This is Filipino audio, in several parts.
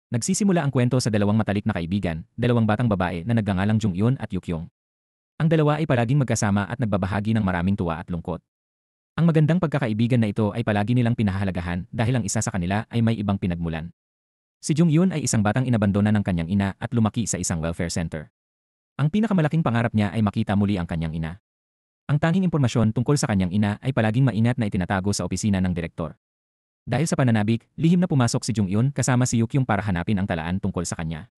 Nagsisimula ang kwento sa dalawang matalik na kaibigan, dalawang batang babae na nagngangalang Jungyun at Yukyung. Ang dalawa ay palaging magkasama at nagbabahagi ng maraming tuwa at lungkot. Ang magandang pagkakaibigan na ito ay palagi nilang pinahahalagahan dahil ang isa sa kanila ay may ibang pinagmulan. Si Jungyun ay isang batang inabandona ng kanyang ina at lumaki sa isang welfare center. Ang pinakamalaking pangarap niya ay makita muli ang kanyang ina. Ang tanging impormasyon tungkol sa kanyang ina ay palaging maingat na itinatago sa opisina ng direktor. Dahil sa pananabik, lihim na pumasok si Jungyun kasama si Yukyung para hanapin ang talaan tungkol sa kanya.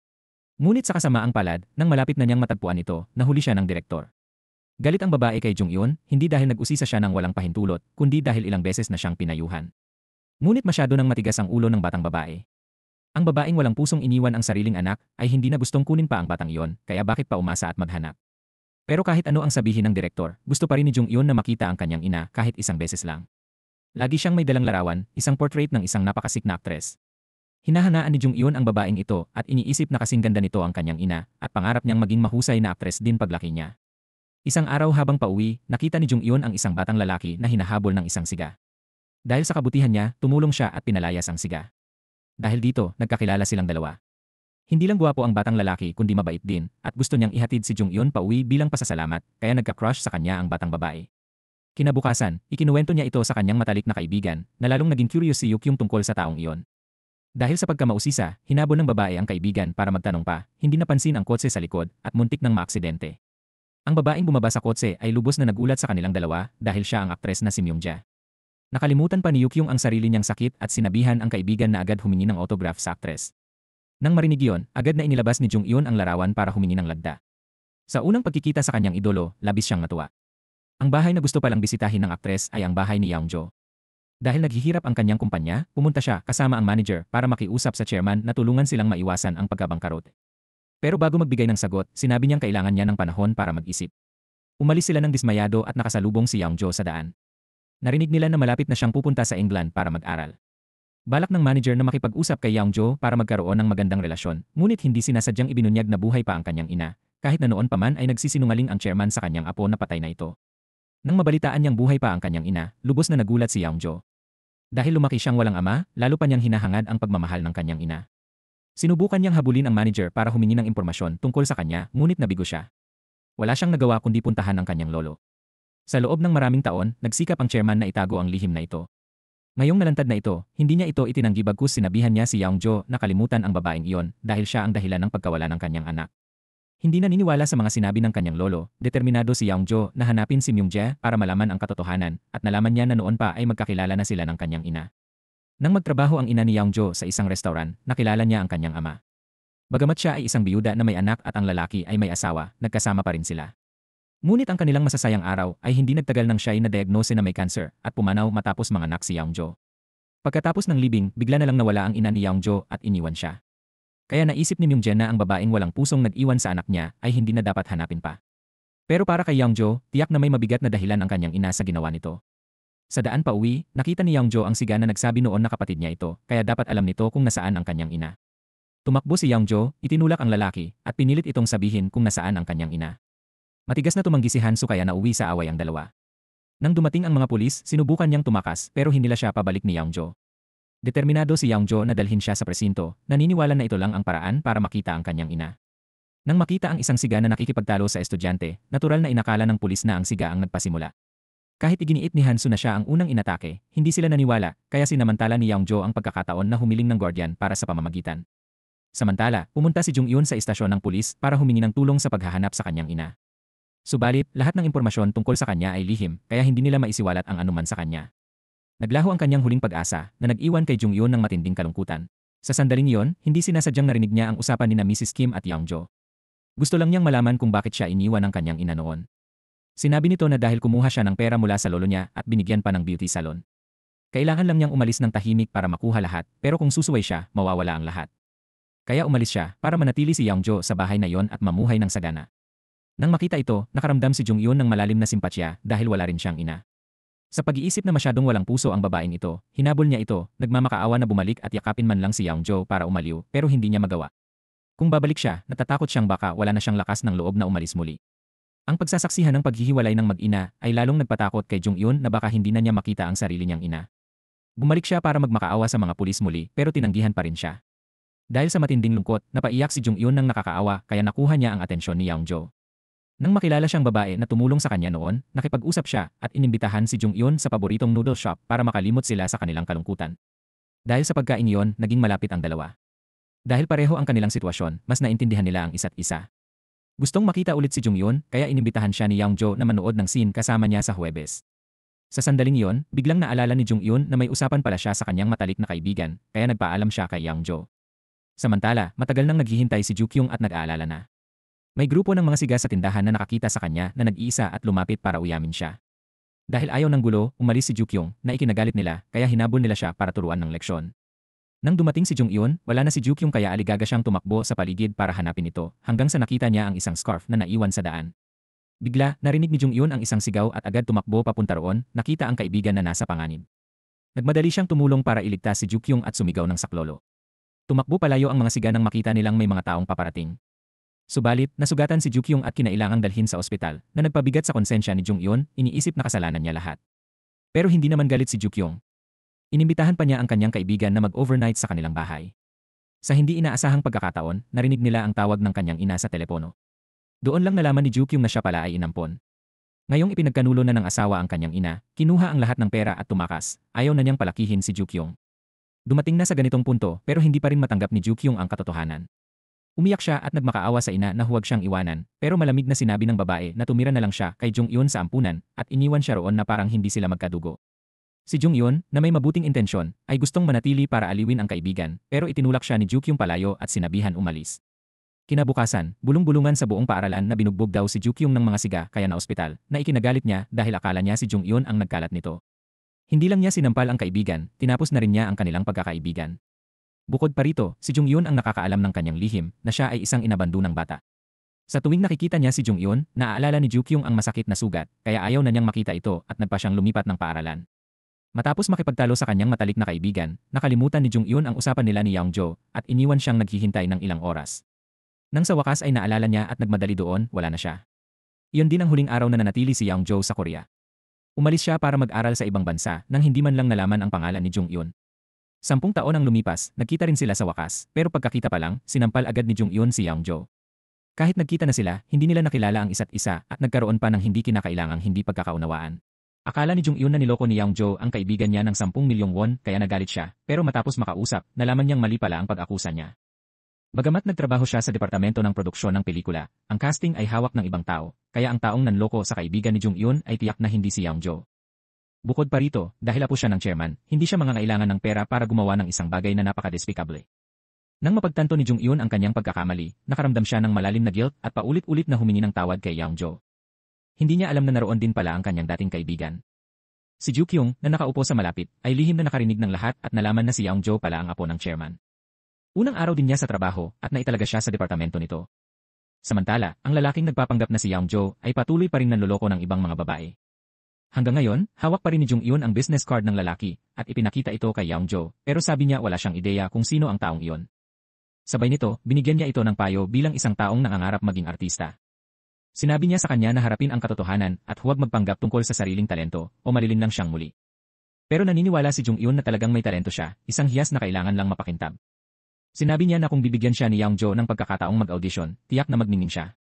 Ngunit sa kasamaang palad, nang malapit na niyang matagpuan ito, nahuli siya ng direktor. Galit ang babae kay Jungyun, hindi dahil nag-usisa siya ng walang pahintulot, kundi dahil ilang beses na siyang pinayuhan. Ngunit masyado nang matigas ang ulo ng batang babae. Ang babaeng walang pusong iniwan ang sariling anak ay hindi na gustong kunin pa ang batang iyon, kaya bakit pa umasa at maghanap. Pero kahit ano ang sabihin ng direktor, gusto pa rin ni Jungyun na makita ang kanyang ina kahit isang beses lang. Lagi siyang may dalang larawan, isang portrait ng isang napakasik na aktres. Hinahanaan ni Jungyun ang babaeng ito at iniisip na kasing ganda nito ang kanyang ina at pangarap niyang maging mahusay na aktres din paglaki niya. Isang araw habang pauwi, nakita ni Jungyun ang isang batang lalaki na hinahabol ng isang siga. Dahil sa kabutihan niya, tumulong siya at pinalayas ang siga. Dahil dito, nagkakilala silang dalawa. Hindi lang gwapo ang batang lalaki kundi mabait din at gusto niyang ihatid si Jungyun pauwi bilang pasasalamat kaya nagka-crush sa kanya ang batang babae. Kinabukasan, ikinuwento niya ito sa kanyang matalik na kaibigan na lalong naging curious si Yukyung tungkol sa taong iyon. Dahil sa pagkamausisa, hinabol ng babae ang kaibigan para magtanong pa, hindi napansin ang kotse sa likod at muntik ng maaksidente. Ang babaeng bumaba sa kotse ay lubos na nagulat sa kanilang dalawa dahil siya ang aktres na si Myungja. Nakalimutan pa ni Yukyung ang sarili niyang sakit at sinabihan ang kaibigan na agad humingi ng autograph sa aktres. Nang marinig iyon, agad na inilabas ni Jungyun ang larawan para humingi ng lagda. Sa unang pagkikita sa kanyang idolo, labis siyang natuwa. Ang bahay na gusto palang bisitahin ng aktres ay ang bahay ni Yeongjo. Dahil naghihirap ang kanyang kumpanya, pumunta siya kasama ang manager para makiusap sa chairman na tulungan silang maiwasan ang pagkabangkarot. Pero bago magbigay ng sagot, sinabi niyang kailangan niya ng panahon para mag-isip. Umalis sila ng dismayado at nakasalubong si Yeongjo sa daan. Narinig nila na malapit na siyang pupunta sa England para mag-aral. Balak ng manager na makipag-usap kay Yeongjo para magkaroon ng magandang relasyon, ngunit hindi sinasadyang ibinunyag na buhay pa ang kanyang ina, kahit na noon pa man ay nagsisinungaling ang chairman sa kanyang apo na patay na ito. Nang mabalitaan niyang buhay pa ang kanyang ina, lubos na nagulat si Yeongjo. Dahil lumaki siyang walang ama, lalo pa niyang hinahangad ang pagmamahal ng kanyang ina. Sinubukan niyang habulin ang manager para humingi ng impormasyon tungkol sa kanya, ngunit nabigo siya. Wala siyang nagawa kundi puntahan ang kanyang lolo. Sa loob ng maraming taon, nagsikap ang chairman na itago ang lihim na ito. Ngayong nalantad na ito, hindi niya ito itinanggi bagkus sinabihan niya si Yeongjo na kalimutan ang babaeng iyon dahil siya ang dahilan ng pagkawala ng kanyang anak. Hindi naniniwala sa mga sinabi ng kanyang lolo, determinado si Yeongjo na hanapin si Myungja para malaman ang katotohanan at nalaman niya na noon pa ay magkakilala na sila ng kanyang ina. Nang magtrabaho ang ina ni Yeongjo sa isang restaurant, nakilala niya ang kanyang ama. Bagamat siya ay isang biyuda na may anak at ang lalaki ay may asawa, nagkasama pa rin sila. Ngunit ang kanilang masasayang araw ay hindi nagtagal nang siya ay na-diagnose na may cancer at pumanaw matapos manganak si Yeongjo. Pagkatapos ng libing, bigla na lang nawala ang ina ni Yeongjo at iniwan siya. Kaya naisip ni Myungja na ang babaeng walang pusong nag-iwan sa anak niya ay hindi na dapat hanapin pa. Pero para kay Yeongjo, tiyak na may mabigat na dahilan ang kanyang ina sa ginawa nito. Sa daan pa uwi, nakita ni Yeongjo ang siga na nagsabi noon na kapatid niya ito, kaya dapat alam nito kung nasaan ang kanyang ina. Tumakbo si Yeongjo, itinulak ang lalaki, at pinilit itong sabihin kung nasaan ang kanyang ina. Matigas na tumanggi si Hansu kaya nauwi sa away ang dalawa. Nang dumating ang mga pulis, sinubukan niyang tumakas pero hinila siya pabalik ni Yeongjo. Determinado si Yeongjo na dalhin siya sa presinto, naniniwala na ito lang ang paraan para makita ang kanyang ina. Nang makita ang isang siga na nakikipagtalo sa estudyante, natural na inakala ng pulis na ang siga ang nagpasimula. Kahit iginiit ni Hansu na siya ang unang inatake, hindi sila naniwala, kaya sinamantala ni Yeongjo ang pagkakataon na humiling ng guardian para sa pamamagitan. Samantala, pumunta si Jungyun sa istasyon ng pulis para humingi ng tulong sa paghahanap sa kanyang ina. Subalit, lahat ng impormasyon tungkol sa kanya ay lihim, kaya hindi nila maisiwalat ang anuman sa kanya. Naglaho ang kanyang huling pag-asa na nag-iwan kay Jungyun ng matinding kalungkutan. Sa sandaling iyon, hindi sinasadyang narinig niya ang usapan ni Mrs. Kim at Yeongjo. Gusto lang niyang malaman kung bakit siya iniwan ng kanyang ina noon. Sinabi nito na dahil kumuha siya ng pera mula sa lolo niya at binigyan pa ng beauty salon. Kailangan lang niyang umalis ng tahimik para makuha lahat, pero kung susuway siya, mawawala ang lahat. Kaya umalis siya para manatili si Yeongjo sa bahay na iyon at mamuhay ng sagana. Nang makita ito, nakaramdam si Jungyun ng malalim na simpatya dahil wala rin siyang ina. Sa pag-iisip na masyadong walang puso ang babaeng ito, hinabol niya ito, nagmamakaawa na bumalik at yakapin man lang si Yeongjo para umaliw pero hindi niya magawa. Kung babalik siya, natatakot siyang baka wala na siyang lakas ng loob na umalis muli. Ang pagsasaksihan ng paghihiwalay ng mag-ina ay lalong nagpatakot kay Jungyun na baka hindi na niya makita ang sarili niyang ina. Bumalik siya para magmakaawa sa mga pulis muli pero tinanggihan pa rin siya. Dahil sa matinding lungkot, napaiyak si Jung-yun ng nakakaawa kaya nakuha niya ang atensyon ni Yeongjo. Nang makilala siyang babae na tumulong sa kanya noon, nakipag-usap siya at inimbitahan si Jung-yun sa paboritong noodle shop para makalimot sila sa kanilang kalungkutan. Dahil sa pagkain iyon, naging malapit ang dalawa. Dahil pareho ang kanilang sitwasyon, mas naintindihan nila ang isa't isa. Gustong makita ulit si Jung-yun kaya inimbitahan siya ni Yeongjo na manood ng scene kasama niya sa Huwebes. Sa sandaling iyon, biglang naalala ni Jung-yun na may usapan pala siya sa kanyang matalik na kaibigan, kaya nagpaalam siya kay Yeongjo. Samantala, matagal nang naghihintay si Jukyung at nag-aalala na. May grupo ng mga siga sa tindahan na nakakita sa kanya na nag-iisa at lumapit para uyamin siya. Dahil ayaw ng gulo, umalis si Jukyung na ikinagalit nila kaya hinabol nila siya para turuan ng leksyon. Nang dumating si Jung-yun, wala na si Jukyung kaya aligaga siyang tumakbo sa paligid para hanapin ito hanggang sa nakita niya ang isang scarf na naiwan sa daan. Bigla, narinig ni Jung-yun ang isang sigaw at agad tumakbo papunta roon, nakita ang kaibigan na nasa panganib. Nagmadali siyang tumulong para iligtas si Jukyung at sumigaw ng saklolo. Tumakbo palayo ang mga siga nang makita nilang may mga taong paparating. Subalit, nasugatan si Jukyung at kinailangang dalhin sa ospital na nagpabigat sa konsensya ni Jung-yun, iniisip na kasalanan niya lahat. Pero hindi naman galit si Jukyung. Inimbitahan pa niya ang kanyang kaibigan na mag-overnight sa kanilang bahay. Sa hindi inaasahang pagkakataon, narinig nila ang tawag ng kanyang ina sa telepono. Doon lang nalaman ni Jukyung na siya pala ay inampon. Ngayong ipinagkanulo na ng asawa ang kanyang ina, kinuha ang lahat ng pera at tumakas, ayaw na niyang palakihin si Jukyung. Dumating na sa ganitong punto pero hindi pa rin matanggap ni Jukyung ang katotohanan. Umiyak siya at nagmakaawa sa ina na huwag siyang iwanan, pero malamig na sinabi ng babae na tumira na lang siya kay Jung-yun sa ampunan at iniwan siya roon na parang hindi sila magkadugo. Si Jung-yun, na may mabuting intensyon, ay gustong manatili para aliwin ang kaibigan, pero itinulak siya ni Jukyung palayo at sinabihan umalis. Kinabukasan, bulong-bulungan sa buong paaralan na binugbog daw si Jukyung ng mga siga kaya na ospital, na ikinagalit niya dahil akala niya si Jung-yun ang nagkalat nito. Hindi lang niya sinampal ang kaibigan, tinapos na rin niya ang kanilang pagkakaibigan. Bukod pa rito, si Jung-yun ang nakakaalam ng kanyang lihim na siya ay isang inabandonang bata. Sa tuwing nakikita niya si Jung-yun, naaalala ni Jukyung ang masakit na sugat, kaya ayaw na niyang makita ito at nagpa siyang lumipat ng paaralan. Matapos makipagtalo sa kanyang matalik na kaibigan, nakalimutan ni Jung-yun ang usapan nila ni Yeongjo at iniwan siyang naghihintay ng ilang oras. Nang sa wakas ay naalala niya at nagmadali doon, wala na siya. Iyon din ang huling araw na nanatili si Yeongjo sa Korea. Umalis siya para mag-aral sa ibang bansa nang hindi man lang nalaman ang pangalan ni Jung-yun. 10 taon ang lumipas, nagkita rin sila sa wakas, pero pagkakita pa lang, sinampal agad ni Jung-yun si Yeongjo. Kahit nagkita na sila, hindi nila nakilala ang isa't isa at nagkaroon pa ng hindi kinakailangang hindi pagkakaunawaan. Akala ni Jung-yun na niloko ni Yeongjo ang kaibigan niya ng 10 milyong won kaya nagalit siya, pero matapos makausap, nalaman niyang mali pala ang pag-akusa niya. Bagamat nagtrabaho siya sa departamento ng produksyon ng pelikula, ang casting ay hawak ng ibang tao, kaya ang taong nanloko sa kaibigan ni Jung-yun ay tiyak na hindi si Yeongjo. Bukod pa rito, dahil apo siya ng chairman, hindi siya mangangailangan ng pera para gumawa ng isang bagay na napaka-despicable. Nang mapagtanto ni Jung-yun ang kanyang pagkakamali, nakaramdam siya ng malalim na guilt at paulit-ulit na humingi ng tawad kay Yeongjo. Hindi niya alam na naroon din pala ang kanyang dating kaibigan. Si Jukyung, na nakaupo sa malapit, ay lihim na nakarinig ng lahat at nalaman na si Yeongjo pala ang apo ng chairman. Unang araw din niya sa trabaho at naitalaga siya sa departamento nito. Samantala, ang lalaking nagpapanggap na si Yeongjo ay patuloy pa rin nanloloko ng ibang mga babae. Hanggang ngayon, hawak pa rin ni Jung-yun ang business card ng lalaki at ipinakita ito kay Yeongjo, pero sabi niya wala siyang ideya kung sino ang taong iyon. Sabay nito, binigyan niya ito ng payo bilang isang taong nangangarap maging artista. Sinabi niya sa kanya na harapin ang katotohanan at huwag magpanggap tungkol sa sariling talento o malilin lang siyang muli. Pero naniniwala si Jung-yun na talagang may talento siya, isang hiyas na kailangan lang mapakintab. Sinabi niya na kung bibigyan siya ni Yeongjo ng pagkakataong mag-audition, tiyak na magningning siya.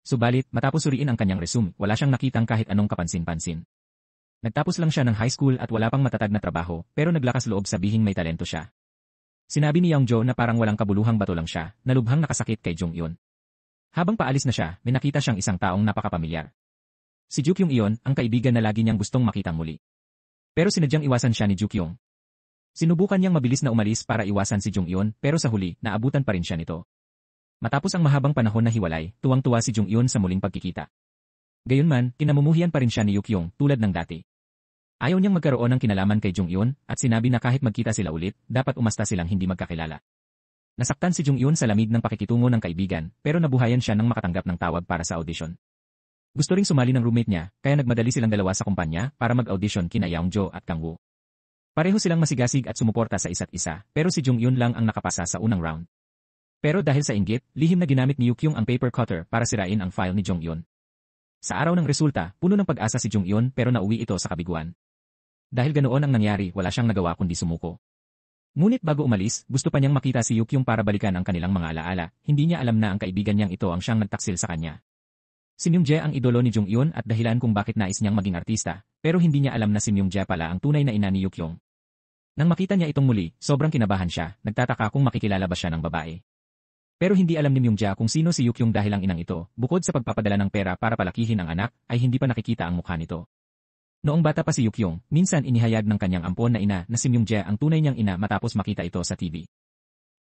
Subalit, matapos suriin ang kanyang resume, wala siyang nakitang kahit anong kapansin-pansin. Nagtapos lang siya ng high school at wala pang matatag na trabaho, pero naglakas loob sabihing may talento siya. Sinabi ni Yeongjo na parang walang kabuluhang bato lang siya, na lubhang nakasakit kay Jung-yun. Habang paalis na siya, may nakita siyang isang taong napakapamilyar. Si Jukyung iyon, ang kaibigan na lagi niyang gustong makitang muli. Pero sinadyang iwasan siya ni Jukyung. Sinubukan niyang mabilis na umalis para iwasan si Jung-yun, pero sa huli, naabutan pa rin siya nito. Matapos ang mahabang panahon na hiwalay, tuwang-tuwa si Jung-yun sa muling pagkikita. Gayunman, kinamumuhian pa rin siya ni Yukyung tulad ng dati. Ayaw niyang magkaroon ng kinalaman kay Jung-yun at sinabi na kahit magkita sila ulit, dapat umasta silang hindi magkakilala. Nasaktan si Jung-yun sa lamig ng pakikitungo ng kaibigan, pero nabuhayan siya nang makatanggap ng tawag para sa audition. Gusto ring sumali ng roommate niya, kaya nagmadali silang dalawa sa kumpanya para mag-audition kina Yeongjo at Kang Woo. Pareho silang masigasig at sumuporta sa isa't isa, pero si Jung-yun lang ang nakapasa sa unang round. Pero dahil sa inggit, lihim na ginamit ni Yukyung ang paper cutter para sirain ang file ni Jung-yun. Sa araw ng resulta, puno ng pag-asa si Jung-yun pero nauwi ito sa kabiguan. Dahil ganoon ang nangyari, wala siyang nagawa kundi sumuko. Ngunit bago umalis, gusto pa niyang makita si Yukyung para balikan ang kanilang mga alaala. Hindi niya alam na ang kaibigan niyang ito ang siyang nagtaksil sa kanya. Si Myungjae ang idolo ni Jonghyun at dahilan kung bakit nais niyang maging artista, pero hindi niya alam na si Myungjae pala ang tunay na ina ni Yukyung. Nang makita niya itong muli, sobrang kinabahan siya, nagtataka kung makikilala ba siya ng babae. Pero hindi alam ni Myungjae kung sino si Yukyung dahil ang inang ito, bukod sa pagpapadala ng pera para palakihin ang anak, ay hindi pa nakikita ang mukha nito. Noong bata pa si Yukyung, minsan inihayag ng kanyang ampon na ina na si Myungjae ang tunay niyang ina matapos makita ito sa TV.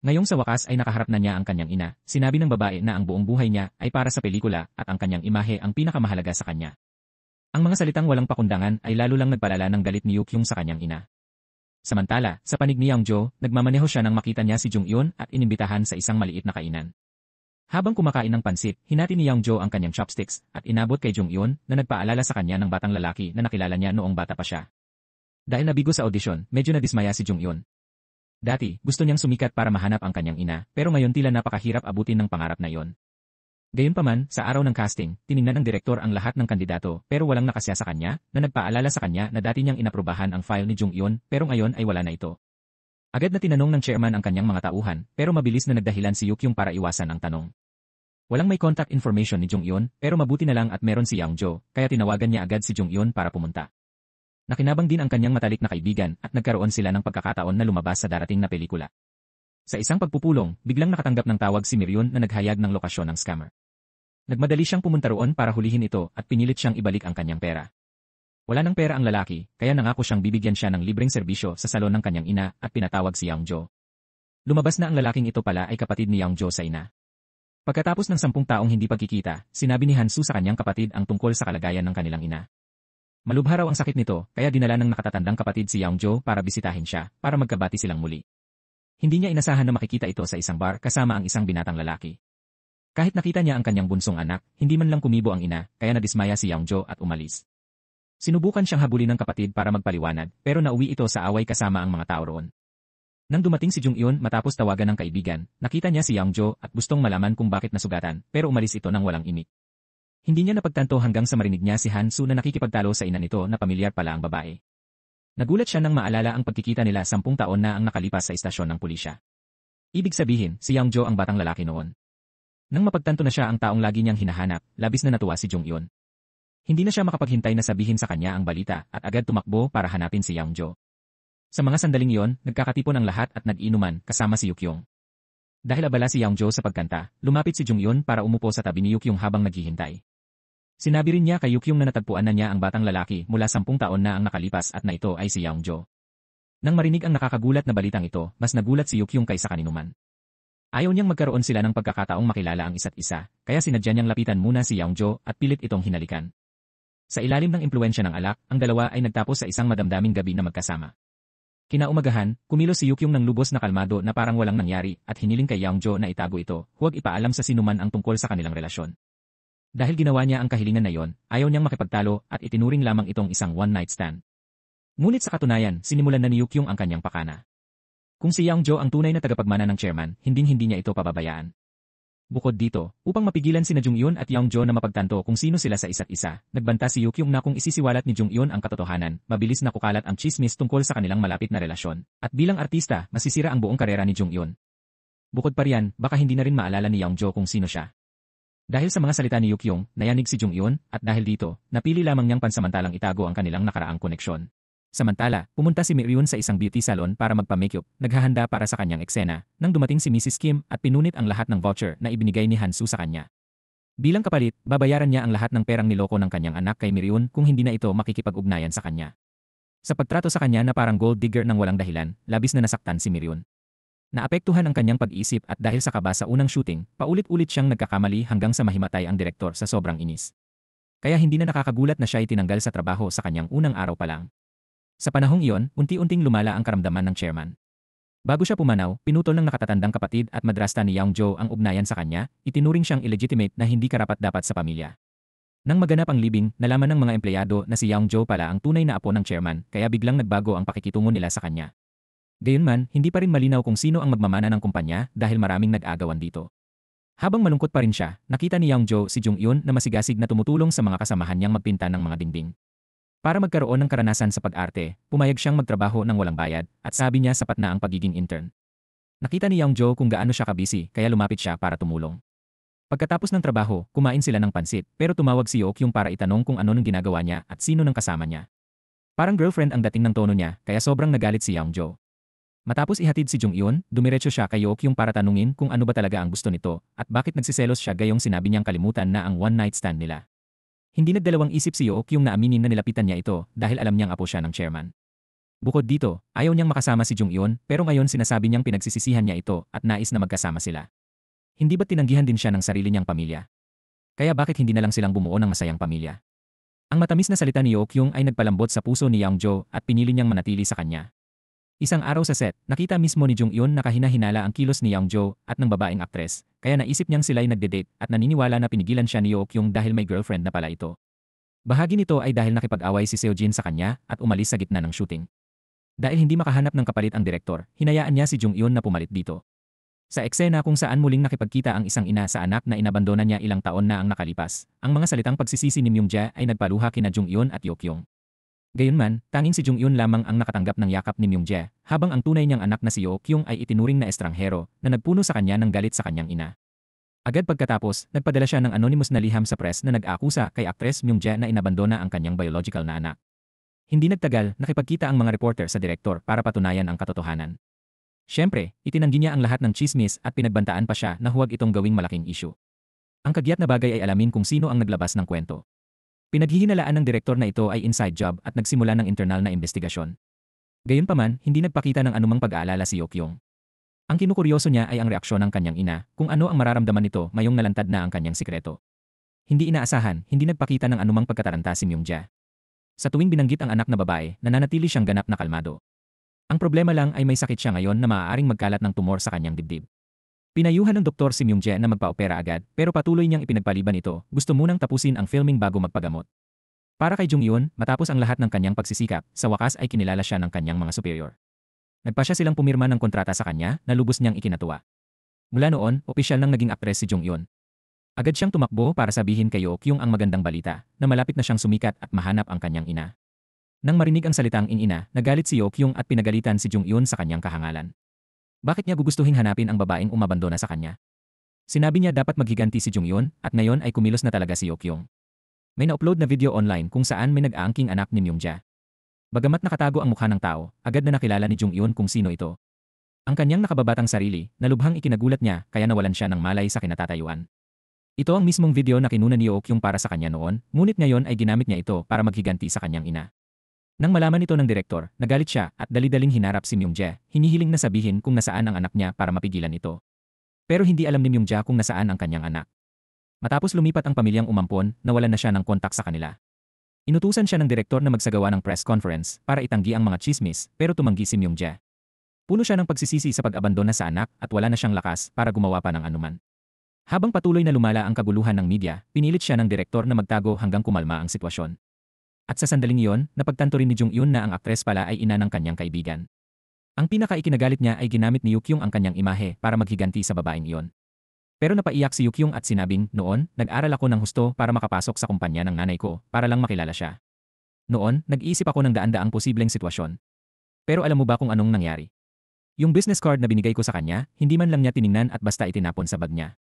Ngayong sa wakas ay nakaharap na niya ang kanyang ina, sinabi ng babae na ang buong buhay niya ay para sa pelikula at ang kanyang imahe ang pinakamahalaga sa kanya. Ang mga salitang walang pakundangan ay lalo lang nagpalala ng galit ni Yukyung sa kanyang ina. Samantala, sa panig ni Yeongjo, nagmamaneho siya nang makita niya si Jonghyun at inimbitahan sa isang maliit na kainan. Habang kumakain ng pansit, hinati ni Yeongjo ang kanyang chopsticks at inabot kay Jonghyun na nagpaalala sa kanya ng batang lalaki na nakilala niya noong bata pa siya. Dahil nabigo sa audition, medyo nadismaya si Jonghyun. Dati, gusto niyang sumikat para mahanap ang kanyang ina, pero ngayon tila napakahirap abutin ng pangarap na iyon. Gayunpaman, sa araw ng casting, tiningnan ng direktor ang lahat ng kandidato pero walang nakasya sa kanya na nagpaalala sa kanya na dati niyang inaprubahan ang file ni Jonghyun pero ngayon ay wala na ito. Agad na tinanong ng chairman ang kanyang mga tauhan pero mabilis na nagdahilan si Yukyung para iwasan ang tanong. Walang may contact information ni Jonghyun pero mabuti na lang at meron si Yeongjo kaya tinawagan niya agad si Jonghyun para pumunta. Nakinabang din ang kanyang matalik na kaibigan at nagkaroon sila ng pagkakataon na lumabas sa darating na pelikula. Sa isang pagpupulong, biglang nakatanggap ng tawag si Miryun na naghayag ng lokasyon ng scammer. Nagmadali siyang pumunta roon para hulihin ito at pinilit siyang ibalik ang kanyang pera. Wala ng pera ang lalaki, kaya nangako siyang bibigyan siya ng libreng serbisyo sa salon ng kanyang ina at pinatawag si Yeongjo. Lumabas na ang lalaking ito pala ay kapatid ni Yeongjo sa ina. Pagkatapos ng 10 taong hindi pagkikita, sinabi ni Hansu sa kanyang kapatid ang tungkol sa kalagayan ng kanilang ina. Malubha raw ang sakit nito, kaya dinala ng nakatatandang kapatid si Yeongjo para bisitahin siya, para magkabati silang muli. Hindi niya inasahan na makikita ito sa isang bar kasama ang isang binatang lalaki. Kahit nakita niya ang kanyang bunsong anak, hindi man lang kumibo ang ina, kaya nadismaya si Yeongjo at umalis. Sinubukan siyang habulin ng kapatid para magpaliwanag, pero nauwi ito sa away kasama ang mga tao roon. Nang dumating si Jonghyun matapos tawagan ng kaibigan, nakita niya si Yeongjo at gustong malaman kung bakit nasugatan, pero umalis ito nang walang imik. Hindi niya napagtanto hanggang sa marinig niya si Hansu na nakikipagtalo sa ina nito na pamilyar pala ang babae. Nagulat siya nang maalala ang pagkikita nila 10 taon na ang nakalipas sa istasyon ng pulisya. Ibig sabihin, si Yeongjo ang batang lalaki noon. Nang mapagtanto na siya ang taong lagi niyang hinahanap, labis na natuwa si Jonghyun. Hindi na siya makapaghintay na sabihin sa kanya ang balita at agad tumakbo para hanapin si Yeongjo. Sa mga sandaling iyon, nagkakatipon ang lahat at nag-inuman kasama si Yukyung. Dahil abala si Yeongjo sa pagkanta, lumapit si Jonghyun para umupo sa tabi ni Yukyung habang naghihintay. Sinabi rin niya kay Yukyung na natagpuan na niya ang batang lalaki mula 10 taon na ang nakalipas at na ito ay si Yeongjo. Nang marinig ang nakakagulat na balitang ito, mas nagulat si Yukyung kaysa kaninuman. Ayaw niyang magkaroon sila ng pagkakataong makilala ang isa't isa, kaya sinadya niyang lapitan muna si Yeongjo at pilit itong hinalikan. Sa ilalim ng impluwensya ng alak, ang dalawa ay nagtapos sa isang madamdaming gabi na magkasama. Kinaumagahan, kumilos si Yukyung ng lubos na kalmado na parang walang nangyari at hiniling kay Yeongjo na itago ito, huwag ipaalam sa sinuman ang tungkol sa kanilang relasyon. Dahil ginawa niya ang kahilingan na yon, ayaw niyang makipagtalo at itinuring lamang itong isang one-night stand. Ngunit sa katunayan, sinimulan na ni Yukyung ang kanyang pakana. Kung si Yeongjo ang tunay na tagapagmana ng chairman, hinding-hindi niya ito pababayaan. Bukod dito, upang mapigilan sina Jonghyun at Yeongjo na mapagtanto kung sino sila sa isa't isa, nagbanta si Yukyung na kung isisiwalat ni Jonghyun ang katotohanan, mabilis na kukalat ang chismis tungkol sa kanilang malapit na relasyon. At bilang artista, masisira ang buong karera ni Jonghyun. Bukod pa riyan, baka hindi na rin maalala ni Yeongjo kung sino siya. Dahil sa mga salita ni Yukyung, nayanig si Jonghyun, at dahil dito, napili lamang niyang pansamantalang itago ang kanilang nakaraang koneksyon. Samantala, pumunta si Miryun sa isang beauty salon para magpa-makeup, naghahanda para sa kanyang eksena, nang dumating si Mrs. Kim at pinunit ang lahat ng voucher na ibinigay ni Hansu sa kanya. Bilang kapalit, babayaran niya ang lahat ng perang niloko ng kanyang anak kay Miryun kung hindi na ito makikipag-ugnayan sa kanya. Sa pagtrato sa kanya na parang gold digger ng walang dahilan, labis na nasaktan si Miryun. Naapektuhan ang kanyang pag-iisip at dahil sa kaba sa unang shooting, paulit-ulit siyang nagkakamali hanggang sa mahimatay ang direktor sa sobrang inis. Kaya hindi na nakakagulat na siya ay tinanggal sa trabaho sa kanyang unang araw pa lang. Sa panahong iyon, unti-unting lumala ang karamdaman ng chairman. Bago siya pumanaw, pinutol ng nakatatandang kapatid at madrasta ni Yeongjo ang ugnayan sa kanya, itinuring siyang illegitimate na hindi karapat-dapat sa pamilya. Nang maganap ang libing, nalaman ng mga empleyado na si Yeongjo pala ang tunay na apo ng chairman, kaya biglang nagbago ang pakikitungo nila sa kanya. Gayunman, hindi pa rin malinaw kung sino ang magmamana ng kumpanya dahil maraming nag-agawan dito. Habang malungkot pa rin siya, nakita ni Yeongjo si Jonghyun na masigasig na tumutulong sa mga kasamahan niyang magpinta ng mga dingding. Para magkaroon ng karanasan sa pag-arte, pumayag siyang magtrabaho ng walang bayad at sabi niya sapat na ang pagiging intern. Nakita ni Youngjo kung gaano siya kabisi kaya lumapit siya para tumulong. Pagkatapos ng trabaho, kumain sila ng pansit pero tumawag si Yokyung para itanong kung ano nang ginagawa niya at sino nang kasama niya. Parang girlfriend ang dating ng tono niya kaya sobrang nagalit si Youngjo. Matapos ihatid si Jung-eun, dumiretso siya kay Yokyung para tanungin kung ano ba talaga ang gusto nito at bakit nagsiselos siya gayong sinabi niyang kalimutan na ang one night stand nila. Hindi nagdalawang isip si Yokyung na aminin na nilapitan niya ito dahil alam niyang apo siya ng chairman. Bukod dito, ayaw niyang makasama si Jung-eun pero ngayon sinasabi niyang pinagsisisihan niya ito at nais na magkasama sila. Hindi ba't tinanggihan din siya ng sarili niyang pamilya? Kaya bakit hindi na lang silang bumuo ng masayang pamilya? Ang matamis na salita ni Yokyung ay nagpalambot sa puso ni Youngjo at pinili niyang manatili sa kanya. Isang araw sa set, nakita mismo ni Jung-eun na kahina-hinala ang kilos ni Youngjo at ng babaeng aktres, kaya naisip niyang sila'y nagde-date at naniniwala na pinigilan siya ni Yokyung dahil may girlfriend na pala ito. Bahagi nito ay dahil nakipag-away si Seojin sa kanya at umalis sa gitna ng shooting. Dahil hindi makahanap ng kapalit ang direktor, hinayaan niya si Jung-eun na pumalit dito. Sa eksena kung saan muling nakipagkita ang isang ina sa anak na inabandona niya ilang taon na ang nakalipas, ang mga salitang pagsisisi ni Myung-jae ay nagpaluha kina Jung-eun at Yokyung. Gayunman, tanging si Jung-eun lamang ang nakatanggap ng yakap ni Myung-jae, habang ang tunay niyang anak na si Yokyung ay itinuring na estranghero na nagpuno sa kanya ng galit sa kanyang ina. Agad pagkatapos, nagpadala siya ng anonymous na liham sa press na nag-aakusa kay aktres Myung-jae na inabandona ang kanyang biological na anak. Hindi nagtagal, nakipagkita ang mga reporter sa direktor para patunayan ang katotohanan. Siyempre, itinanggi niya ang lahat ng chismis at pinagbantaan pa siya na huwag itong gawing malaking issue. Ang kagyat na bagay ay alamin kung sino ang naglabas ng kwento. Pinaghihinalaan ng direktor na ito ay inside job at nagsimula ng internal na investigasyon. Gayunpaman, hindi nagpakita ng anumang pag-aalala si Yokyung. Ang kinukuryoso niya ay ang reaksyon ng kanyang ina, kung ano ang mararamdaman nito mayong nalantad na ang kanyang sikreto. Hindi inaasahan, hindi nagpakita ng anumang pagkataranta si Myung-jae. Sa tuwing binanggit ang anak na babae, nananatili siyang ganap na kalmado. Ang problema lang ay may sakit siya ngayon na maaaring magkalat ng tumor sa kanyang dibdib. Pinayuhan ng doktor si Myung-jae na magpa-opera agad pero patuloy niyang ipinagpaliban ito, gusto munang tapusin ang filming bago magpagamot. Para kay Jung-eun, matapos ang lahat ng kanyang pagsisikap, sa wakas ay kinilala siya ng kanyang mga superior. Nagpasya silang pumirma ng kontrata sa kanya na lubos niyang ikinatuwa. Mula noon, opisyal nang naging aktres si Jung-eun. Agad siyang tumakbo para sabihin kay Yokyung ang magandang balita na malapit na siyang sumikat at mahanap ang kanyang ina. Nang marinig ang salitang ina, nagalit si Yokyung at pinagalitan si Jung-eun sa kanyang kahangalan. Bakit niya gugustuhin hanapin ang babaeng umabandona sa kanya? Sinabi niya dapat maghiganti si Jung-eun at ngayon ay kumilos na talaga si Yokyung. May na-upload na video online kung saan may nag-aangking anak ni Myung-jae. Bagamat nakatago ang mukha ng tao, agad na nakilala ni Jung-eun kung sino ito. Ang kanyang nakababatang sarili, na lubhang ikinagulat niya kaya nawalan siya ng malay sa kinatatayuan. Ito ang mismong video na kinuna ni Yokyung para sa kanya noon, ngunit ngayon ay ginamit niya ito para maghiganti sa kanyang ina. Nang malaman ito ng direktor, nagalit siya at dali-daling hinarap si Myung-jae, hinihiling na sabihin kung nasaan ang anak niya para mapigilan ito. Pero hindi alam ni Myung-jae kung nasaan ang kanyang anak. Matapos lumipat ang pamilyang umampon, nawalan na siya ng kontak sa kanila. Inutusan siya ng direktor na magsagawa ng press conference para itanggi ang mga chismis, pero tumanggi si Myung-jae. Puno siya ng pagsisisi sa pag-abandona sa anak at wala na siyang lakas para gumawa pa ng anuman. Habang patuloy na lumala ang kaguluhan ng media, pinilit siya ng direktor na magtago hanggang kumalma ang sitwasyon. At sa sandaling iyon, napagtanto rin ni Jung-eun na ang aktres pala ay ina ng kanyang kaibigan. Ang pinaka-ikinagalit niya ay ginamit ni Yokyung ang kanyang imahe para maghiganti sa babaeng iyon. Pero napaiyak si Yokyung at sinabing, noon, nag-aral ako ng husto para makapasok sa kumpanya ng nanay ko para lang makilala siya. Noon, nag-iisip ako ng daan-daang posibleng sitwasyon. Pero alam mo ba kung anong nangyari? Yung business card na binigay ko sa kanya, hindi man lang niya tiningnan at basta itinapon sa bag niya.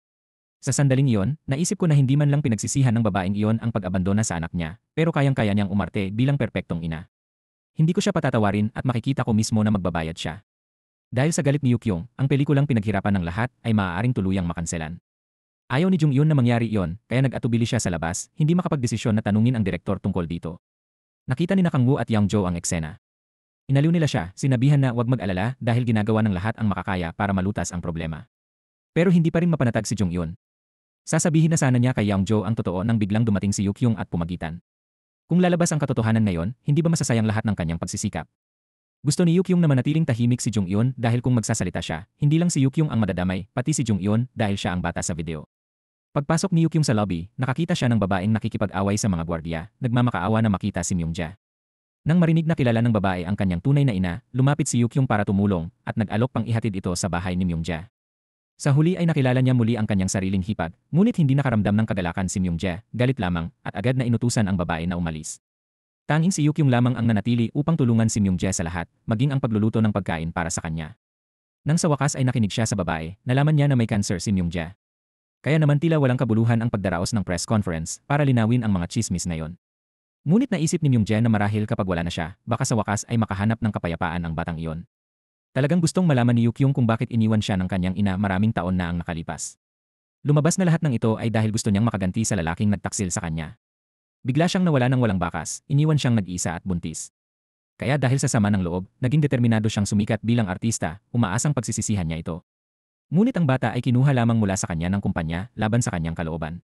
Sa sandaling iyon, naisip ko na hindi man lang pinagsisihan ng babaeng iyon ang pag-abandona sa anak niya, pero kayang-kaya niyang umarte bilang perpektong ina. Hindi ko siya patatawarin at makikita ko mismo na magbabayad siya. Dahil sa galit ni Yokyung, ang pelikulang pinaghirapan ng lahat ay maaaring tuluyang makanselan. Ayaw ni Jung-eun na mangyari iyon, kaya nag-atubili siya sa labas, hindi makapagdesisyon na tanungin ang direktor tungkol dito. Nakita ni Kang Woo at Youngjo ang eksena. Inaliw nila siya, sinabihan na huwag mag-alala dahil ginagawa ng lahat ang makakaya para malutas ang problema. Pero hindi pa rin mapanatag si Jung-eun. Sasabihin na sana niya kay Youngjo ang totoo nang biglang dumating si Yokyung at pumagitan. Kung lalabas ang katotohanan ngayon, hindi ba masasayang lahat ng kanyang pagsisikap? Gusto ni Yokyung na manatiling tahimik si Jung-eun dahil kung magsasalita siya, hindi lang si Yokyung ang madadamay, pati si Jung-eun dahil siya ang bata sa video. Pagpasok ni Yokyung sa lobby, nakakita siya ng babaeng nakikipag-away sa mga gwardiya, nagmamakaawa na makita si Myung-jae. Nang marinig na kilala ng babae ang kanyang tunay na ina, lumapit si Yokyung para tumulong at nag-alok pang ihatid ito sa bahay ni Myung-jae. Sa huli ay nakilala niya muli ang kanyang sariling hipag, ngunit hindi nakaramdam ng kagalakan si Myung-jae, galit lamang, at agad na inutusan ang babae na umalis. Tanging si Yukyung lamang ang nanatili upang tulungan si Myungjae sa lahat, maging ang pagluluto ng pagkain para sa kanya. Nang sa wakas ay nakinig siya sa babae, nalaman niya na may cancer si Myungjae. Kaya naman tila walang kabuluhan ang pagdaraos ng press conference para linawin ang mga chismis na yon. Ngunit naisip ni Myungjae na marahil kapag wala na siya, baka sa wakas ay makahanap ng kapayapaan ang batang iyon. Talagang gustong malaman ni Yukyung kung bakit iniwan siya ng kanyang ina maraming taon na ang nakalipas. Lumabas na lahat ng ito ay dahil gusto niyang makaganti sa lalaking nagtaksil sa kanya. Bigla siyang nawala ng walang bakas, iniwan siyang nag-isa at buntis. Kaya dahil sa sama ng loob, naging determinado siyang sumikat bilang artista, umaasang pagsisisihan niya ito. Ngunit ang bata ay kinuha lamang mula sa kanya ng kumpanya laban sa kanyang kalooban.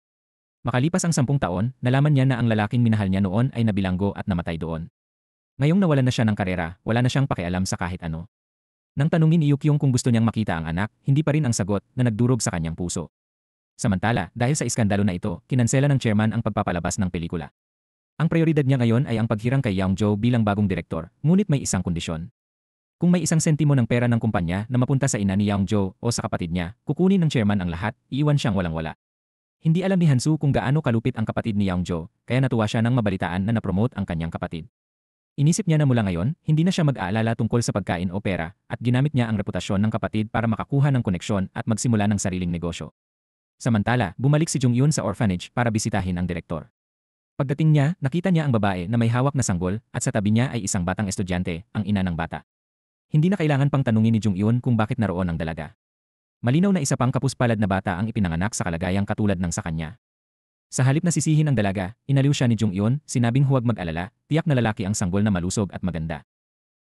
Makalipas ang 10 taon, nalaman niya na ang lalaking minahal niya noon ay nabilanggo at namatay doon. Ngayong nawalan na siya ng karera, wala na siyang pakialam sa kahit ano. Nang tanungin ni Yukyung kung gusto niyang makita ang anak, hindi pa rin ang sagot na nagdurog sa kanyang puso. Samantala, dahil sa iskandalo na ito, kinansela ng chairman ang pagpapalabas ng pelikula. Ang prioridad niya ngayon ay ang paghirang kay Yeongjo bilang bagong direktor, ngunit may isang kondisyon. Kung may 1 sentimo ng pera ng kumpanya na mapunta sa ina ni Yeongjo o sa kapatid niya, kukunin ng chairman ang lahat, iiwan siyang walang-wala. Hindi alam ni Hansu kung gaano kalupit ang kapatid ni Yeongjo, kaya natuwa siya nang mabalitaan na napromote ang kanyang kapatid. Inisip niya na mula ngayon, hindi na siya mag-aalala tungkol sa pagkain o pera, at ginamit niya ang reputasyon ng kapatid para makakuha ng koneksyon at magsimula ng sariling negosyo. Samantala, bumalik si Jung-Yoon sa orphanage para bisitahin ang direktor. Pagdating niya, nakita niya ang babae na may hawak na sanggol at sa tabi niya ay isang batang estudyante, ang ina ng bata. Hindi na kailangan pang tanungin ni Jung-Yoon kung bakit naroon ang dalaga. Malinaw na isa pang kapuspalad na bata ang ipinanganak sa kalagayang katulad ng sa kanya. Sa halip na sisihin ang dalaga, inaliw siya ni Jung-Yoon, sinabing huwag mag-alala, tiyak na lalaki ang sanggol na malusog at maganda.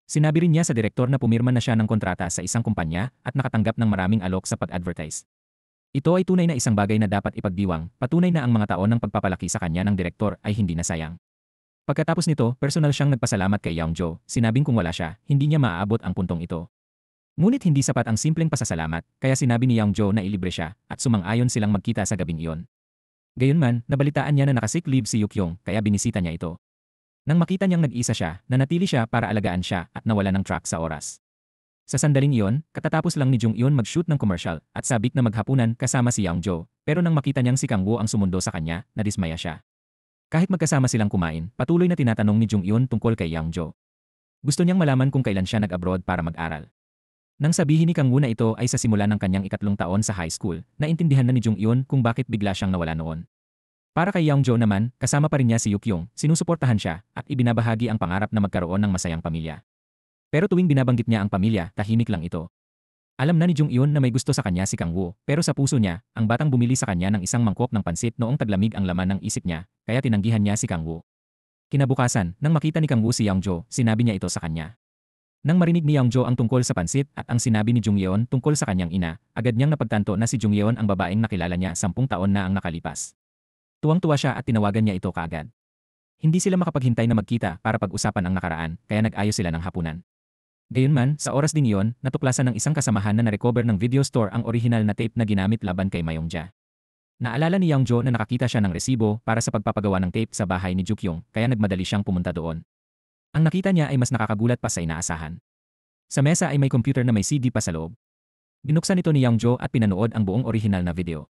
Sinabi rin niya sa direktor na pumirma na siya ng kontrata sa isang kumpanya at nakatanggap ng maraming alok sa pag-advertise. Ito ay tunay na isang bagay na dapat ipagdiwang, patunay na ang mga taon ng pagpapalaki sa kanya ng direktor ay hindi nasayang. Pagkatapos nito, personal siyang nagpasalamat kay Yeongjo, sinabing kung wala siya, hindi niya maaabot ang puntong ito. Ngunit hindi sapat ang simpleng pasasalamat, kaya sinabi ni Yeongjo na ilibre siya at sumang-ayon silang magkita sa gabing iyon. Gayunman, nabalitaan niya na nakasick leave si Yukyung kaya binisita niya ito. Nang makita niyang nag-isa siya, nanatili siya para alagaan siya at nawala ng track sa oras. Sa sandaling iyon, katatapos lang ni Jung-Yoon mag-shoot ng commercial at sabik na maghapunan kasama si Yeongjo, pero nang makita niyang si Kang-woo ang sumundo sa kanya, nadismaya siya. Kahit magkasama silang kumain, patuloy na tinatanong ni Jung-Yoon tungkol kay Yeongjo. Gusto niyang malaman kung kailan siya nag-abroad para mag-aral. Nang sabihin ni Kang-woo na ito ay sa simula ng kanyang 3 taon sa high school, naintindihan na ni Jung-Yoon kung bakit bigla siyang nawala noon. Para kay Yeongjo naman, kasama pa rin niya si Yukyung, sinusuportahan siya at ibinabahagi ang pangarap na magkaroon ng masayang pamilya. Pero tuwing binabanggit niya ang pamilya, tahimik lang ito. Alam na ni Jung-Yoon na may gusto sa kanya si Kang-woo, pero sa puso niya, ang batang bumili sa kanya ng isang mangkok ng pansit noong taglamig ang laman ng isip niya, kaya tinanggihan niya si Kang-woo. Kinabukasan, nang makita ni Kang-woo si Yeongjo, sinabi niya ito sa kanya. Nang marinig ni Yeongjo ang tungkol sa pansit at ang sinabi ni Jung-yeon tungkol sa kanyang ina, agad niyang napagtanto na si Jung-yeon ang babaeng nakilala niya 10 taon na ang nakalipas. Tuwang-tuwa siya at tinawagan niya ito kaagad. Hindi sila makapaghintay na magkita para pag-usapan ang nakaraan, kaya nag-ayos sila ng hapunan. Gayunman, sa oras din iyon, natuklasan ng isang kasamahan na narecover ng video store ang orihinal na tape na ginamit laban kay Myungjae. Naalala ni Yeongjo na nakakita siya ng resibo para sa pagpapagawa ng tape sa bahay ni Jukyung, kaya nagmadali siyang pumunta doon. Ang nakita niya ay mas nakakagulat pa sa inaasahan. Sa mesa ay may computer na may CD pa sa loob. Binuksan ito ni Yeongjo at pinanood ang buong orihinal na video.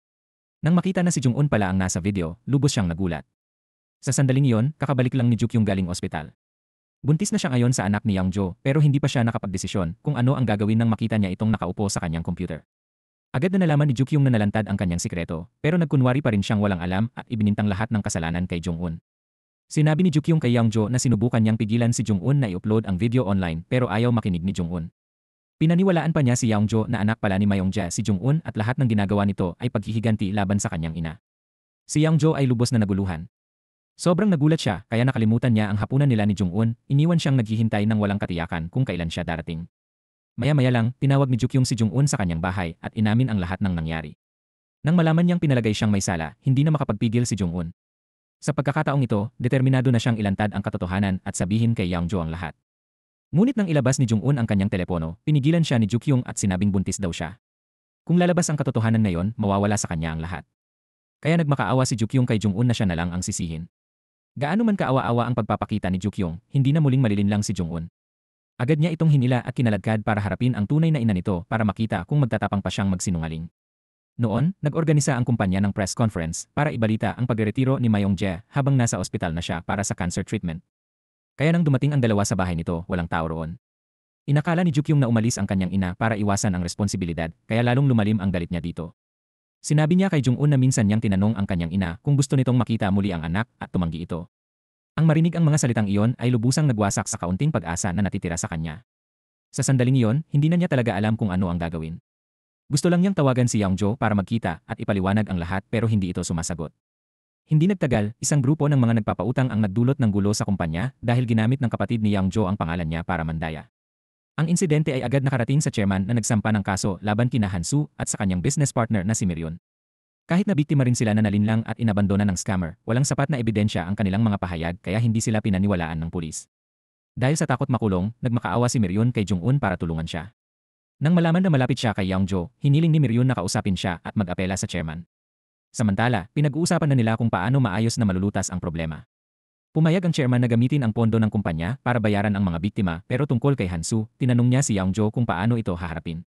Nang makita na si Jung-un pala ang nasa video, lubos siyang nagulat. Sa sandaling iyon, kakabalik lang ni Jukyung galing ospital. Buntis na siya ngayon sa anak ni Yeongjo, pero hindi pa siya nakapagdesisyon kung ano ang gagawin nang makita niya itong nakaupo sa kanyang computer. Agad na nalaman ni Jukyung na nalantad ang kanyang sikreto, pero nagkunwari pa rin siyang walang alam at ibinintang lahat ng kasalanan kay Jung-un. Sinabi ni Jukyung kay Yeongjo na sinubukan niyang pigilan si Jung-un na i-upload ang video online pero ayaw makinig ni Jung-un. Pinaniwalaan pa niya si Yeongjo na anak pala ni Myungjae si Jung-un at lahat ng ginagawa nito ay paghihiganti laban sa kanyang ina. Si Yeongjo ay lubos na naguluhan. Sobrang nagulat siya kaya nakalimutan niya ang hapunan nila ni Jung-un, iniwan siyang naghihintay ng walang katiyakan kung kailan siya darating. Maya-maya lang, tinawag ni Jukyung si Jung-un sa kanyang bahay at inamin ang lahat ng nangyari. Nang malaman niyang pinalagay siyang may sala, hindi na makapagpigil si Jung-un. Sa pagkakataong ito, determinado na siyang ilantad ang katotohanan at sabihin kay Yeongjo ang lahat. Ngunit nang ilabas ni Jung-un ang kanyang telepono, pinigilan siya ni Jukyung at sinabing buntis daw siya. Kung lalabas ang katotohanan ngayon, mawawala sa kanya ang lahat. Kaya nagmakaawa si Jukyung kay Jung-un na siya na lang ang sisihin. Gaano man kaawa-awa ang pagpapakita ni Jukyung, hindi na muling malilinlang si Jung-un. Agad niya itong hinila at kinaladkad para harapin ang tunay na ina nito para makita kung magtatapang pa siyang magsinungaling. Noon, nag-organisa ang kumpanya ng press conference para ibalita ang pagreretiro ni Myungjae habang nasa ospital na siya para sa cancer treatment. Kaya nang dumating ang dalawa sa bahay nito, walang tao roon. Inakala ni Jukyung na umalis ang kanyang ina para iwasan ang responsibilidad, kaya lalong lumalim ang galit niya dito. Sinabi niya kay Jung-un na minsan niyang tinanong ang kanyang ina kung gusto nitong makita muli ang anak at tumanggi ito. Ang marinig ang mga salitang iyon ay lubusang nagwasak sa kaunting pag-asa na natitira sa kanya. Sa sandaling iyon, hindi na niya talaga alam kung ano ang gagawin. Gusto lang niyang tawagan si Youngjo para magkita at ipaliwanag ang lahat pero hindi ito sumasagot. Hindi nagtagal, isang grupo ng mga nagpapautang ang nagdulot ng gulo sa kumpanya dahil ginamit ng kapatid ni Youngjo ang pangalan niya para mandaya. Ang insidente ay agad nakarating sa chairman na nagsampa ng kaso laban kina Hansu at sa kanyang business partner na si Mirion. Kahit na biktima rin sila na nalinlang at inabandona ng scammer, walang sapat na ebidensya ang kanilang mga pahayag kaya hindi sila pinaniwalaan ng pulis. Dahil sa takot makulong, nagmakaawa si Mirion kay Jung-un para tulungan siya. Nang malaman na malapit siya kay Youngjo, hiniling ni Mirion na kausapin siya at mag-apela sa chairman. Samantala, pinag-uusapan na nila kung paano maayos na malulutas ang problema. Pumayag ang chairman na gamitin ang pondo ng kumpanya para bayaran ang mga biktima pero tungkol kay Hansu, tinanong niya si Youngjo kung paano ito haharapin.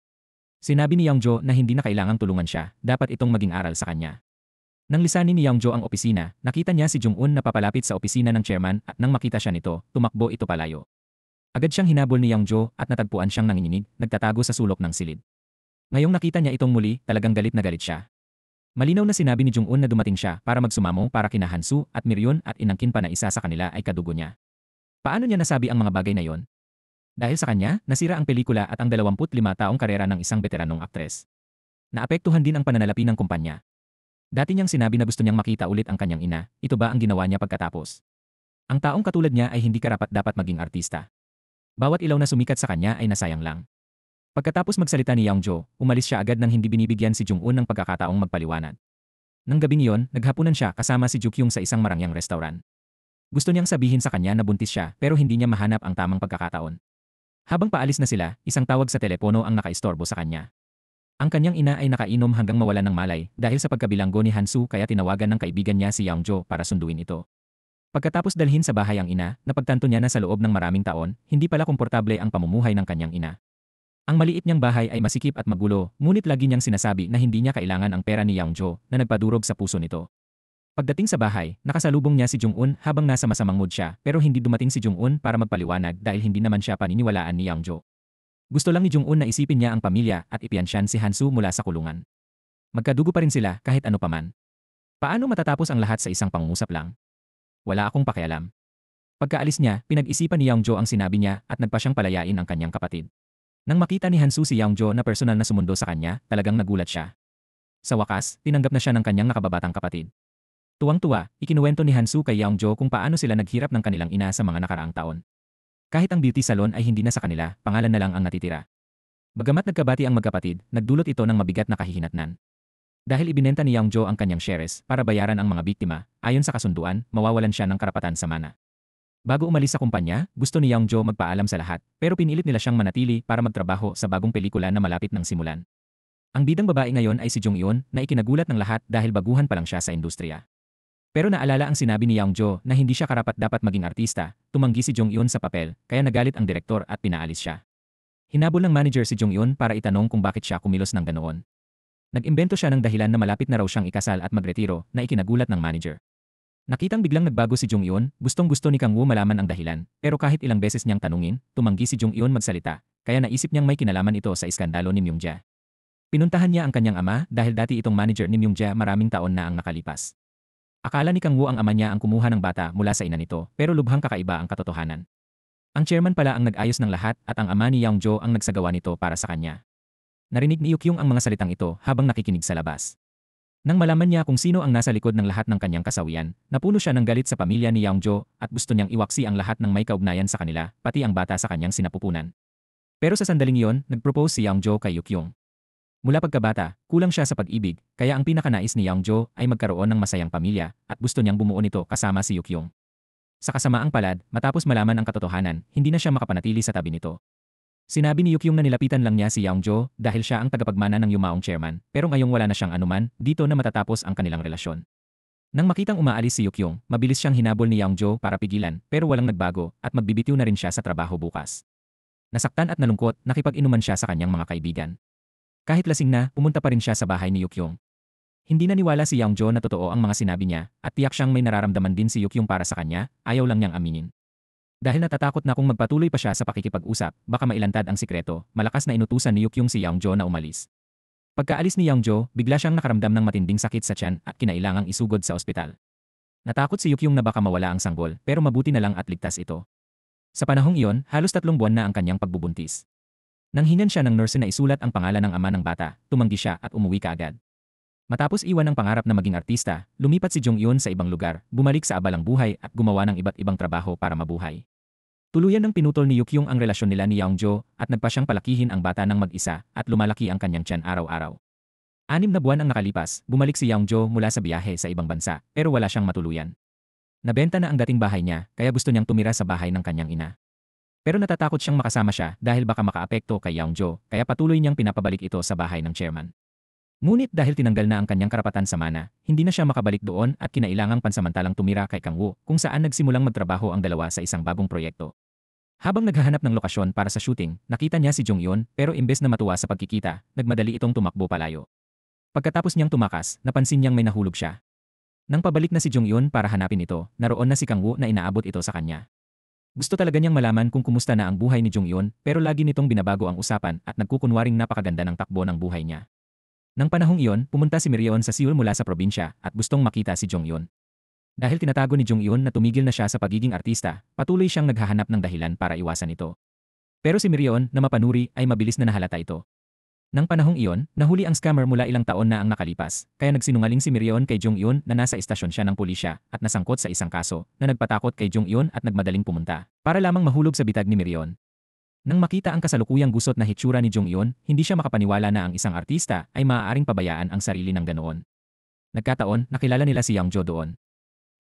Sinabi ni Youngjo na hindi na kailangang tulungan siya, dapat itong maging aral sa kanya. Nang lisanin ni Youngjo ang opisina, nakita niya si Jung-un na papalapit sa opisina ng chairman at nang makita siya nito, tumakbo ito palayo. Agad siyang hinabol ni Youngjo at natagpuan siyang nanginginig, nagtatago sa sulok ng silid. Ngayong nakita niya itong muli, talagang galit na galit siya. Malinaw na sinabi ni Jung-un na dumating siya para magsumamo para kina Hansu at Mirion at inangkin pa na isa sa kanila ay kadugo niya. Paano niya nasabi ang mga bagay na yon? Dahil sa kanya, nasira ang pelikula at ang 25 taong karera ng isang veteranong aktres. Naapektuhan din ang pananalapi ng kumpanya. Dati niyang sinabi na gusto niyang makita ulit ang kanyang ina, ito ba ang ginawa niya pagkatapos? Ang taong katulad niya ay hindi karapat-dapat maging artista. Bawat ilaw na sumikat sa kanya ay nasayang lang. Pagkatapos magsalita ni Youngjo, umalis siya agad nang hindi binibigyan si Jung-un ng pagkakataong magpaliwanag. Nang gabing iyon, naghapunan siya kasama si Jukyung sa isang marangyang restaurant. Gusto niyang sabihin sa kanya na buntis siya pero hindi niya mahanap ang tamang pagkakataon. Habang paalis na sila, isang tawag sa telepono ang nakaistorbo sa kanya. Ang kanyang ina ay nakainom hanggang mawalan ng malay dahil sa pagkabilanggo ni Hansu kaya tinawagan ng kaibigan niya si Youngjo para sunduin ito. Pagkatapos dalhin sa bahay ang ina, napagtanto niya na sa loob ng maraming taon, hindi pala komportable ang pamumuhay ng kanyang ina. Ang maliit niyang bahay ay masikip at magulo, ngunit lagi niyang sinasabi na hindi niya kailangan ang pera ni Youngjo na nagpadurog sa puso nito. Pagdating sa bahay, nakasalubong niya si Jung-un habang nasa masamang mood siya pero hindi dumating si Jung-un para magpaliwanag dahil hindi naman siya paniniwalaan ni Youngjo. Gusto lang ni Jung-un na isipin niya ang pamilya at ipiansyan si Hansu mula sa kulungan. Magkadugo pa rin sila kahit ano paman. Paano matatapos ang lahat sa isang pangungusap lang? Wala akong pakialam. Pagkaalis niya, pinag-isipan ni Youngjo ang sinabi niya at nagpa siyang palayain ang kanyang kapatid. Nang makita ni Hansu si Youngjo na personal na sumundo sa kanya, talagang nagulat siya. Sa wakas, tinanggap na siya ng kanyang nakababatang kapatid. Tuwang-tuwa, ikinuwento ni Hansu kay Youngjo kung paano sila naghirap ng kanilang ina sa mga nakaraang taon. Kahit ang beauty salon ay hindi na sa kanila, pangalan na lang ang natitira. Bagamat nagkabati ang magkapatid, nagdulot ito ng mabigat na kahihinatnan. Dahil ibinenta ni Youngjo ang kanyang shares para bayaran ang mga biktima, ayon sa kasunduan, mawawalan siya ng karapatan sa mana. Bago umalis sa kumpanya, gusto ni Youngjo magpaalam sa lahat, pero pinilit nila siyang manatili para magtrabaho sa bagong pelikula na malapit ng simulan. Ang bidang babae ngayon ay si Jung-eun na ikinagulat ng lahat dahil baguhan pa lang siya sa industriya. Pero naalala ang sinabi ni Youngjo na hindi siya karapat-dapat maging artista, tumanggi si Jung-eun sa papel, kaya nagalit ang direktor at pinaalis siya. Hinabol ng manager si Jung-eun para itanong kung bakit siya kumilos ng ganoon. Nag-imbento siya ng dahilan na malapit na raw siyang ikasal at magretiro na ikinagulat ng manager. Nakitang biglang nagbago si Jung-eun, gustong-gusto ni Kang Woo malaman ang dahilan, pero kahit ilang beses niyang tanungin, tumanggi si Jung-eun magsalita, kaya naisip niyang may kinalaman ito sa iskandalo ni Myung-ja. Pinuntahan niya ang kanyang ama dahil dati itong manager ni Myung-ja maraming taon na ang nakalipas. Akala ni Kang Woo ang ama niya ang kumuha ng bata mula sa ina nito, pero lubhang kakaiba ang katotohanan. Ang chairman pala ang nag-ayos ng lahat at ang ama ni Youngjo ang nagsagawa nito para sa kanya. Narinig ni Yukyung ang mga salitang ito habang nakikinig sa labas. Nang malaman niya kung sino ang nasa likod ng lahat ng kanyang kasawian, napuno siya ng galit sa pamilya ni Youngjo at gusto niyang iwaksi ang lahat ng may kaugnayan sa kanila, pati ang bata sa kanyang sinapupunan. Pero sa sandaling iyon, nag-propose si Youngjo kay Yukyung. Mula pagkabata, kulang siya sa pag-ibig, kaya ang pinakanais ni Youngjo ay magkaroon ng masayang pamilya at gusto niyang bumuo nito kasama si Yukyung. Sa kasamaang palad, matapos malaman ang katotohanan, hindi na siya makapanatili sa tabi nito. Sinabi ni Yukyung na nilapitan lang niya si Youngjo dahil siya ang tagapagmana ng yumaong chairman, pero ngayong wala na siyang anuman, dito na matatapos ang kanilang relasyon. Nang makitang umaalis si Yukyung, mabilis siyang hinabol ni Youngjo para pigilan, pero walang nagbago at magbibitiw na rin siya sa trabaho bukas. Nasaktan at nalungkot, nakipag-inuman siya sa kanyang mga kaibigan. Kahit lasing na, pumunta pa rin siya sa bahay ni Yukyung. Hindi naniwala si Youngjo na totoo ang mga sinabi niya at tiyak siyang may nararamdaman din si Yukyung para sa kanya, ayaw lang niyang aminin. Dahil natatakot na kung magpatuloy pa siya sa pakikipag-usap, baka mailantad ang sikreto, malakas na inutusan ni Yukyung si Yeongjo na umalis. Pagkaalis ni Yeongjo, bigla siyang nakaramdam ng matinding sakit sa tiyan at kinailangang isugod sa ospital. Natakot si Yukyung na baka mawala ang sanggol, pero mabuti na lang at ligtas ito. Sa panahong iyon, halos 3 buwan na ang kanyang pagbubuntis. Nang hingan siya ng nurse na isulat ang pangalan ng ama ng bata, tumanggi siya at umuwi kaagad. Matapos iwan ang pangarap na maging artista, lumipat si Jong-eun sa ibang lugar, bumalik sa abalang buhay at gumawa ng iba't ibang trabaho para mabuhay. Tuluyan ng pinutol ni Yukyung ang relasyon nila ni Yeongjo at nagpa siyang palakihin ang bata ng mag-isa at lumalaki ang kanyang tiyan araw-araw. 6 na buwan ang nakalipas, bumalik si Yeongjo mula sa biyahe sa ibang bansa, pero wala siyang matuluyan. Nabenta na ang dating bahay niya, kaya gusto niyang tumira sa bahay ng kanyang ina. Pero natatakot siyang makasama siya dahil baka makaapekto kay Yeongjo, kaya patuloy niyang pinapabalik ito sa bahay ng chairman. Ngunit dahil tinanggal na ang kanyang karapatan sa mana, hindi na siya makabalik doon at kinailangang pansamantalang tumira kay Kang-woo, kung saan nagsimulang magtrabaho ang dalawa sa isang bagong proyekto. Habang naghahanap ng lokasyon para sa shooting, nakita niya si Jong-eun pero imbes na matuwa sa pagkikita, nagmadali itong tumakbo palayo. Pagkatapos niyang tumakas, napansin niyang may nahulog siya. Nang pabalik na si Jong-eun para hanapin ito, naroon na si Kang-woo na inaabot ito sa kanya. Gusto talaga niyang malaman kung kumusta na ang buhay ni Jong-eun pero lagi nitong binabago ang usapan at nagkukunwaring napakaganda ng takbo ng buhay niya. Nang panahong iyon, pumunta si Miryeon sa Seoul mula sa probinsya at gustong makita si Jong-eun. Dahil tinatago ni Jong-eun na tumigil na siya sa pagiging artista, patuloy siyang naghahanap ng dahilan para iwasan ito. Pero si Miryeon na mapanuri ay mabilis na nahalata ito. Nang panahong iyon, nahuli ang scammer mula ilang taon na ang nakalipas, kaya nagsinungaling si Miryeon kay Jong-eun na nasa istasyon siya ng pulisya at nasangkot sa isang kaso na nagpatakot kay Jong-eun at nagmadaling pumunta para lamang mahulog sa bitag ni Miryeon. Nang makita ang kasalukuyang gusot na hitsura ni Jong-eun, hindi siya makapaniwala na ang isang artista ay maaaring pabayaan ang sarili ng ganoon. Nagkataon, nakilala nila si Yeongjo doon.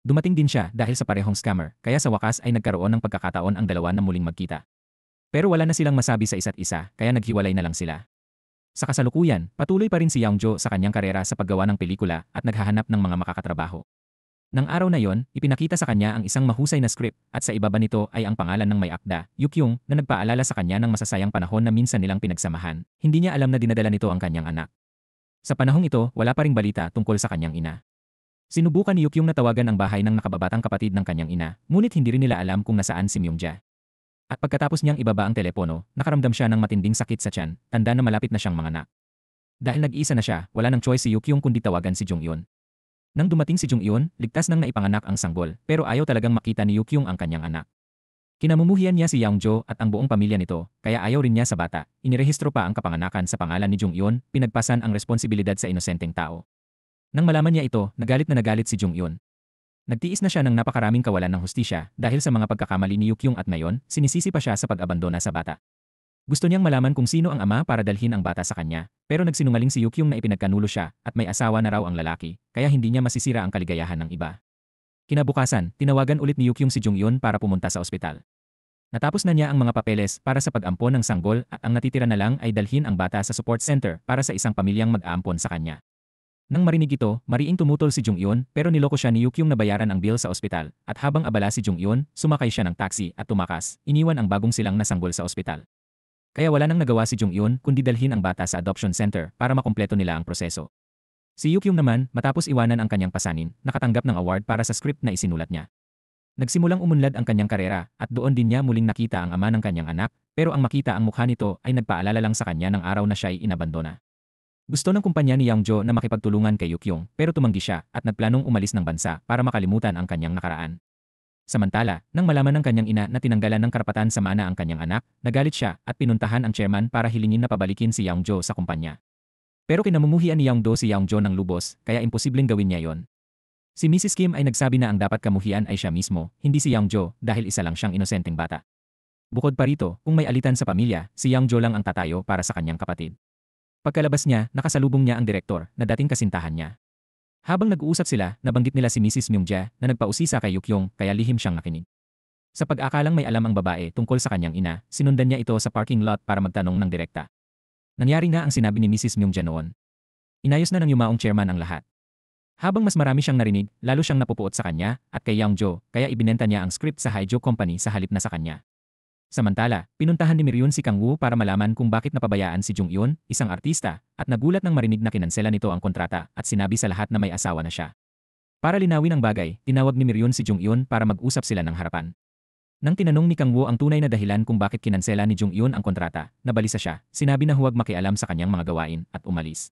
Dumating din siya dahil sa parehong scammer, kaya sa wakas ay nagkaroon ng pagkakataon ang dalawa na muling magkita. Pero wala na silang masabi sa isa't isa, kaya naghiwalay na lang sila. Sa kasalukuyan, patuloy pa rin si Yeongjo sa kanyang karera sa paggawa ng pelikula at naghahanap ng mga makakatrabaho. Nang araw na yon, ipinakita sa kanya ang isang mahusay na script at sa ibaba nito ay ang pangalan ng may akda, Yukyung, na nagpaalala sa kanya ng masasayang panahon na minsan nilang pinagsamahan. Hindi niya alam na dinadala nito ang kanyang anak. Sa panahong ito, wala pa ring balita tungkol sa kanyang ina. Sinubukan ni Yukyung na tawagan ang bahay ng nakababatang kapatid ng kanyang ina, ngunit hindi rin nila alam kung nasaan si Myungja. At pagkatapos niyang ibaba ang telepono, nakaramdam siya ng matinding sakit sa tiyan, tanda na malapit na siyang manganak. Dahil nag-iisa na siya, wala nang choice si Yukyung kundi tawagan si Jong-eun. Nang dumating si Jong-eun, ligtas nang naipanganak ang sanggol, pero ayaw talagang makita ni Yukyung ang kanyang anak. Kinamumuhian niya si Yeongjo at ang buong pamilya nito, kaya ayaw rin niya sa bata. Inirehistro pa ang kapanganakan sa pangalan ni Jong-eun, pinagpasan ang responsibilidad sa inosenteng tao. Nang malaman niya ito, nagalit si Jong-eun. Nagtiis na siya ng napakaraming kawalan ng hustisya dahil sa mga pagkakamali ni Yukyung at ngayon, sinisisi pa siya sa pag-abandona sa bata. Gusto niyang malaman kung sino ang ama para dalhin ang bata sa kanya, pero nagsinungaling si Yukyung na ipinagkanulo siya at may asawa na raw ang lalaki, kaya hindi niya masisira ang kaligayahan ng iba. Kinabukasan, tinawagan ulit ni Yukyung si Jong-eun para pumunta sa ospital. Natapos na niya ang mga papeles para sa pag-ampon ng sanggol at ang natitira na lang ay dalhin ang bata sa support center para sa isang pamilyang mag-aampon sa kanya. Nang marinig ito, mariing tumutol si Jong-eun pero niloko siya ni Yukyung na bayaran ang bill sa ospital at habang abala si Jong-eun, sumakay siya ng taxi at tumakas, iniwan ang bagong silang na sanggol sa ospital. Kaya wala nang nagawa si Jong-eun kundi dalhin ang bata sa adoption center para makumpleto nila ang proseso. Si Yukyung naman, matapos iwanan ang kanyang pasanin, nakatanggap ng award para sa script na isinulat niya. Nagsimulang umunlad ang kanyang karera at doon din niya muling nakita ang ama ng kanyang anak, pero ang makita ang mukha nito ay nagpaalala lang sa kanya ng araw na siya ay inabandona. Gusto ng kumpanya ni Yeongjo na makipagtulungan kay Yukyung pero tumanggi siya at nagplanong umalis ng bansa para makalimutan ang kanyang nakaraan. Samantala, nang malaman ng kanyang ina na tinanggalan ng karapatan sa mana ang kanyang anak, nagalit siya at pinuntahan ang chairman para hilingin na pabalikin si Yeongjo sa kumpanya. Pero kinamumuhian ni Yeongdo si Yeongjo ng lubos, kaya imposibleng gawin niya yon. Si Mrs. Kim ay nagsabi na ang dapat kamuhian ay siya mismo, hindi si Yeongjo dahil isa lang siyang inosenteng bata. Bukod pa rito, kung may alitan sa pamilya, si Yeongjo lang ang tatayo para sa kanyang kapatid. Pagkalabas niya, nakasalubong niya ang direktor na dating kasintahan niya. Habang nag-uusap sila, nabanggit nila si Mrs. Myungja na nagpausisa kay Yukyung kaya lihim siyang nakinig. Sa pag-akalang may alam ang babae tungkol sa kanyang ina, sinundan niya ito sa parking lot para magtanong ng direkta. Nangyari nga ang sinabi ni Mrs. Myungja noon. Inayos na ng yumaong chairman ang lahat. Habang mas marami siyang narinig, lalo siyang napupuot sa kanya at kay Yeongjo kaya ibinenta niya ang script sa Haijo Company sa halip na sa kanya. Samantala, pinuntahan ni Miryeon si Kang-woo para malaman kung bakit napabayaan si Jong-eun, isang artista, at nagulat nang marinig na kinansela nito ang kontrata at sinabi sa lahat na may asawa na siya. Para linawin ang bagay, tinawag ni Miryeon si Jong-eun para mag-usap sila ng harapan. Nang tinanong ni Kang Woo ang tunay na dahilan kung bakit kinansela ni Jung-Yun ang kontrata, nabalisa siya, sinabi na huwag makialam sa kanyang mga gawain at umalis.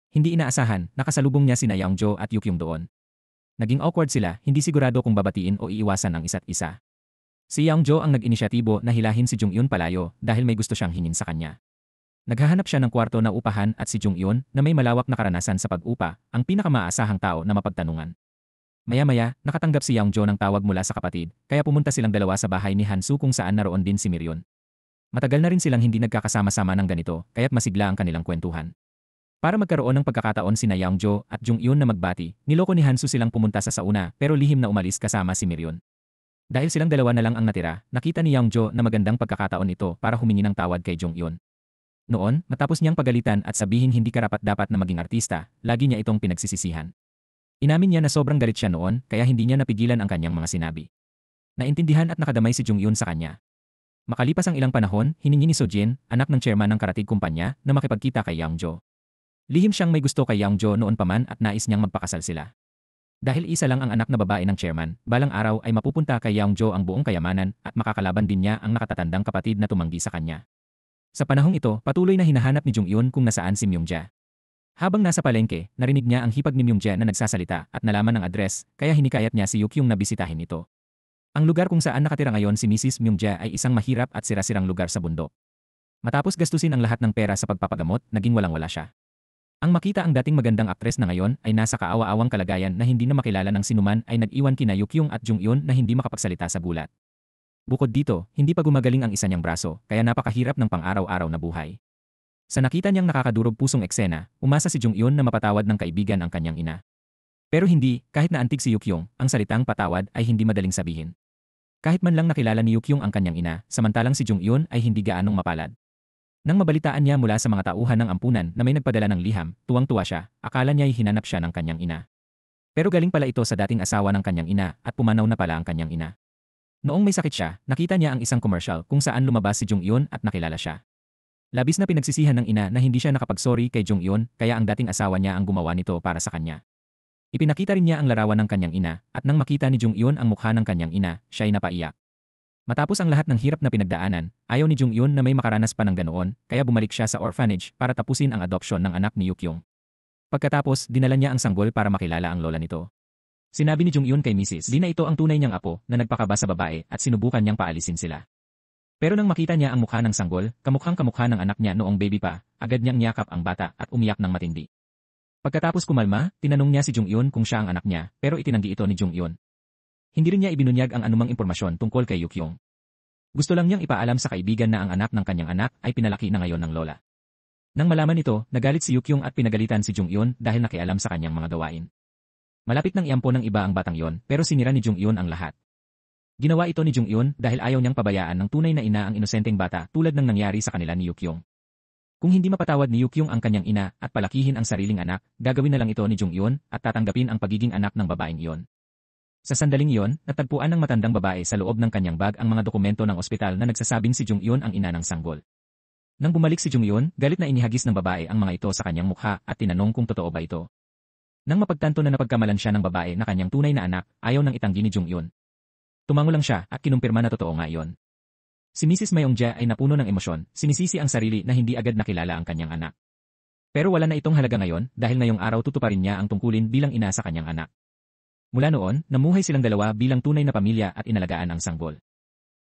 Hindi inaasahan, nakasalubong niya sina Yeongjo at Yukyung doon. Naging awkward sila, hindi sigurado kung babatiin o iiwasan ang isa't isa. Si Yeongjo ang nag-inisyatibo na hilahin si Jung-Yun palayo dahil may gusto siyang hingin sa kanya. Naghahanap siya ng kwarto na upahan at si Jung-Yun na may malawak na karanasan sa pag-upa, ang pinakamaasahang tao na mapagtanungan. Maya-maya, nakatanggap si Yeongjo ng tawag mula sa kapatid, kaya pumunta silang dalawa sa bahay ni Hansu kung saan naroon din si Miryon. Matagal na rin silang hindi nagkakasama-sama ng ganito, kaya't masigla ang kanilang kwentuhan. Para magkaroon ng pagkakataon sina Yeongjo at Jung-Yun na magbati, niloko ni Hansu silang pumunta sa sauna pero lihim na umalis kasama si Miryon. Dahil silang dalawa na lang ang natira, nakita ni Yeongjo na magandang pagkakataon ito para humingi ng tawad kay Jung-Yun. Noon, matapos niyang pagalitan at sabihin hindi karapat-dapat na maging artista, lagi niya itong pinagsisisihan. Inamin niya na sobrang galit siya noon kaya hindi niya napigilan ang kanyang mga sinabi. Naintindihan at nakadamay si Jung-Yun sa kanya. Makalipas ang ilang panahon, hiningi ni Sojin, anak ng chairman ng karatig kumpanya, na makipagkita kay Yeongjo. Lihim siyang may gusto kay Yeongjo noon pa man at nais niyang magpakasal sila. Dahil isa lang ang anak na babae ng chairman, balang araw ay mapupunta kay Yeongjo ang buong kayamanan at makakalaban din niya ang nakatatandang kapatid na tumanggi sa kanya. Sa panahong ito, patuloy na hinahanap ni Jung-Yun kung nasaan si Myungja. Habang nasa palengke, narinig niya ang hipag ni Myungja na nagsasalita at nalaman ang address, kaya hinikayat niya si Yukyung na bisitahin ito. Ang lugar kung saan nakatira ngayon si Mrs. Myungja ay isang mahirap at sira-sirang lugar sa bundok. Matapos gastusin ang lahat ng pera sa pagpapagamot, naging walang-wala siya. Ang makita ang dating magandang aktres na ngayon ay nasa kaawa-awang kalagayan na hindi na makilala ng sinuman ay nag-iwan kina Yukyung at Jung-Yun na hindi makapagsalita sa gulat. Bukod dito, hindi pa gumagaling ang isa niyang braso, kaya napakahirap ng pang-araw-araw na buhay. Sa nakita niyang nakakadurog pusong eksena, umasa si Jung-Yun na mapatawad ng kaibigan ang kanyang ina. Pero hindi, kahit na antig si Yukyung, ang salitang patawad ay hindi madaling sabihin. Kahit man lang nakilala ni Yukyung ang kanyang ina, samantalang si Jung-Yun ay hindi gaanong mapalad. Nang mabalitaan niya mula sa mga tauhan ng ampunan na may nagpadala ng liham, tuwang-tuwa siya, akala niya'y hinanap siya ng kanyang ina. Pero galing pala ito sa dating asawa ng kanyang ina at pumanaw na pala ang kanyang ina. Noong may sakit siya, nakita niya ang isang commercial kung saan lumabas si Jung-Yun at nakilala siya. Labis na pinagsisihan ng ina na hindi siya nakapag-sorry kay Jung-Yun kaya ang dating asawa niya ang gumawa nito para sa kanya. Ipinakita rin niya ang larawan ng kanyang ina at nang makita ni Jung-Yun ang mukha ng kanyang ina, siya'y napaiyak. Matapos ang lahat ng hirap na pinagdaanan, ayaw ni Jung-Yun na may makaranas pa ng ganoon kaya bumalik siya sa orphanage para tapusin ang adopsyon ng anak ni Yukyung. Pagkatapos, dinala niya ang sanggol para makilala ang lola nito. Sinabi ni Jung-Yun kay Mrs. Lee na ito ang tunay niyang apo na nagpakaba sa babae at sinubukan niyang paalisin sila. Pero nang makita niya ang mukha ng sanggol, kamukhang-kamukha ng anak niya noong baby pa, agad niyang niyakap ang bata at umiyak ng matindi. Pagkatapos kumalma, tinanong niya si Jung-Yun kung siya ang anak niya, pero itinanggi ito ni Jung-Yun. Hindi rin niya ibinunyag ang anumang impormasyon tungkol kay Yukyung. Gusto lang niyang ipaalam sa kaibigan na ang anak ng kanyang anak ay pinalaki na ngayon ng lola. Nang malaman ito, nagalit si Yukyung at pinagalitan si Jung-Yun dahil nakialam sa kanyang mga gawain. Malapit nang iampo ng iba ang batang yon, pero sinira ni Jung-Yun ang lahat. Ginawa ito ni Jung-Yun dahil ayaw niyang pabayaan ng tunay na ina ang inosenteng bata tulad ng nangyari sa kanila ni Yukyung. Kung hindi mapatawad ni Yukyung ang kanyang ina at palakihin ang sariling anak, gagawin na lang ito ni Jung-Yun at tatanggapin ang pagiging anak ng babaeng iyon. Sa sandaling iyon, natagpuan ng matandang babae sa loob ng kanyang bag ang mga dokumento ng ospital na nagsasabing si Jung-Yun ang ina ng sanggol. Nang bumalik si Jung-Yun, galit na inihagis ng babae ang mga ito sa kanyang mukha at tinanong kung totoo ba ito. Nang mapagtanto na napagkamalan siya ng babae na kanyang tunay na anak, ayaw nang itanggi ni Jung-Yun. Tumango lang siya at kinumpirma na totoo nga iyon. Si Mrs. Myungja ay napuno ng emosyon, sinisisi ang sarili na hindi agad nakilala ang kanyang anak. Pero wala na itong halaga ngayon dahil ngayong araw tutuparin niya ang tungkulin bilang ina sa kanyang anak. Mula noon, namuhay silang dalawa bilang tunay na pamilya at inalagaan ang sanggol.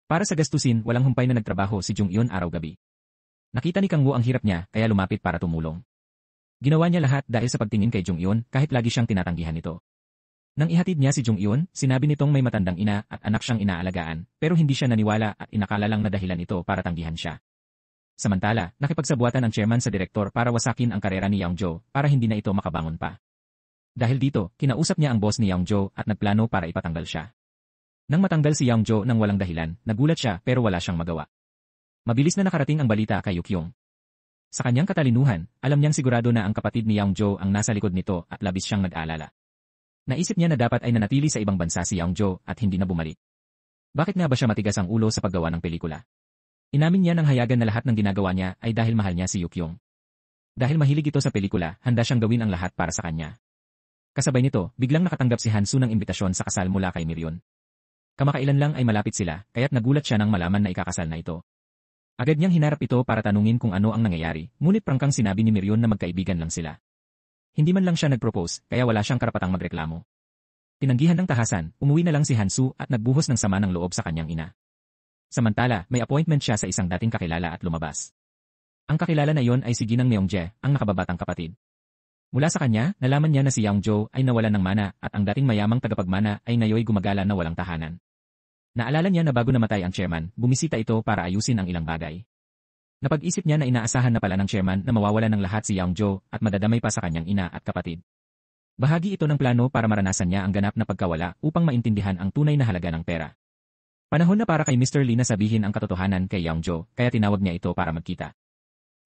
Para sa gastusin, walang humpay na nagtrabaho si Jung-Yun araw-gabi. Nakita ni Kang Woo ang hirap niya kaya lumapit para tumulong. Ginawa niya lahat dahil sa pagtingin kay Jung-Yun kahit lagi siyang tinatanggihan nito. Nang ihatid niya si Jung-Yun, sinabi nitong may matandang ina at anak siyang inaalagaan, pero hindi siya naniwala at inakala lang na dahilan ito para tanggihan siya. Samantala, nakipagsabuatan ang chairman sa direktor para wasakin ang karera ni Yeongjo para hindi na ito makabangon pa. Dahil dito, kinausap niya ang boss ni Yeongjo at nagplano para ipatanggal siya. Nang matanggal si Yeongjo nang walang dahilan, nagulat siya pero wala siyang magawa. Mabilis na nakarating ang balita kay Yukyung. Sa kanyang katalinuhan, alam niyang sigurado na ang kapatid ni Yeongjo ang nasa likod nito at labis siyang nag-aalala. Naisip niya na dapat ay nanatili sa ibang bansa si Yeongjo at hindi na bumalik. Bakit nga ba siya matigas ang ulo sa paggawa ng pelikula? Inamin niya nang hayagan na lahat ng ginagawa niya ay dahil mahal niya si Yukyung. Dahil mahilig ito sa pelikula, handa siyang gawin ang lahat para sa kanya. Kasabay nito, biglang nakatanggap si Hansu ng imbitasyon sa kasal mula kay Miryon. Kamakailan lang ay malapit sila, kaya't nagulat siya nang malaman na ikakasal na ito. Agad niyang hinarap ito para tanungin kung ano ang nangyayari, ngunit prangkang sinabi ni Mirion na magkaibigan lang sila. Hindi man lang siya nag-propose, kaya wala siyang karapatang magreklamo. Tinanggihan ng tahasan, umuwi na lang si Hansu at nagbuhos ng sama ng loob sa kanyang ina. Samantala, may appointment siya sa isang dating kakilala at lumabas. Ang kakilala na iyon ay si Ginang Myeongjae, ang nakababatang kapatid. Mula sa kanya, nalaman niya na si Yeongjo ay nawalan ng mana at ang dating mayamang tagapagmana ay ngayoy gumagala na walang tahanan. Naalala niya na bago namatay ang chairman, bumisita ito para ayusin ang ilang bagay. Napag-isip niya na inaasahan na pala ng chairman na mawawala ng lahat si Yeongjo at madadamay pa sa kanyang ina at kapatid. Bahagi ito ng plano para maranasan niya ang ganap na pagkawala upang maintindihan ang tunay na halaga ng pera. Panahon na para kay Mr. Lee na sabihin ang katotohanan kay Yeongjo, kaya tinawag niya ito para magkita.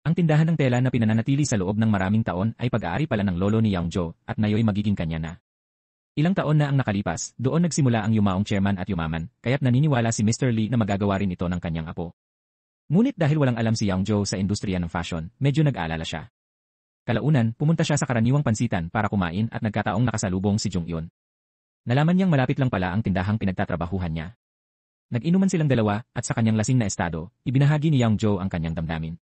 Ang tindahan ng tela na pinananatili sa loob ng maraming taon ay pag-aari pala ng lolo ni Yeongjo at ngayoy magiging kanya na. Ilang taon na ang nakalipas, doon nagsimula ang yumaong chairman at yumaman, kaya't naniniwala si Mr. Lee na magagawa rin ito ng kanyang apo. Ngunit dahil walang alam si Yeongjo sa industriya ng fashion, medyo nag-aalala siya. Kalaunan, pumunta siya sa karaniwang pansitan para kumain at nagkataong nakasalubong si Jung-Yun. Nalaman niyang malapit lang pala ang tindahang pinagtatrabahuhan niya. Nag-inuman silang dalawa at sa kanyang lasing na estado, ibinahagi ni Yeongjo ang kanyang damdamin.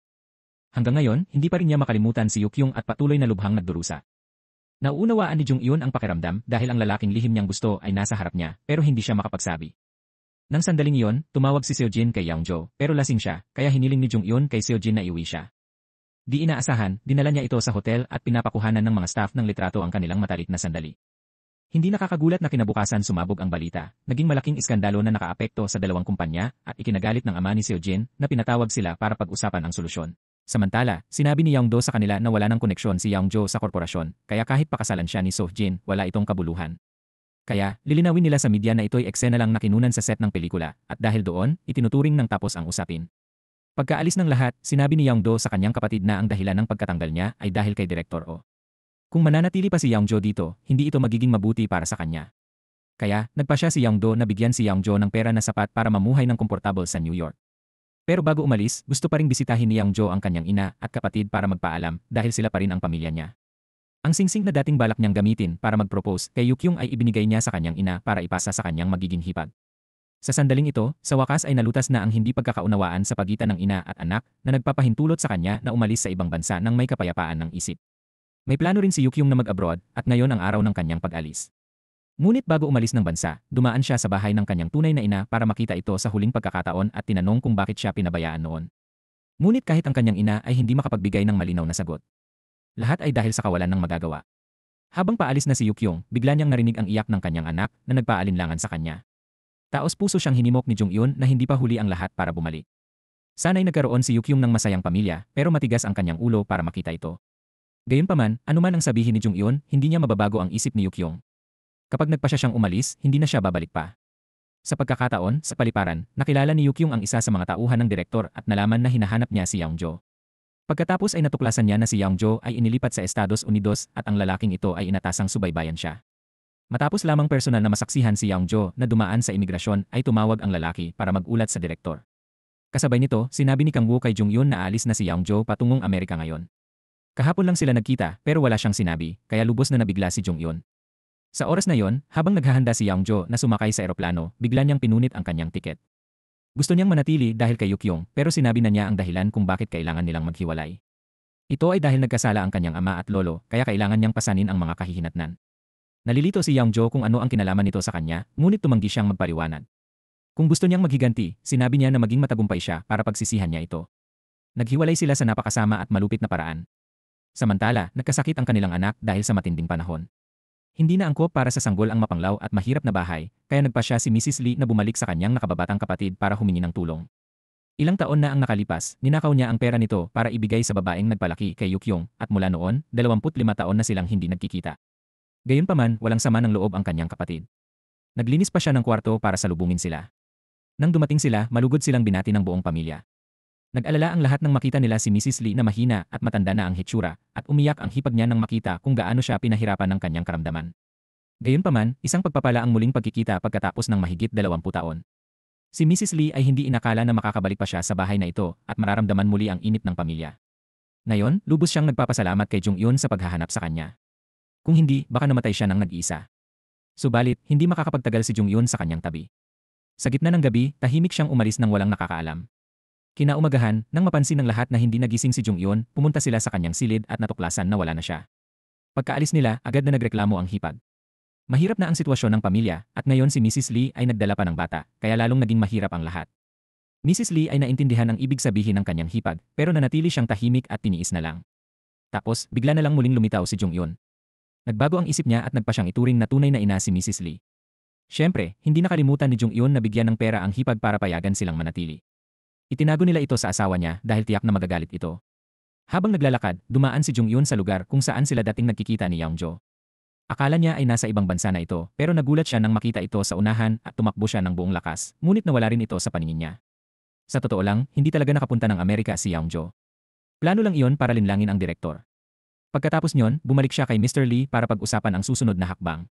Hanggang ngayon, hindi pa rin niya makalimutan si Yukyung at patuloy na lubhang nagdurusa. Nauunawaan ni Jung-Yun ang pakiramdam dahil ang lalaking lihim niyang gusto ay nasa harap niya pero hindi siya makapagsabi. Nang sandaling iyon, tumawag si Seojin kay Yeongjo pero lasing siya kaya hiniling ni Jung-Yun kay Seojin na iuwi siya. Di inaasahan, dinala niya ito sa hotel at pinapakuhanan ng mga staff ng litrato ang kanilang matalik na sandali. Hindi nakakagulat na kinabukasan sumabog ang balita, naging malaking iskandalo na nakaapekto sa dalawang kumpanya at ikinagalit ng ama ni Seojin na pinatawag sila para pag-usapan ang solusyon. Samantala, sinabi ni Yeongdo sa kanila na wala ng koneksyon si Yeongjo sa korporasyon, kaya kahit pakasalan siya ni Seojin, wala itong kabuluhan. Kaya, lilinawin nila sa media na ito'y eksena lang na kinunan sa set ng pelikula, at dahil doon, itinuturing ng tapos ang usapin. Pagkaalis ng lahat, sinabi ni Yeongdo sa kanyang kapatid na ang dahilan ng pagkatanggal niya ay dahil kay Direktor O. Kung mananatili pa si Yeongjo dito, hindi ito magiging mabuti para sa kanya. Kaya, nagpasya si Yeongdo na bigyan si Yeongjo ng pera na sapat para mamuhay ng komportable sa New York. Pero bago umalis, gusto pa ring bisitahin ni Yeongjo ang kanyang ina at kapatid para magpaalam dahil sila pa rin ang pamilya niya. Ang singsing na dating balak niyang gamitin para mag-propose kay Yukyung ay ibinigay niya sa kanyang ina para ipasa sa kanyang magiging hipag. Sa sandaling ito, sa wakas ay nalutas na ang hindi pagkakaunawaan sa pagitan ng ina at anak na nagpapahintulot sa kanya na umalis sa ibang bansa nang may kapayapaan ng isip. May plano rin si Yukyung na mag-abroad at ngayon ang araw ng kanyang pag-alis. Ngunit bago umalis ng bansa, dumaan siya sa bahay ng kanyang tunay na ina para makita ito sa huling pagkakataon at tinanong kung bakit siya pinabayaan noon. Ngunit kahit ang kanyang ina ay hindi makapagbigay ng malinaw na sagot. Lahat ay dahil sa kawalan ng magagawa. Habang paalis na si Yukyung, bigla niyang narinig ang iyak ng kanyang anak na nagpaalinlangan sa kanya. Taos puso siyang hinimok ni Jung-Yun na hindi pa huli ang lahat para bumalik. Sana'y nagkaroon si Yukyung ng masayang pamilya pero matigas ang kanyang ulo para makita ito. Gayunpaman, anuman ang sabihin ni Jung-Yun, hindi niya mababago ang isip ni Yukyung. Kapag nagpasya siyang umalis, hindi na siya babalik pa. Sa pagkakataon, sa paliparan, nakilala ni Yukyung ang isa sa mga tauhan ng direktor at nalaman na hinahanap niya si Yeongjo. Pagkatapos ay natuklasan niya na si Yeongjo ay inilipat sa Estados Unidos at ang lalaking ito ay inatasang subaybayan siya. Matapos lamang personal na masaksihan si Yeongjo na dumaan sa imigrasyon ay tumawag ang lalaki para mag-ulat sa direktor. Kasabay nito, sinabi ni Kang Woo kay Jung-Yun na aalis na si Yeongjo patungong Amerika ngayon. Kahapon lang sila nagkita pero wala siyang sinabi, kaya lubos na nabigla si Jung-Yun. Sa oras na yon, habang naghahanda si Yeongjo na sumakay sa eroplano, bigla niyang pinunit ang kanyang tiket. Gusto niyang manatili dahil kay Yukyung pero sinabi na niya ang dahilan kung bakit kailangan nilang maghiwalay. Ito ay dahil nagkasala ang kanyang ama at lolo kaya kailangan niyang pasanin ang mga kahihinatnan. Nalilito si Yeongjo kung ano ang kinalaman nito sa kanya, ngunit tumanggi siyang magpaliwanag. Kung gusto niyang maghiganti, sinabi niya na maging matagumpay siya para pagsisihan niya ito. Naghiwalay sila sa napakasama at malupit na paraan. Samantala, nagkasakit ang kanilang anak dahil sa matinding panahon. Hindi na angkop para sa sanggol ang mapanglaw at mahirap na bahay, kaya nagpasya si Mrs. Lee na bumalik sa kanyang nakababatang kapatid para humingi ng tulong. Ilang taon na ang nakalipas, ninakaw niya ang pera nito para ibigay sa babaeng nagpalaki kay Yukyung at mula noon, 25 taon na silang hindi nagkikita. Gayunpaman, walang sama ng loob ang kanyang kapatid. Naglinis pa siya ng kwarto para salubungin sila. Nang dumating sila, malugod silang binati ng buong pamilya. Nag-alala ang lahat nang makita nila si Mrs. Lee na mahina at matanda na ang hitsura at umiyak ang hipag niya nang makita kung gaano siya pinahirapan ng kanyang karamdaman. Gayunpaman, isang pagpapala ang muling pagkikita pagkatapos ng mahigit 20 taon. Si Mrs. Lee ay hindi inakala na makakabalik pa siya sa bahay na ito at mararamdaman muli ang init ng pamilya. Ngayon, lubos siyang nagpapasalamat kay Jung-Yun sa paghahanap sa kanya. Kung hindi, baka namatay siya ng nag-iisa. Subalit, hindi makakapagtagal si Jung-Yun sa kanyang tabi. Sa gitna ng gabi, tahimik siyang umalis nang walang nakakaalam. Kinaumagahan, nang mapansin ng lahat na hindi nagising si Jong-yun, pumunta sila sa kanyang silid at natuklasan na wala na siya. Pagkaalis nila, agad na nagreklamo ang hipag. Mahirap na ang sitwasyon ng pamilya, at ngayon si Mrs. Lee ay nagdala pa ng bata, kaya lalong naging mahirap ang lahat. Mrs. Lee ay naintindihan ang ibig sabihin ng kanyang hipag, pero nanatili siyang tahimik at tiniis na lang. Tapos, bigla na lang muling lumitaw si Jong-yun. Nagbago ang isip niya at nagpa siyang ituring na tunay na ina si Mrs. Lee. Siyempre, hindi nakalimutan ni Jong-yun na bigyan ng pera ang hipag para payagan silang manatili. Itinago nila ito sa asawa niya dahil tiyak na magagalit ito. Habang naglalakad, dumaan si Jong-yun sa lugar kung saan sila dating nagkikita ni Yeongjo. Akala niya ay nasa ibang bansa na ito, pero nagulat siya nang makita ito sa unahan at tumakbo siya ng buong lakas, ngunit nawala rin ito sa paningin niya. Sa totoo lang, hindi talaga nakapunta ng Amerika si Yeongjo. Plano lang iyon para linlangin ang direktor. Pagkatapos niyon, bumalik siya kay Mr. Lee para pag-usapan ang susunod na hakbang.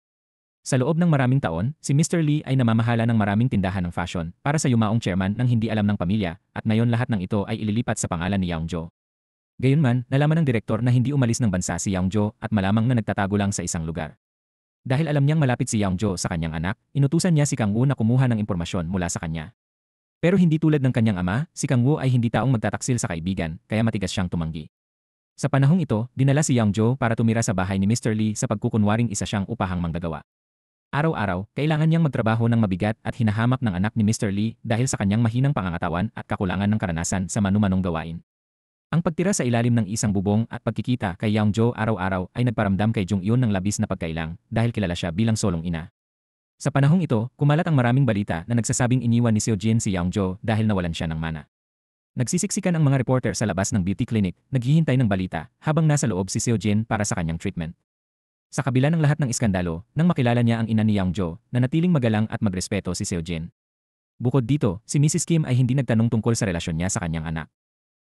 Sa loob ng maraming taon, si Mr. Lee ay namamahala ng maraming tindahan ng fashion para sa yumaong chairman ng hindi alam ng pamilya, at ngayon lahat ng ito ay ililipat sa pangalan ni Yeongjo. Gayunman, nalaman ng direktor na hindi umalis ng bansa si Yeongjo at malamang na nagtatago lang sa isang lugar. Dahil alam niyang malapit si Yeongjo sa kanyang anak, inutusan niya si Kang-woo na kumuha ng impormasyon mula sa kanya. Pero hindi tulad ng kanyang ama, si Kang-woo ay hindi taong magtataksil sa kaibigan, kaya matigas siyang tumanggi. Sa panahong ito, dinala si Yeongjo para tumira sa bahay ni Mr. Lee sa pagkukunwaring isa siyang upahang manggagawa. Araw-araw, kailangan niyang magtrabaho ng mabigat at hinahamak ng anak ni Mr. Lee dahil sa kanyang mahinang pangangatawan at kakulangan ng karanasan sa manumanong gawain. Ang pagtira sa ilalim ng isang bubong at pagkikita kay Yeongjo araw-araw ay nagparamdam kay Jong-yun ng labis na pagkailang dahil kilala siya bilang solong ina. Sa panahong ito, kumalat ang maraming balita na nagsasabing iniwan ni Seo-jin si Yeongjo dahil nawalan siya ng mana. Nagsisiksikan ang mga reporter sa labas ng beauty clinic, naghihintay ng balita habang nasa loob si Seo-jin para sa kanyang treatment. Sa kabila ng lahat ng iskandalo, nang makilala niya ang ina ni Yeongjo, nanatiling magalang at magrespeto si Seo-jin. Bukod dito, si Mrs. Kim ay hindi nagtanong tungkol sa relasyon niya sa kanyang anak.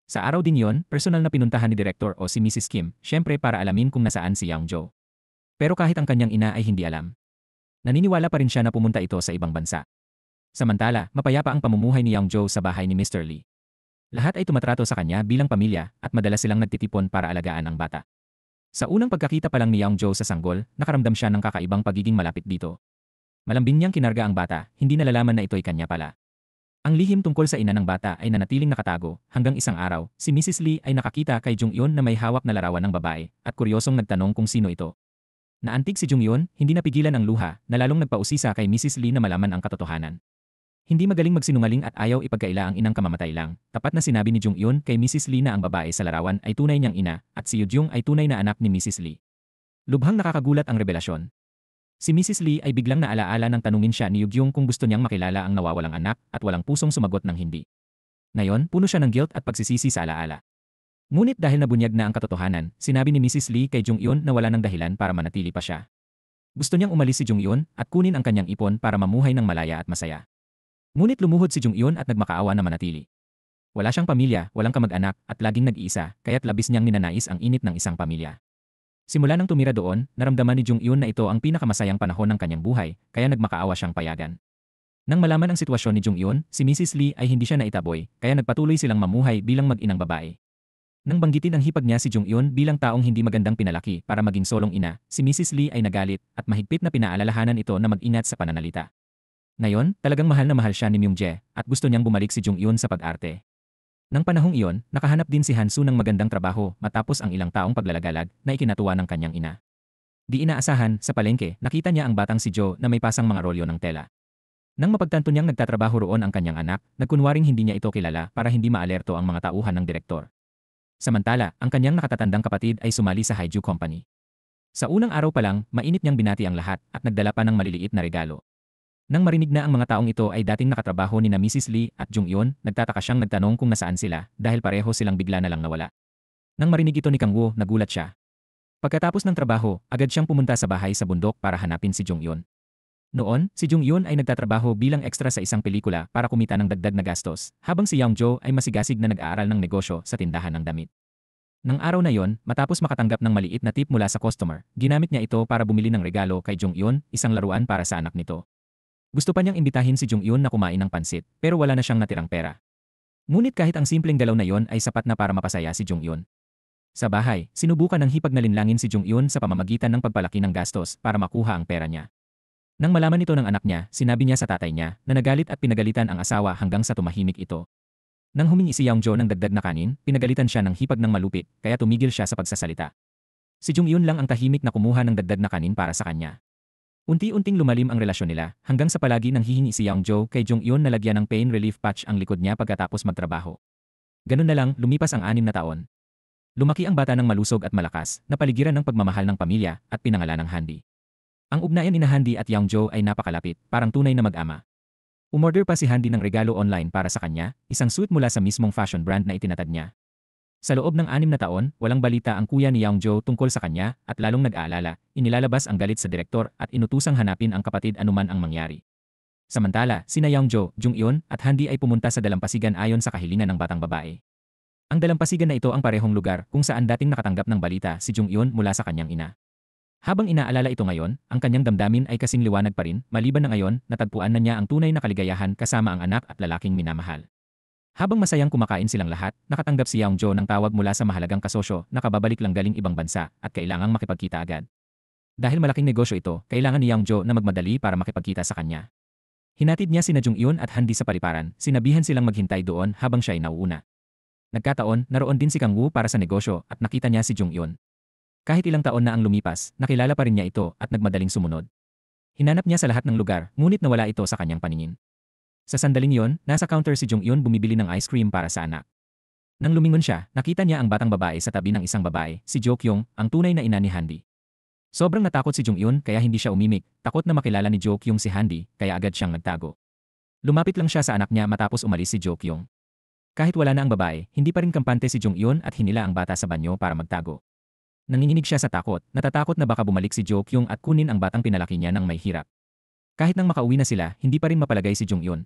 Sa araw din yon, personal na pinuntahan ni Direktor o si Mrs. Kim, syempre para alamin kung nasaan si Yeongjo. Pero kahit ang kanyang ina ay hindi alam, naniniwala pa rin siya na pumunta ito sa ibang bansa. Samantala, mapayapa ang pamumuhay ni Yeongjo sa bahay ni Mr. Lee. Lahat ay tumatrato sa kanya bilang pamilya at madalas silang nagtitipon para alagaan ang bata. Sa unang pagkakita pa lang ni Yeongjo sa sanggol, nakaramdam siya ng kakaibang pagiging malapit dito. Malambing niyang kinarga ang bata, hindi nalalaman na ito'y kanya pala. Ang lihim tungkol sa ina ng bata ay nanatiling nakatago, hanggang isang araw, si Mrs. Lee ay nakakita kay Jong-yun na may hawak na larawan ng babae, at kuryosong nagtanong kung sino ito. Naantig si Jong-yun, hindi napigilan ang luha, na lalong nagpausisa kay Mrs. Lee na malaman ang katotohanan. Hindi magaling magsinungaling at ayaw ipagkaila ang inang kamamatay lang. Tapat na sinabi ni Jong-yun kay Mrs. Lee na ang babae sa larawan ay tunay niyang ina at si Yoo-jung ay tunay na anak ni Mrs. Lee. Lubhang nakakagulat ang revelasyon. Si Mrs. Lee ay biglang naalaala nang tanungin siya ni Yoo-jung kung gusto niyang makilala ang nawawalang anak at walang pusong sumagot ng hindi. Ngayon, puno siya ng guilt at pagsisisi sa alaala. Ngunit dahil nabunyag na ang katotohanan, sinabi ni Mrs. Lee kay Jong-yun na wala ng dahilan para manatili pa siya. Gusto niyang umalis si Jong-yun at kunin ang kanyang ipon para mamuhay ng malaya at masaya. Ngunit lumuhod si Jong-yun at nagmakaawa na manatili. Wala siyang pamilya, walang kamag-anak, at laging nag-iisa, kaya't labis niyang ninanais ang init ng isang pamilya. Simula nang tumira doon, naramdaman ni Jong-yun na ito ang pinakamasayang panahon ng kanyang buhay, kaya nagmakaawa siyang payagan. Nang malaman ang sitwasyon ni Jong-yun, si Mrs. Lee ay hindi siya naitaboy, kaya nagpatuloy silang mamuhay bilang mag-inang babae. Nang banggitin ang hipag niya si Jong-yun bilang taong hindi magandang pinalaki para maging solong ina, si Mrs. Lee ay nagalit at mahigpit na pinaalalahanan ito na mag-ingat sa pananalita. Ngayon, talagang mahal na mahal siya ni Myung-jae at gusto niyang bumalik si Jong-yun sa pag-arte. Nang panahong iyon, nakahanap din si Han-soo ng magandang trabaho matapos ang ilang taong paglalagalag na ikinatuwa ng kanyang ina. Di inaasahan, sa palengke, nakita niya ang batang si Jo na may pasang mga rolyo ng tela. Nang mapagtanto niyang nagtatrabaho roon ang kanyang anak, nagkunwaring hindi niya ito kilala para hindi maalerto ang mga tauhan ng direktor. Samantala, ang kanyang nakatatandang kapatid ay sumali sa Haiju Company. Sa unang araw pa lang, mainit niyang binati ang lahat at nagdala pa ng maliliit na regalo. Nang marinig na ang mga taong ito ay dating nakatrabaho ni na Mrs. Lee at Jong-yun, nagtataka siyang nagtanong kung nasaan sila dahil pareho silang bigla na lang nawala. Nang marinig ito ni Kang-woo, nagulat siya. Pagkatapos ng trabaho, agad siyang pumunta sa bahay sa bundok para hanapin si Jong-yun. Noon, si Jong-yun ay nagtatrabaho bilang extra sa isang pelikula para kumita ng dagdag na gastos, habang si Yeongjo ay masigasig na nag-aaral ng negosyo sa tindahan ng damit. Nang araw na yon, matapos makatanggap ng maliit na tip mula sa customer, ginamit niya ito para bumili ng regalo kay Jong-yun, isang laruan para sa anak nito. Gusto pa niyang imbitahin si Jong-yun na kumain ng pansit, pero wala na siyang natirang pera. Ngunit kahit ang simpleng galaw na yon ay sapat na para mapasaya si Jong-yun. Sa bahay, sinubukan ng hipag na linlangin si Jong-yun sa pamamagitan ng pagpalaki ng gastos para makuha ang pera niya. Nang malaman ito ng anak niya, sinabi niya sa tatay niya na nagalit at pinagalitan ang asawa hanggang sa tumahimik ito. Nang humingi si Yeongjo ng dagdag na kanin, pinagalitan siya ng hipag ng malupit kaya tumigil siya sa pagsasalita. Si Jung-hyun lang ang tahimik na kumuha ng dagdag na kanin para sa kanya. Unti-unting lumalim ang relasyon nila hanggang sa palagi nang hihingi si Yeongjo kay Jung-hyun na lagyan ng pain relief patch ang likod niya pagkatapos magtrabaho. Ganun na lang, lumipas ang 6 na taon. Lumaki ang bata ng malusog at malakas, napaligiran ng pagmamahal ng pamilya at pinangalan ng Handi. Ang ugnayan ni Handi at Yeongjo ay napakalapit, parang tunay na mag-ama. Umorder pa si Handi ng regalo online para sa kanya, isang suit mula sa mismong fashion brand na itinatad niya. Sa loob ng 6 na taon, walang balita ang kuya ni Yeongjo tungkol sa kanya at lalong nag-aalala, inilalabas ang galit sa direktor at inutusang hanapin ang kapatid anuman ang mangyari. Samantala, sina Yeongjo, Jung-hyun at Handi ay pumunta sa dalampasigan ayon sa kahilingan ng batang babae. Ang dalampasigan na ito ang parehong lugar kung saan dating nakatanggap ng balita si Jung-hyun mula sa kanyang ina. Habang inaalala ito ngayon, ang kanyang damdamin ay kasing liwanag pa rin, maliban na ngayon, natagpuan na niya ang tunay na kaligayahan kasama ang anak at lalaking minamahal. Habang masayang kumakain silang lahat, nakatanggap si Yeongjo ng tawag mula sa mahalagang kasosyo na kababalik lang galing ibang bansa at kailangang makipagkita agad. Dahil malaking negosyo ito, kailangan ni Yeongjo na magmadali para makipagkita sa kanya. Hinatid niya sina Jung-hyun at Handi sa paliparan, sinabihan silang maghintay doon habang siya ay nauuna. Nagkataon, naroon din si Kang Woo para sa negosyo at nakita niya si Jung-hyun. Kahit ilang taon na ang lumipas, nakilala pa rin niya ito at nagmadaling sumunod. Hinanap niya sa lahat ng lugar, ngunit nawala ito sa kanyang paningin. Sa sandaling yon, nasa counter si Jung-hyun bumibili ng ice cream para sa anak. Nang lumingon siya, nakita niya ang batang babae sa tabi ng isang babae, si Jo-kyung, ang tunay na ina ni Handi. Sobrang natakot si Jung-hyun kaya hindi siya umimik, takot na makilala ni Jo-kyung si Handi, kaya agad siyang nagtago. Lumapit lang siya sa anak niya matapos umalis si Jo-kyung. Kahit wala na ang babae, hindi pa rin kampante si Jung-hyun at hinila ang bata sa banyo para magtago. Nanginginig siya sa takot, natatakot na baka bumalik si Jo-kyung at kunin ang batang pinalaki niya ng may hirap. Kahit nang makauwi na sila, hindi pa rin mapalagay si Jung-hyun.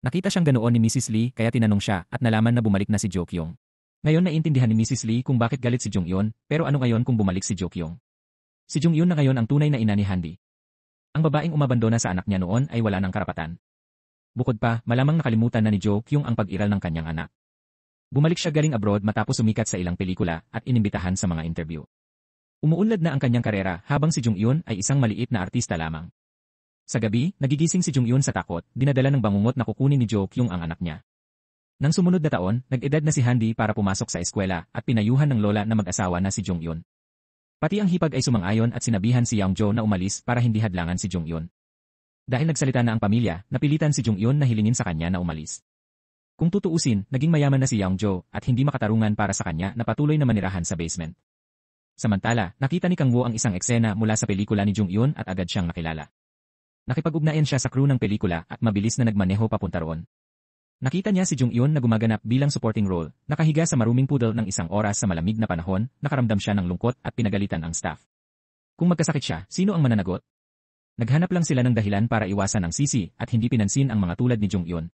Nakita siyang ganoon ni Mrs. Lee kaya tinanong siya at nalaman na bumalik na si Jo-kyung. Ngayon naintindihan ni Mrs. Lee kung bakit galit si Jung-hyun, pero ano ngayon kung bumalik si Jo-kyung? Si Jung-hyun na ngayon ang tunay na ina ni Handi. Ang babaeng umabandona sa anak niya noon ay wala ng karapatan. Bukod pa, malamang nakalimutan na ni Jo-kyung ang pag-iral ng kanyang anak. Bumalik siya galing abroad matapos sumikat sa ilang pelikula at inimbitahan sa mga interview. Umuunlad na ang kanyang karera habang si Jung-hyun ay isang maliit na artista lamang. Sa gabi, nagigising si Jung-hyun sa takot, dinadala ng bangungot na kukunin ni Jo-kyung ang anak niya. Nang sumunod na taon, nag-edad na si Handi para pumasok sa eskwela at pinayuhan ng lola na mag-asawa na si Jung-hyun. Pati ang hipag ay sumang-ayon at sinabihan si Yeongjo na umalis para hindi hadlangan si Jung-hyun. Dahil nagsalita na ang pamilya, napilitan si Jung-hyun na hilingin sa kanya na umalis. Kung tutuusin, naging mayaman na si Yeongjo at hindi makatarungan para sa kanya na patuloy na manirahan sa basement. Samantala, nakita ni Kang Woo ang isang eksena mula sa pelikula ni Jung-hyun at agad siyang nakilala. Nakipag-ugnayan siya sa crew ng pelikula at mabilis na nagmaneho papunta roon. Nakita niya si Jung-hyun na gumaganap bilang supporting role, nakahiga sa maruming poodle ng isang oras sa malamig na panahon, nakaramdam siya ng lungkot at pinagalitan ang staff. Kung magkasakit siya, sino ang mananagot? Naghanap lang sila ng dahilan para iwasan ang sisi at hindi pinansin ang mga tulad ni Jung-hyun.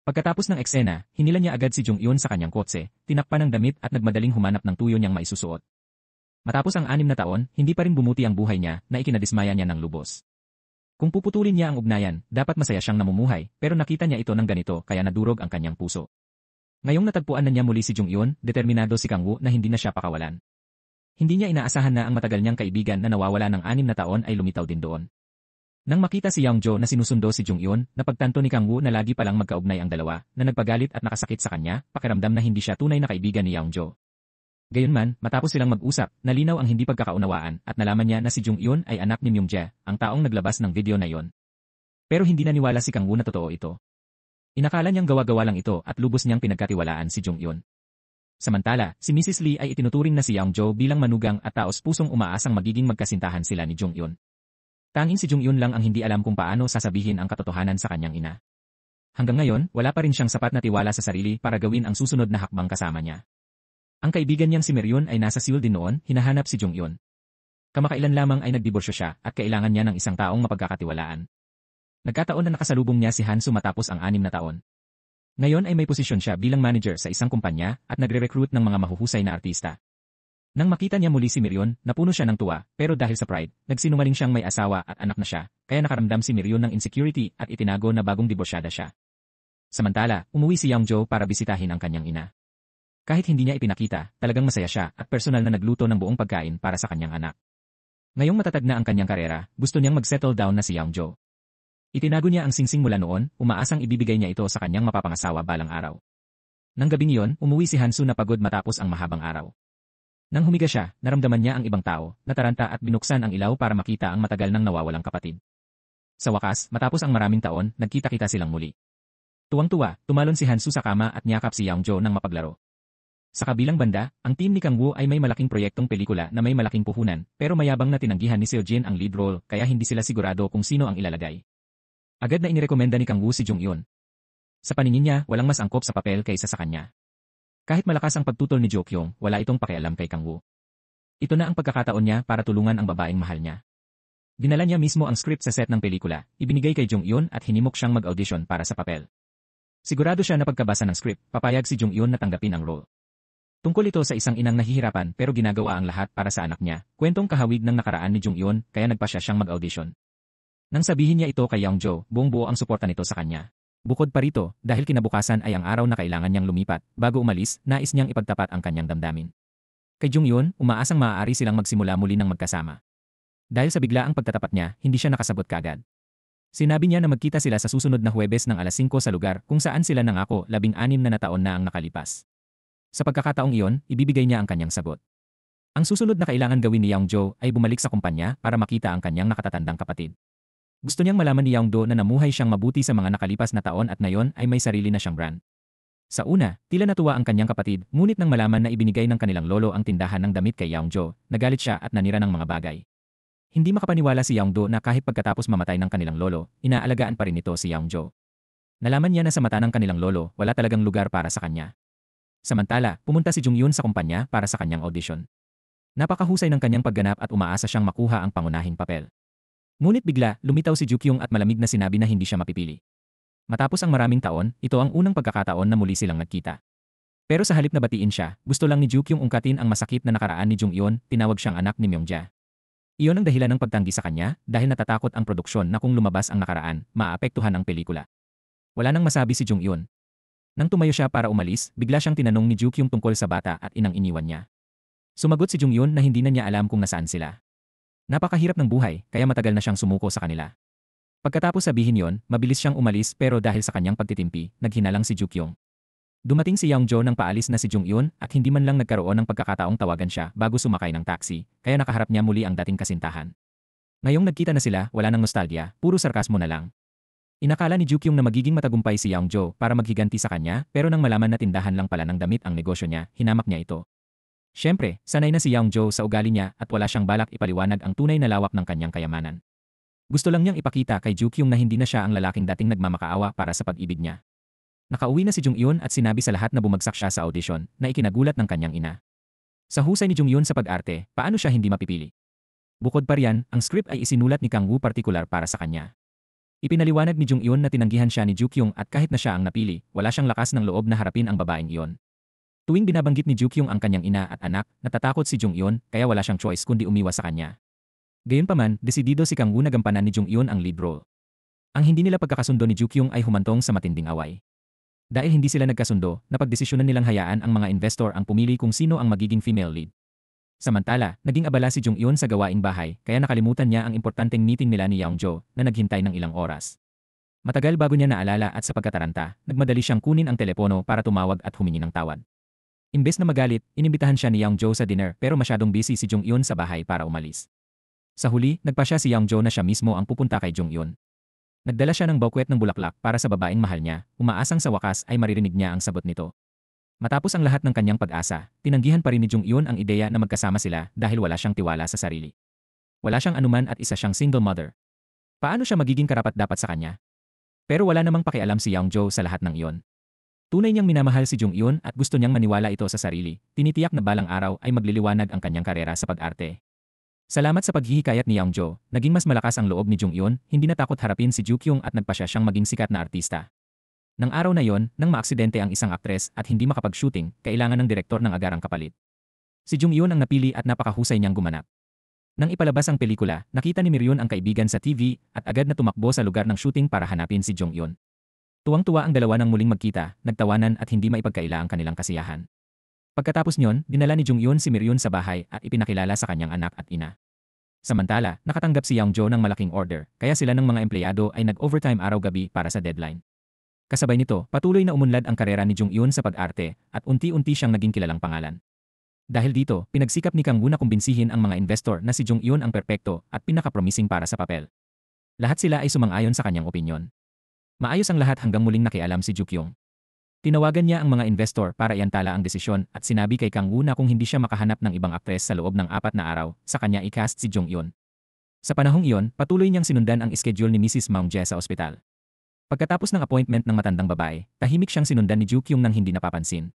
Pagkatapos ng eksena, hinila niya agad si Jung-hyun sa kanyang kotse, tinakpan ng damit at nagmadaling humanap ng tuyo niyang maisusuot. Matapos ang 6 na taon, hindi pa rin bumuti ang buhay niya na ikinadismaya niya ng lubos. Kung puputulin niya ang ugnayan, dapat masaya siyang namumuhay, pero nakita niya ito ng ganito kaya nadurog ang kanyang puso. Ngayong natagpuan na niya muli si Jung-hyun, determinado si Kang Woo na hindi na siya pakawalan. Hindi niya inaasahan na ang matagal niyang kaibigan na nawawala ng 6 na taon ay lumitaw din doon. Nang makita si Yeongjo na sinusundo si Jung-hyun, napagtanto ni Kang Woo na lagi palang magkaugnay ang dalawa, na nagpagalit at nakasakit sa kanya, pakiramdam na hindi siya tunay na kaibigan ni Yeongjo. Gayunman, matapos silang mag-usap, nalinaw ang hindi pagkakaunawaan at nalaman niya na si Jung-hyun ay anak ni Myung-jae, ang taong naglabas ng video na yon. Pero hindi naniwala si Kang Woo na totoo ito. Inakala niyang gawa-gawa lang ito at lubos niyang pinagkatiwalaan si Jung-hyun. Samantala, si Mrs. Lee ay itinuturing na si Yeongjo bilang manugang at taos-pusong umaasang magiging magkasintahan sila ni Jung-hyun. Tanging si Jung-hyun lang ang hindi alam kung paano sasabihin ang katotohanan sa kanyang ina. Hanggang ngayon, wala pa rin siyang sapat na tiwala sa sarili para gawin ang susunod na hakbang kasama niya. Ang kaibigan niyang si Miryun ay nasa Seoul din noon, hinahanap si Jung-hyun. Kamakailan lamang ay nagdiborsyo siya at kailangan niya ng isang taong mapagkakatiwalaan. Nagkataon na nakasalubong niya si Hansu matapos ang 6 na taon. Ngayon ay may posisyon siya bilang manager sa isang kumpanya at nagre-recruit ng mga mahuhusay na artista. Nang makita niya muli si Miryun, napuno siya ng tuwa, pero dahil sa pride, nagsinungaling siyang may asawa at anak na siya, kaya nakaramdam si Miryun ng insecurity at itinago na bagong diborsyada siya. Samantala, umuwi si Yeongjo para bisitahin ang kanyang ina. Kahit hindi niya ipinakita, talagang masaya siya at personal na nagluto ng buong pagkain para sa kanyang anak. Ngayong matatag na ang kanyang karera, gusto niyang mag-settle down na si Yeongjo. Itinago niya ang singsing mula noon, umaasang ibibigay niya ito sa kanyang mapapangasawa balang araw. Nang gabing iyon, umuwi si Hansu na pagod matapos ang mahabang araw. Nang humiga siya, naramdaman niya ang ibang tao, nataranta at binuksan ang ilaw para makita ang matagal nang nawawalang kapatid. Sa wakas, matapos ang maraming taon, nagkita-kita silang muli. Tuwang-tuwa, tumalon si Hansu sa kama at niyakap si Yeongjo nang mapaglaro. Sa kabilang banda, ang team ni Kang Woo ay may malaking proyektong pelikula na may malaking puhunan, pero mayabang na tinanggihan ni Seo Jin ang lead role kaya hindi sila sigurado kung sino ang ilalagay. Agad na inirekomenda ni Kang Woo si Jung Yun. Sa paningin niya, walang mas angkop sa papel kaysa sa kanya. Kahit malakas ang pagtutol ni Jo Kyung, wala itong pakialam kay Kang Woo. Ito na ang pagkakataon niya para tulungan ang babaeng mahal niya. Dinala niya mismo ang script sa set ng pelikula, ibinigay kay Jung Yun at hinimok siyang mag-audition para sa papel. Sigurado siya na pagkabasa ng script, papayag si Jung Yun na tanggapin ang role. Tungkol ito sa isang inang nahihirapan pero ginagawa ang lahat para sa anak niya, kwentong kahawig ng nakaraan ni Jung Yun kaya nagpasya siyang mag-audition. Nang sabihin niya ito kay Yeongjo, buong-buo ang suporta nito sa kanya. Bukod pa rito, dahil kinabukasan ay ang araw na kailangan niyang lumipat, bago umalis, nais niyang ipagtapat ang kanyang damdamin. Kay Jung Yun, umaasang maaari silang magsimula muli ng magkasama. Dahil sa biglaang pagtatapat niya, hindi siya nakasabot kagad. Sinabi niya na magkita sila sa susunod na Huwebes ng alas 5 sa lugar kung saan sila nangako 16 na taon na ang nakalipas. Sa pagkakataong iyon, ibibigay niya ang kanyang sagot. Ang susunod na kailangan gawin ni Yeongjo ay bumalik sa kumpanya para makita ang kanyang nakatatandang kapatid. Gusto niyang malaman ni Yeongdo na namuhay siyang mabuti sa mga nakalipas na taon at ngayon ay may sarili na siyang brand. Sa una, tila natuwa ang kanyang kapatid, ngunit nang malaman na ibinigay ng kanilang lolo ang tindahan ng damit kay Yeongjo, nagalit siya at nanira ng mga bagay. Hindi makapaniwala si Yeongdo na kahit pagkatapos mamatay ng kanilang lolo, inaalagaan pa rin ito si Yeongjo. Nalaman niya na sa mata ng kanilang lolo, wala talagang lugar para sa kanya. Samantala, pumunta si Jung Yun sa kumpanya para sa kanyang audition. Napakahusay ng kanyang pagganap at umaasa siyang makuha ang pangunahing papel. Ngunit bigla, lumitaw si Jo Kyung at malamig na sinabi na hindi siya mapipili. Matapos ang maraming taon, ito ang unang pagkakataon na muli silang nagkita. Pero sa halip na batiin siya, gusto lang ni Jo Kyung ungkatin ang masakit na nakaraan ni Jung Yeon, tinawag siyang anak ni Myungja. Iyon ang dahilan ng pagtanggi sa kanya dahil natatakot ang produksyon na kung lumabas ang nakaraan, maapektuhan ang pelikula. Wala nang masabi si Jung Yeon. Nang tumayo siya para umalis, bigla siyang tinanong ni Jo Kyung tungkol sa bata at inang iniwan niya. Sumagot si Jung Yeon na hindi na niya alam kung nasaan sila. Napakahirap ng buhay, kaya matagal na siyang sumuko sa kanila. Pagkatapos sabihin yon, mabilis siyang umalis pero dahil sa kanyang pagtitimpi, naghinalang si Jo Kyung. Dumating si Yeongjo nang paalis na si Jung Yeon at hindi man lang nagkaroon ng pagkakataong tawagan siya bago sumakay ng taxi, kaya nakaharap niya muli ang dating kasintahan. Ngayong nagkita na sila, wala nang nostalgia, puro sarkasmo na lang. Inakala ni Jo Kyung na magiging matagumpay si Yeongjo para maghiganti sa kanya pero nang malaman na tindahan lang pala ng damit ang negosyo niya, hinamak niya ito. Siyempre, sanay na si Yeongjo sa ugali niya at wala siyang balak ipaliwanag ang tunay na lawak ng kanyang kayamanan. Gusto lang niyang ipakita kay Jo Kyung na hindi na siya ang lalaking dating nagmamakaawa para sa pag-ibig niya. Nakauwi na si Jung Yeon at sinabi sa lahat na bumagsak siya sa audition na ikinagulat ng kanyang ina. Sa husay ni Jung Yeon sa pag-arte, paano siya hindi mapipili? Bukod pa riyan, ang script ay isinulat ni Kang Woo partikular para sa kanya. Ipinaliwanag ni Jung Yeon na tinanggihan siya ni Jo Kyung at kahit na siya ang napili, wala siyang lakas ng loob na harapin ang babaeng iyon. Tuwing binabanggit ni Jo Kyung ang kanyang ina at anak, natatakot si Jung Yeon kaya wala siyang choice kundi umiwas sa kanya. Gayunpaman, desidido si Kang Woo na gampanan ni Jung Yeon ang lead role. Ang hindi nila pagkakasundo ni Jo Kyung ay humantong sa matinding away. Dahil hindi sila nagkasundo, napagdesisyonan nilang hayaan ang mga investor ang pumili kung sino ang magiging female lead. Samantala, naging abala si Jung Yeon sa gawaing bahay kaya nakalimutan niya ang importanteng meeting nila ni Yeongjo na naghintay ng ilang oras. Matagal bago niya naalala at sa pagkataranta, nagmadali siyang kunin ang telepono para tumawag at humingi ng tawad. Imbes na magalit, inimbitahan siya ni Yeongjo sa dinner pero masyadong busy si Jung Yeon sa bahay para umalis. Sa huli, nagpasya si Yeongjo na siya mismo ang pupunta kay Jung Yeon. Nagdala siya ng bouquet ng bulaklak para sa babaeng mahal niya, umaasang sa wakas ay maririnig niya ang sagot nito. Matapos ang lahat ng kanyang pag-asa, tinanggihan pa rin ni Jung Yeon ang ideya na magkasama sila dahil wala siyang tiwala sa sarili. Wala siyang anuman at isa siyang single mother. Paano siya magiging karapat-dapat sa kanya? Pero wala namang pakialam si Yeongjo sa lahat ng iyon. Tunay niyang minamahal si Jung Yeon at gusto niyang maniwala ito sa sarili, tinitiyak na balang araw ay magliliwanag ang kanyang karera sa pag-arte. Salamat sa paghihikayat ni Yeongjo, naging mas malakas ang loob ni Jung Yeon, hindi natakot harapin si Jo Kyung at nagpasya siyang maging sikat na artista. Nang araw na yon, nang maaksidente ang isang aktres at hindi makapag-shooting, kailangan ng direktor ng agarang kapalit. Si Jung Yeon ang napili at napakahusay niyang gumanap. Nang ipalabas ang pelikula, nakita ni Miryun ang kaibigan sa TV at agad na tumakbo sa lugar ng shooting para hanapin si Jung Yeon. Tuwang-tuwa ang dalawa nang muling magkita, nagtawanan at hindi maipagkaila ang kanilang kasiyahan. Pagkatapos niyon, dinala ni Jung Yeon si Miryun sa bahay at ipinakilala sa kanyang anak at ina. Samantala, nakatanggap si Youngjo ng malaking order, kaya sila ng mga empleyado ay nag-overtime araw-gabi para sa deadline. Kasabay nito, patuloy na umunlad ang karera ni Jung-Eun sa pag-arte at unti-unti siyang naging kilalang pangalan. Dahil dito, pinagsikap ni Kang Woo na kumbinsihin ang mga investor na si Jung-Eun ang perpekto at pinaka-promising para sa papel. Lahat sila ay sumang-ayon sa kanyang opinyon. Maayos ang lahat hanggang muling nakialam si Jukyung. Tinawagan niya ang mga investor para iantala ang desisyon at sinabi kay Kang Woo na kung hindi siya makahanap ng ibang aktres sa loob ng 4 na araw, sa kanya i-cast si Jung-Eun. Sa panahong iyon, patuloy niyang sinundan ang schedule ni Mrs. Maung Jae sa ospital. Pagkatapos ng appointment ng matandang babae, tahimik siyang sinundan ni Jukyung nang hindi napapansin.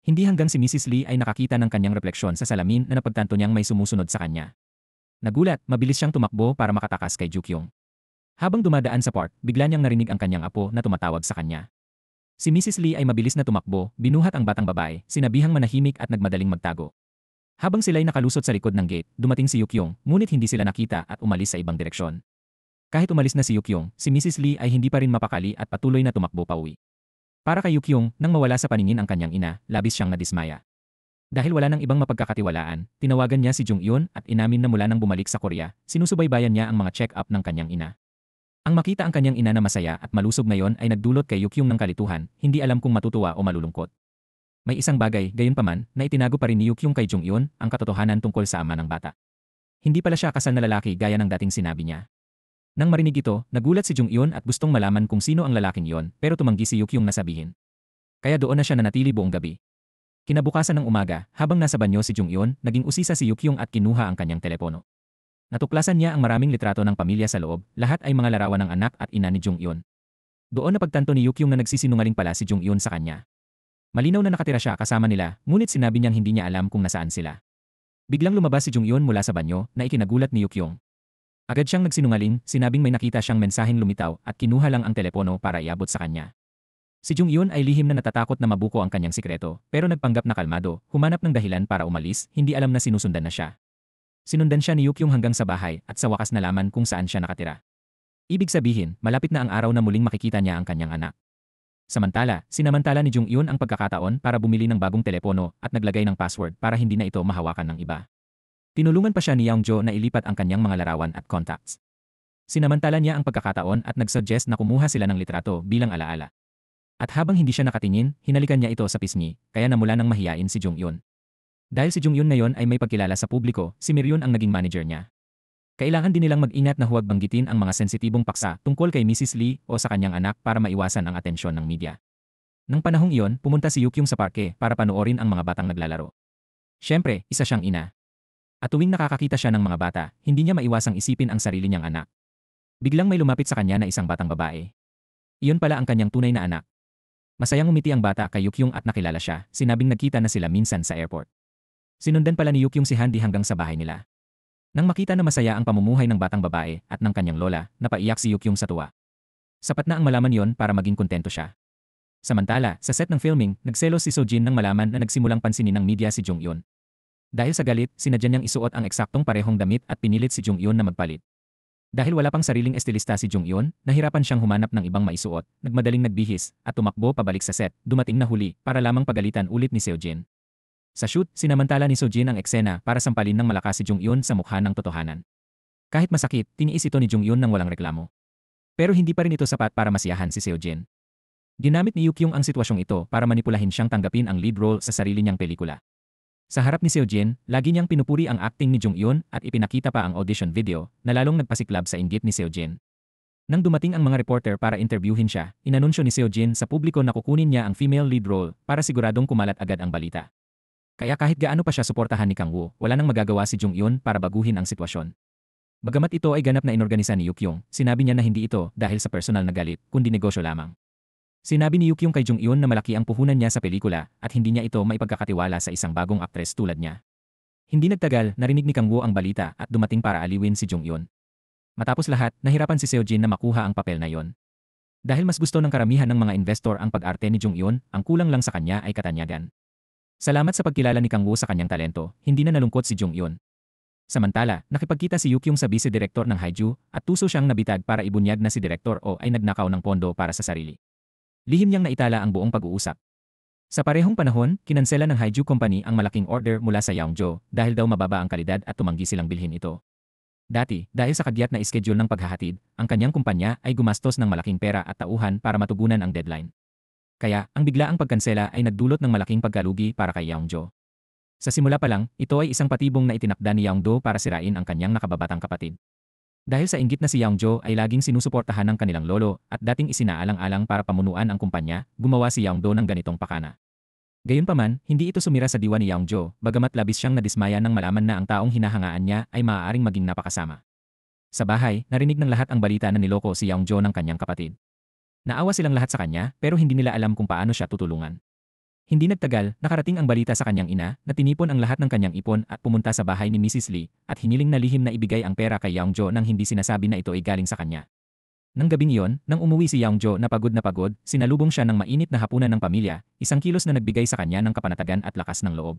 Hindi hanggang si Mrs. Lee ay nakakita ng kanyang refleksyon sa salamin na napagtanto niyang may sumusunod sa kanya. Nagulat, mabilis siyang tumakbo para makatakas kay Jukyung. Habang dumadaan sa park, bigla niyang narinig ang kanyang apo na tumatawag sa kanya. Si Mrs. Lee ay mabilis na tumakbo, binuhat ang batang babae, sinabihang manahimik at nagmadaling magtago. Habang sila'y nakalusot sa likod ng gate, dumating si Yukyung, ngunit hindi sila nakita at umalis sa ibang direksyon. Kahit umalis na si Yukyung, si Mrs. Lee ay hindi pa rin mapakali at patuloy na tumakbo pauwi. Para kay Yukyung, nang mawala sa paningin ang kanyang ina, labis siyang nadismaya. Dahil wala nang ibang mapagkakatiwalaan, tinawagan niya si Jung-Eun at inamin na mula nang bumalik sa Korea, sinusubaybayan niya ang mga check-up ng kanyang ina. Ang makita ang kanyang ina na masaya at malusog ngayon ay nagdulot kay Yukyung ng kalituhan, hindi alam kung matutuwa o malulungkot. May isang bagay, gayunpaman, na itinago pa rin ni Yukyung kay Jung-Eun, ang katotohanan tungkol sa ama ng bata. Hindi pala siya kasal na lalaki gaya ng dating sinabi niya. Nang marinig ito, nagulat si Jung-Eun at gustong malaman kung sino ang lalaking iyon, pero tumanggi si Yukyung na sabihin. Kaya doon na siya nanatili buong gabi. Kinabukasan ng umaga, habang nasa banyo si Jung-Eun, naging usisa si Yukyung at kinuha ang kanyang telepono. Natuklasan niya ang maraming litrato ng pamilya sa loob, lahat ay mga larawan ng anak at ina ni Jung-Eun. Doon napagtanto ni Yukyung na nagsisinungaling pala si Jung-Eun sa kanya. Malinaw na nakatira siya kasama nila, ngunit sinabi niyang hindi niya alam kung nasaan sila. Biglang lumabas si Jung-Eun mula sa banyo na ikinagulat ni Yukyung. Agad siyang nagsinungaling, sinabing may nakita siyang mensaheng lumitaw at kinuha lang ang telepono para iabot sa kanya. Si Jung-Eun ay lihim na natatakot na mabuko ang kanyang sikreto, pero nagpanggap na kalmado, humanap ng dahilan para umalis, hindi alam na sinusundan na siya. Sinundan siya ni Yukyung hanggang sa bahay at sa wakas nalaman kung saan siya nakatira. Ibig sabihin, malapit na ang araw na muling makikita niya ang kanyang anak. Sinamantala ni Jung-Eun ang pagkakataon para bumili ng bagong telepono at naglagay ng password para hindi na ito mahawakan ng iba. Tinulungan pa siya ni Youngjo na ilipat ang kanyang mga larawan at contacts. Sinamantala niya ang pagkakataon at nag-suggest na kumuha sila ng litrato bilang alaala. At habang hindi siya nakatingin, hinalikan niya ito sa pisngi, kaya namula nang mahiyain si Jung-Eun. Dahil si Jung-Eun ngayon ay may pagkilala sa publiko, si Miryun ang naging manager niya. Kailangan din nilang mag-ingat na huwag banggitin ang mga sensitibong paksa tungkol kay Mrs. Lee o sa kanyang anak para maiwasan ang atensyon ng media. Nang panahong iyon, pumunta si Yukyung sa parke para panoorin ang mga batang naglalaro. Siyempre, isa siyang ina. At tuwing nakakakita siya ng mga bata, hindi niya maiwasang isipin ang sarili niyang anak. Biglang may lumapit sa kanya na isang batang babae. Iyon pala ang kanyang tunay na anak. Masayang umiti ang bata kay Yukyung at nakilala siya, sinabing nagkita na sila minsan sa airport. Sinundan pala ni Yukyung si Handy hanggang sa bahay nila. Nang makita na masaya ang pamumuhay ng batang babae at ng kanyang lola, napaiyak si Yukyung sa tuwa. Sapat na ang malaman yon para maging kontento siya. Samantala, sa set ng filming, nagselos si Sojin nang malaman na nagsimulang pansinin ng media si Jung-Eun. Dahil sa galit, sinadya niyang isuot ang eksaktong parehong damit at pinilit si Jung-Eun na magpalit. Dahil wala pang sariling estilista si Jung-Eun, nahirapan siyang humanap ng ibang maisuot, nagmadaling nagbihis, at tumakbo pabalik sa set, dumating na huli, para lamang pagalitan ulit ni Sojin. Sa shoot, sinamantala ni Sojin ang eksena para sampalin ng malakas si Jung-Eun sa mukha ng totohanan. Kahit masakit, tiniis ito ni Jung-Eun nang walang reklamo. Pero hindi pa rin ito sapat para masiyahan si Sojin. Ginamit ni Yukyung ang sitwasyong ito para manipulahin siyang tanggapin ang lead role sa sarili niyang pelikula. Sa harap ni Sojin, lagi niyang pinupuri ang acting ni Jung-Eun at ipinakita pa ang audition video na lalong nagpasiklab sa inggit ni Sojin. Nang dumating ang mga reporter para interviewin siya, inanunsyo ni Sojin sa publiko na kukunin niya ang female lead role para siguradong kumalat agad ang balita. Kaya kahit gaano pa siya suportahan ni Kang Woo, wala nang magagawa si Jung-Eun para baguhin ang sitwasyon. Bagamat ito ay ganap na inorganisa ni Yukyung, sinabi niya na hindi ito dahil sa personal na galit, kundi negosyo lamang. Sinabi ni Yukyung kay Jung-Eun na malaki ang puhunan niya sa pelikula at hindi niya ito maipagkakatiwala sa isang bagong aktres tulad niya. Hindi nagtagal, narinig ni Kang Woo ang balita at dumating para aliwin si Jung-Eun. Matapos lahat, nahirapan si Sojin na makuha ang papel na yon. Dahil mas gusto ng karamihan ng mga investor ang pag-arte ni Jung-Eun, ang kulang lang sa kanya ay katanyagan. Salamat sa pagkilala ni Kang Woo sa kanyang talento, hindi na nalungkot si Jung-Eun. Samantala, nakipagkita si Yukyung sa vice-director ng Haiju at tuso siyang nabitag para ibunyag na si Director O ay nagnakaw ng pondo para sa sarili. Lihim niyang naitala ang buong pag-uusap. Sa parehong panahon, kinansela ng Haiju Company ang malaking order mula sa Youngjo dahil daw mababa ang kalidad at tumanggi silang bilhin ito. Dati, dahil sa kagyat na schedule ng paghahatid, ang kanyang kumpanya ay gumastos ng malaking pera at tauhan para matugunan ang deadline. Kaya, ang biglaang pagkansela ay nagdulot ng malaking pagkalugi para kay Yeongjo. Sa simula pa lang, ito ay isang patibong na itinakda ni Yeongdo para sirain ang kanyang nakababatang kapatid. Dahil sa inggit na si Yeongjo ay laging sinusuportahan ng kanilang lolo at dating isinaalang-alang para pamunuan ang kumpanya, gumawa si Yeongdo ng ganitong pakana. Gayunpaman, hindi ito sumira sa diwa ni Yeongjo, bagamat labis siyang nadismaya nang malaman na ang taong hinahangaan niya ay maaaring maging napakasama. Sa bahay, narinig ng lahat ang balita na niloko si Yeongjo ng kanyang kapatid. Naawa silang lahat sa kanya pero hindi nila alam kung paano siya tutulungan. Hindi nagtagal, nakarating ang balita sa kanyang ina na tinipon ang lahat ng kanyang ipon at pumunta sa bahay ni Mrs. Lee at hiniling na lihim na ibigay ang pera kay Yeongjo nang hindi sinasabi na ito ay galing sa kanya. Nang gabing iyon, nang umuwi si Yeongjo na pagod, sinalubong siya ng mainit na hapunan ng pamilya, isang kilos na nagbigay sa kanya ng kapanatagan at lakas ng loob.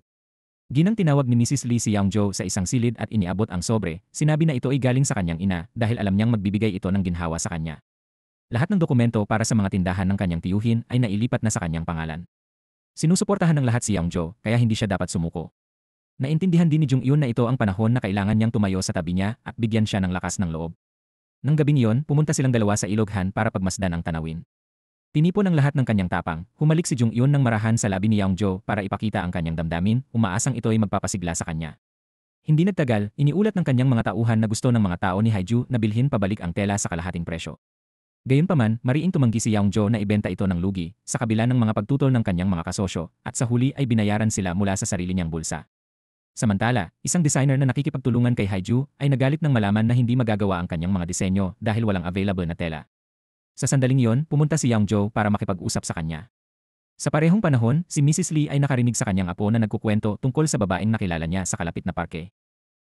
Ginang tinawag ni Mrs. Lee si Yeongjo sa isang silid at iniabot ang sobre, sinabi na ito ay galing sa kanyang ina dahil alam niyang magbibigay ito ng ginhawa sa kanya. Lahat ng dokumento para sa mga tindahan ng kanyang tiyuhin ay nailipat na sa kanyang pangalan. Sinusuportahan ng lahat si Yeongjo kaya hindi siya dapat sumuko. Naintindihan din ni Jung-hyun na ito ang panahon na kailangan niyang tumayo sa tabi niya at bigyan siya ng lakas ng loob. Nang gabing iyon, pumunta silang dalawa sa iloghan para pagmasdan ang tanawin. Tinipon ng lahat ng kanyang tapang, humalik si Jung-hyun ng marahan sa labi ni Yeongjo para ipakita ang kanyang damdamin, umaasang ito ay magpapasigla sa kanya. Hindi nagtagal, iniulat ng kanyang mga tauhan na gusto ng mga tao ni Haiju na bilhin pabalik ang tela sa kalahating presyo. Gayunpaman, mariing tumanggi si Yeongjo na ibenta ito ng lugi, sa kabila ng mga pagtutol ng kanyang mga kasosyo, at sa huli ay binayaran sila mula sa sarili niyang bulsa. Samantala, isang designer na nakikipagtulungan kay Haiju ay nagalit nang malaman na hindi magagawa ang kanyang mga disenyo dahil walang available na tela. Sa sandaling iyon, pumunta si Yeongjo para makipag-usap sa kanya. Sa parehong panahon, si Mrs. Lee ay nakarinig sa kanyang apo na nagkukwento tungkol sa babaeng nakilala niya sa kalapit na parke.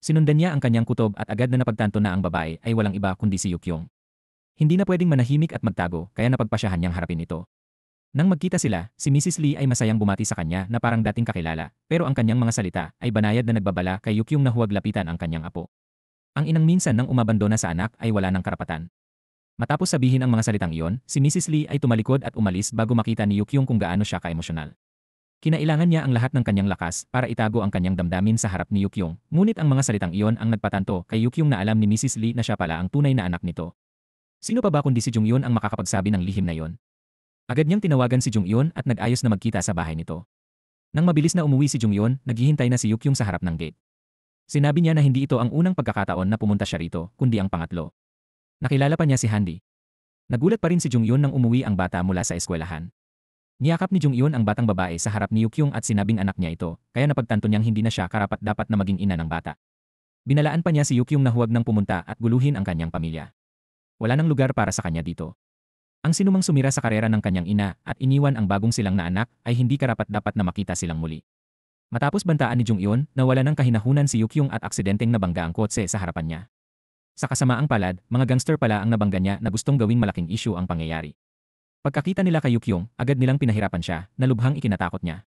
Sinundan niya ang kanyang kutob at agad na napagtanto na ang babae ay walang iba kundi si Yukyong. Hindi na pwedeng manahimik at magtago kaya napagpasyahan niyang harapin ito. Nang magkita sila, si Mrs. Lee ay masayang bumati sa kanya na parang dating kakilala, pero ang kanyang mga salita ay banayad na nagbabala kay Yukyong na huwag lapitan ang kanyang apo. Ang inang minsan nang umabandona sa anak ay wala ng karapatan. Matapos sabihin ang mga salitang iyon, si Mrs. Lee ay tumalikod at umalis bago makita ni Yukyong kung gaano siya kaemosyonal. Kinailangan niya ang lahat ng kanyang lakas para itago ang kanyang damdamin sa harap ni Yukyong, ngunit ang mga salitang iyon ang nagpatanto kay Yukyong na alam ni Mrs. Lee na siya pala ang tunay na anak nito. Sino pa ba kundi si Jung-hyun ang makakapagsabi ng lihim na iyon? Agad niyang tinawagan si Jung-hyun at nag-ayos na magkita sa bahay nito. Nang mabilis na umuwi si Jung-hyun, naghihintay na si Yukyong sa harap ng gate. Sinabi niya na hindi ito ang unang pagkakataon na pumunta siya rito, kundi ang pangatlo. Nakilala pa niya si Handy. Nagulat pa rin si Jung-hyun nang umuwi ang bata mula sa eskwelahan. Niyakap ni Jung-hyun ang batang babae sa harap ni Yukyong at sinabing anak niya ito, kaya napagtanto niyang hindi na siya karapat-dapat na maging ina ng bata. Binalaan pa niya si Yukyong na huwag nang pumunta at guluhin ang kanyang pamilya. Wala nang lugar para sa kanya dito. Ang sinumang sumira sa karera ng kanyang ina at iniwan ang bagong silang na anak ay hindi karapat-dapat na makita silang muli. Matapos bantaan ni Jung-hyun, nawala ng kahinahunan si Yukyong at aksidenteng nabangga ang kotse sa harapan niya. Sa kasamaang palad, mga gangster pala ang nabangga niya na gustong gawing malaking issue ang pangyayari. Pagkakita nila kay Yukyong, agad nilang pinahirapan siya na lubhang ikinatakot niya.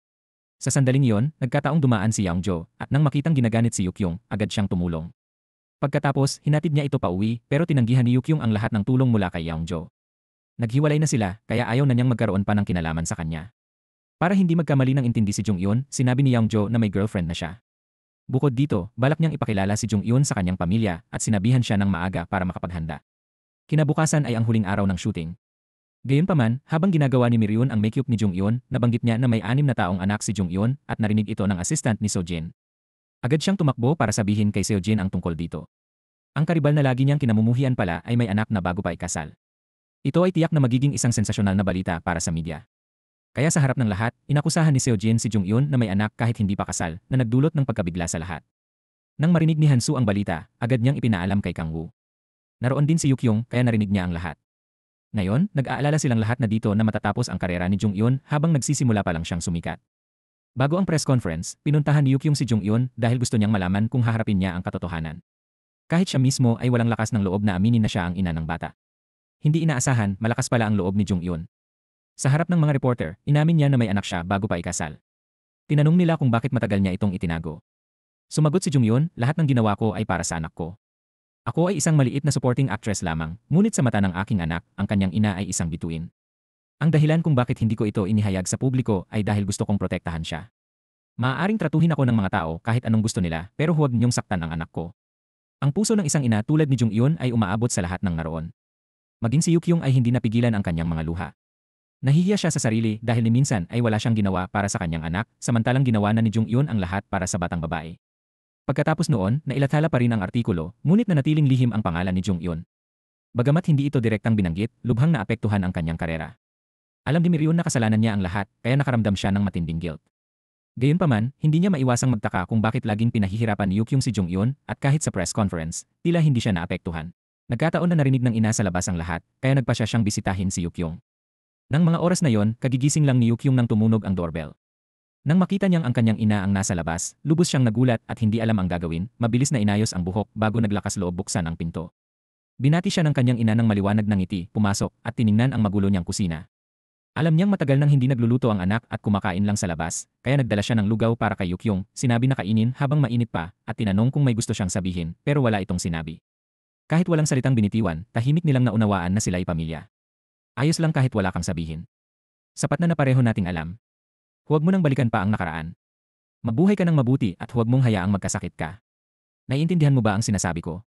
Sa sandaling iyon, nagkataong dumaan si Yeongjo at nang makitang ginaganit si Yukyong, agad siyang tumulong. Pagkatapos, hinatid niya ito pauwi pero tinanggihan ni Yukyong ang lahat ng tulong mula kay Yeongjo. Naghiwalay na sila kaya ayaw na niyang magkaroon pa ng kinalaman sa kanya. Para hindi magkamali ng intindi si Jung-hyun, sinabi ni Yeongjo na may girlfriend na siya. Bukod dito, balak niyang ipakilala si Jung-hyun sa kanyang pamilya at sinabihan siya ng maaga para makapaghanda. Kinabukasan ay ang huling araw ng shooting. Gayunpaman, habang ginagawa ni Miryun ang makeup ni Jung-hyun, nabanggit niya na may 6 na taong anak si Jung-hyun at narinig ito ng assistant ni Seo-jin. Agad siyang tumakbo para sabihin kay Seo-jin ang tungkol dito. Ang karibal na lagi niyang kinamumuhian pala ay may anak na bago pa ikasal. Ito ay tiyak na magiging isang sensasyonal na balita para sa media. Kaya sa harap ng lahat, inakusahan ni Seo-jin si Jung-hyun na may anak kahit hindi pa kasal na nagdulot ng pagkabigla sa lahat. Nang marinig ni Hansu ang balita, agad niyang ipinaalam kay Kang-woo. Naroon din si Yukyong kaya narinig niya ang lahat. Ngayon, nag-aalala silang lahat na dito na matatapos ang karera ni Jung-hyun habang nagsisimula pa lang siyang sumikat. Bago ang press conference, pinuntahan ni Yukyong si Jung-hyun dahil gusto niyang malaman kung haharapin niya ang katotohanan. Kahit siya mismo ay walang lakas ng loob na aminin na siya ang ina ng bata. Hindi inaasahan, malakas pala ang loob ni Jung-hyun. Sa harap ng mga reporter, inamin niya na may anak siya bago pa ikasal. Tinanong nila kung bakit matagal niya itong itinago. Sumagot si Jung-hyun, lahat ng ginawa ko ay para sa anak ko. Ako ay isang maliit na supporting actress lamang, ngunit sa mata ng aking anak, ang kanyang ina ay isang bituin. Ang dahilan kung bakit hindi ko ito inihayag sa publiko ay dahil gusto kong protektahan siya. Maaaring tratuhin ako ng mga tao kahit anong gusto nila pero huwag niyong saktan ang anak ko. Ang puso ng isang ina tulad ni Jung-hyun ay umaabot sa lahat ng naroon. Maging si Yukyung ay hindi napigilan ang kanyang mga luha. Nahihiya siya sa sarili dahil ni minsan ay wala siyang ginawa para sa kanyang anak, samantalang ginawa na ni Jung-hyun ang lahat para sa batang babae. Pagkatapos noon, nailathala pa rin ang artikulo, ngunit nanatiling lihim ang pangalan ni Jung-hyun. Bagamat hindi ito direktang binanggit, lubhang naapektuhan ang kanyang karera. Alam ni Miryun na kasalanan niya ang lahat, kaya nakaramdam siya ng matinding guilt. Gayunpaman, hindi niya maiwasang magtaka kung bakit laging pinahihirapan ni Yukyung si Jung-hyun at kahit sa press conference, tila hindi siya naapektuhan. Nagkataon na narinig ng ina sa labas ang lahat, kaya nagpasya siyang bisitahin si Yukyung. Nang mga oras na yon, kagigising lang ni Yukyung nang tumunog ang doorbell. Nang makita niyang ang kanyang ina ang nasa labas, lubos siyang nagulat at hindi alam ang gagawin, mabilis na inayos ang buhok bago naglakas loob buksan ang pinto. Binati siya ng kanyang ina ng maliwanag ng ngiti, pumasok, at tiningnan ang magulo niyang kusina. Alam niyang matagal nang hindi nagluluto ang anak at kumakain lang sa labas, kaya nagdala siya ng lugaw para kay Yukyung, sinabi na kainin habang mainit pa, at tinanong kung may gusto siyang sabihin, pero wala itong sinabi. Kahit walang salitang binitiwan, tahimik nilang naunawaan na sila'y pamilya. Ayos lang kahit wala kang sabihin. Sapat na pareho nating alam. Huwag mo nang balikan pa ang nakaraan. Mabuhay ka ng mabuti at huwag mong hayaang magkasakit ka. Naiintindihan mo ba ang sinasabi ko?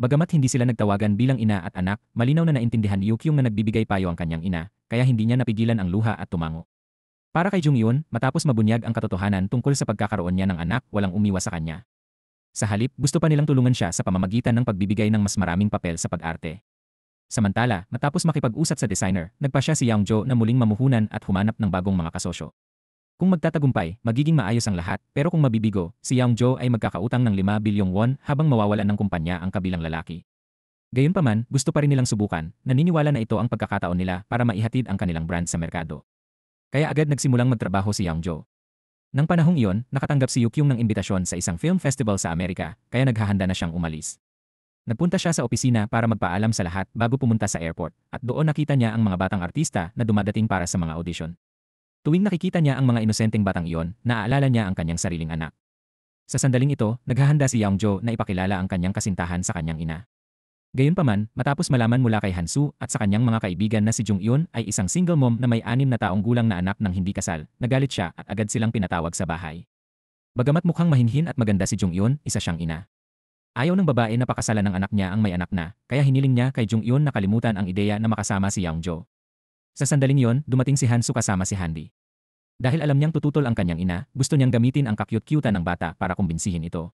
Bagamat hindi sila nagtawagan bilang ina at anak, malinaw na naintindihan ni Yukyung na nagbibigay payo ang kanyang ina, kaya hindi niya napigilan ang luha at tumango. Para kay Jung-hyun, matapos mabunyag ang katotohanan tungkol sa pagkakaroon niya ng anak, walang umiwas sa kanya. Sa halip, gusto pa nilang tulungan siya sa pamamagitan ng pagbibigay ng mas maraming papel sa pag-arte. Samantala, matapos makipag-usap sa designer, nagpa siya si Young-jo na muling mamuhunan at humanap ng bagong mga kasosyo. Kung magtatagumpay, magiging maayos ang lahat, pero kung mabibigo, si Young-jo ay magkakautang ng 5 bilyong won habang mawawalan ng kumpanya ang kabilang lalaki. Gayunpaman, gusto pa rin nilang subukan, naniniwala na ito ang pagkakataon nila para maihatid ang kanilang brand sa merkado. Kaya agad nagsimulang magtrabaho si Young-jo. Nang panahong iyon, nakatanggap si Yukyung ng imbitasyon sa isang film festival sa Amerika, kaya naghahanda na siyang umalis. Nagpunta siya sa opisina para magpaalam sa lahat bago pumunta sa airport, at doon nakita niya ang mga batang artista na dumadating para sa mga audition. Tuwing nakikita niya ang mga inosenteng batang iyon, naaalala niya ang kanyang sariling anak. Sa sandaling ito, naghahanda si Young-jo na ipakilala ang kanyang kasintahan sa kanyang ina. Gayunpaman, matapos malaman mula kay Hansu at sa kanyang mga kaibigan na si Jung-hyun ay isang single mom na may 6 na taong gulang na anak ng hindi kasal, nagalit siya at agad silang pinatawag sa bahay. Bagamat mukhang mahinhin at maganda si Jung-hyun, isa siyang ina. Ayaw ng babae na pakasalan ng anak niya ang may anak na, kaya hiniling niya kay Jung-hyun na kalimutan ang ideya na makasama si Young-jo. Sa sandaling yon, dumating si Hansu kasama si Handy. Dahil alam niyang tututol ang kanyang ina, gusto niyang gamitin ang kakyut-kyutan ng bata para kumbinsihin ito.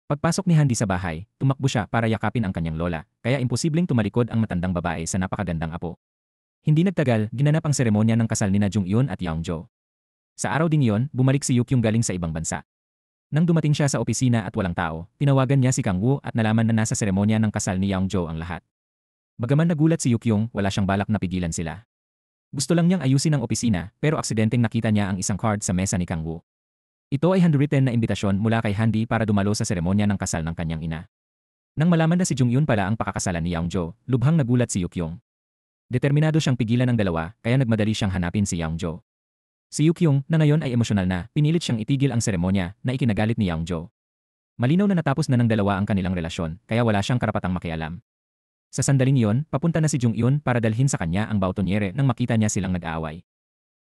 Pagpasok ni Handy sa bahay, tumakbo siya para yakapin ang kanyang lola, kaya imposibleng tumalikod ang matandang babae sa napakagandang apo. Hindi nagtagal, ginanap ang seremonya ng kasal nina Jung-hyun at Young-jo. Sa araw ding yon, bumalik si Yukyung galing sa ibang bansa. Nang dumating siya sa opisina at walang tao, tinawagan niya si Kang-woo at nalaman na nasa seremonya ng kasal ni Young-jo ang lahat. Bagaman nagulat si Yukyung, wala siyang balak na pigilan sila. Gusto lang niyang ayusin ang opisina, pero aksidenteng nakita niya ang isang card sa mesa ni Kang-woo. Ito ay handwritten na imbitasyon mula kay Handy para dumalo sa seremonya ng kasal ng kanyang ina. Nang malaman na si Jung-hyun pala ang pakakasalan ni Young-jo, lubhang nagulat si Yukyung. Determinado siyang pigilan ang dalawa, kaya nagmadali siyang hanapin si Young-jo. Si Yukyung, na ngayon ay emosyonal na, pinilit siyang itigil ang seremonya na ikinagalit ni Young-jo. Malinaw na natapos na ng dalawa ang kanilang relasyon, kaya wala siyang karapatang makialam. Sa sandaling iyon, papunta na si Jung-hyun para dalhin sa kanya ang bautonyere nang makita niya silang nag-aaway.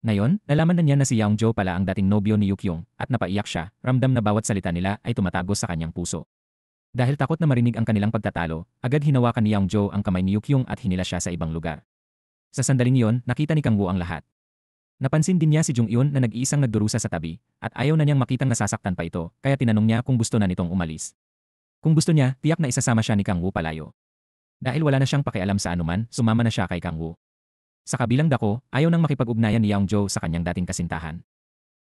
Ngayon, nalaman na niya na si Young-jo pala ang dating nobyo ni Yukyung at napaiyak siya, ramdam na bawat salita nila ay tumatagos sa kanyang puso. Dahil takot na marinig ang kanilang pagtatalo, agad hinawakan ni Young-jo ang kamay ni Yukyung at hinila siya sa ibang lugar. Sa sandaling iyon, nakita ni Kang-woo ang lahat. Napansin din niya si Jung-hyun na nag-iisang nagdurusa sa tabi, at ayaw na niyang makitang nasasaktan pa ito, kaya tinanong niya kung gusto na nitong umalis. Kung gusto niya, tiyak na isasama siya ni Kang-woo palayo. Dahil wala na siyang pakialam sa anuman, sumama na siya kay Kang-woo. Sa kabilang dako, ayaw nang makipag-ugnayan ni Young-jo sa kanyang dating kasintahan.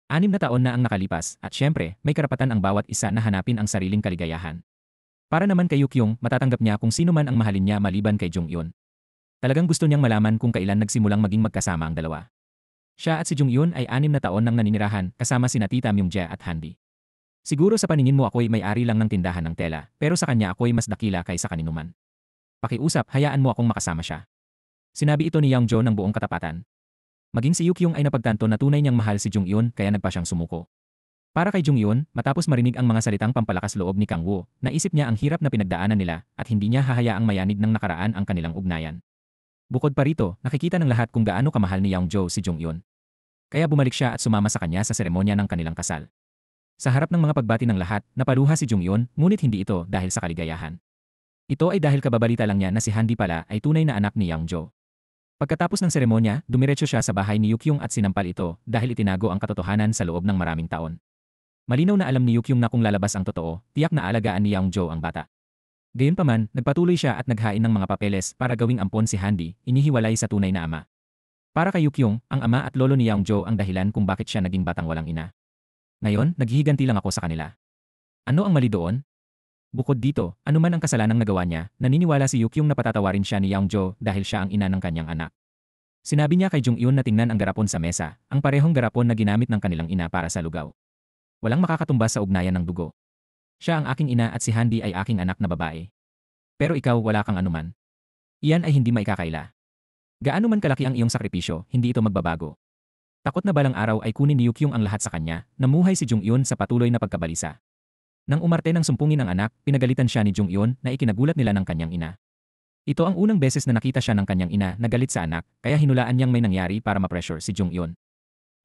6 na taon na ang nakalipas, at syempre, may karapatan ang bawat isa na hanapin ang sariling kaligayahan. Para naman kay Yukyung, matatanggap niya kung sino man ang mahalin niya maliban kay Jung-hyun. Talagang gusto niyang malaman kung kailan nagsimulang maging magkasama ang dalawa. Siya at si Jung-hyun ay 6 na taon nang naninirahan kasama sina Tita Myung-jae at Handy. Siguro sa paningin mo ako'y may-ari lang ng tindahan ng tela, pero sa kanya ako'y mas dakila kaysa kaninuman. Pakiusap, hayaan mo akong makasama siya. Sinabi ito ni Young-jo ng buong katapatan. Maging si Yukyung ay napagtanto na tunay niyang mahal si Jung-hyun kaya nagpa siyang sumuko. Para kay Jung-hyun, matapos marinig ang mga salitang pampalakas loob ni Kang-woo, naisip niya ang hirap na pinagdaanan nila at hindi niya hahayaang mayanig ng nakaraan ang kanilang ugnayan. Bukod pa rito, nakikita ng lahat kung gaano kamahal ni Young-jo si Jung-hyun. Kaya bumalik siya at sumama sa kanya sa seremonya ng kanilang kasal. Sa harap ng mga pagbati ng lahat, napaluha si Jonghyun, ngunit hindi ito dahil sa kaligayahan. Ito ay dahil kababalita lang niya na si Handi pala ay tunay na anak ni Youngjo. Pagkatapos ng seremonya, dumiretso siya sa bahay ni Yukyung at sinampal ito dahil itinago ang katotohanan sa loob ng maraming taon. Malinaw na alam ni Yukyung na kung lalabas ang totoo, tiyak na alagaan ni Youngjo ang bata. Gayunpaman, nagpatuloy siya at naghain ng mga papeles para gawing ampon si Handi, inihiwalay sa tunay na ama. Para kay Yukyung, ang ama at lolo ni Youngjo ang dahilan kung bakit siya naging batang walang ina. Ngayon, naghihiganti lang ako sa kanila. Ano ang mali doon? Bukod dito, anuman ang kasalanang nagawa niya, naniniwala si Yukyung na patatawarin siya ni Youngjo dahil siya ang ina ng kanyang anak. Sinabi niya kay Jonghyun na tingnan ang garapon sa mesa, ang parehong garapon na ginamit ng kanilang ina para sa lugaw. Walang makakatumbas sa ugnayan ng dugo. Siya ang aking ina at si Handi ay aking anak na babae. Pero ikaw wala kang anuman. Iyan ay hindi maikakaila. Gaano man kalaki ang iyong sakripisyo, hindi ito magbabago. Takot na balang araw ay kunin ni Yukyung ang lahat sa kanya, namuhay si Jonghyun sa patuloy na pagkabalisa. Nang umarte ng sumpungin ang anak, pinagalitan siya ni Jonghyun na ikinagulat nila ng kanyang ina. Ito ang unang beses na nakita siya ng kanyang ina na galit sa anak, kaya hinulaan niyang may nangyari para ma-pressure si Jonghyun.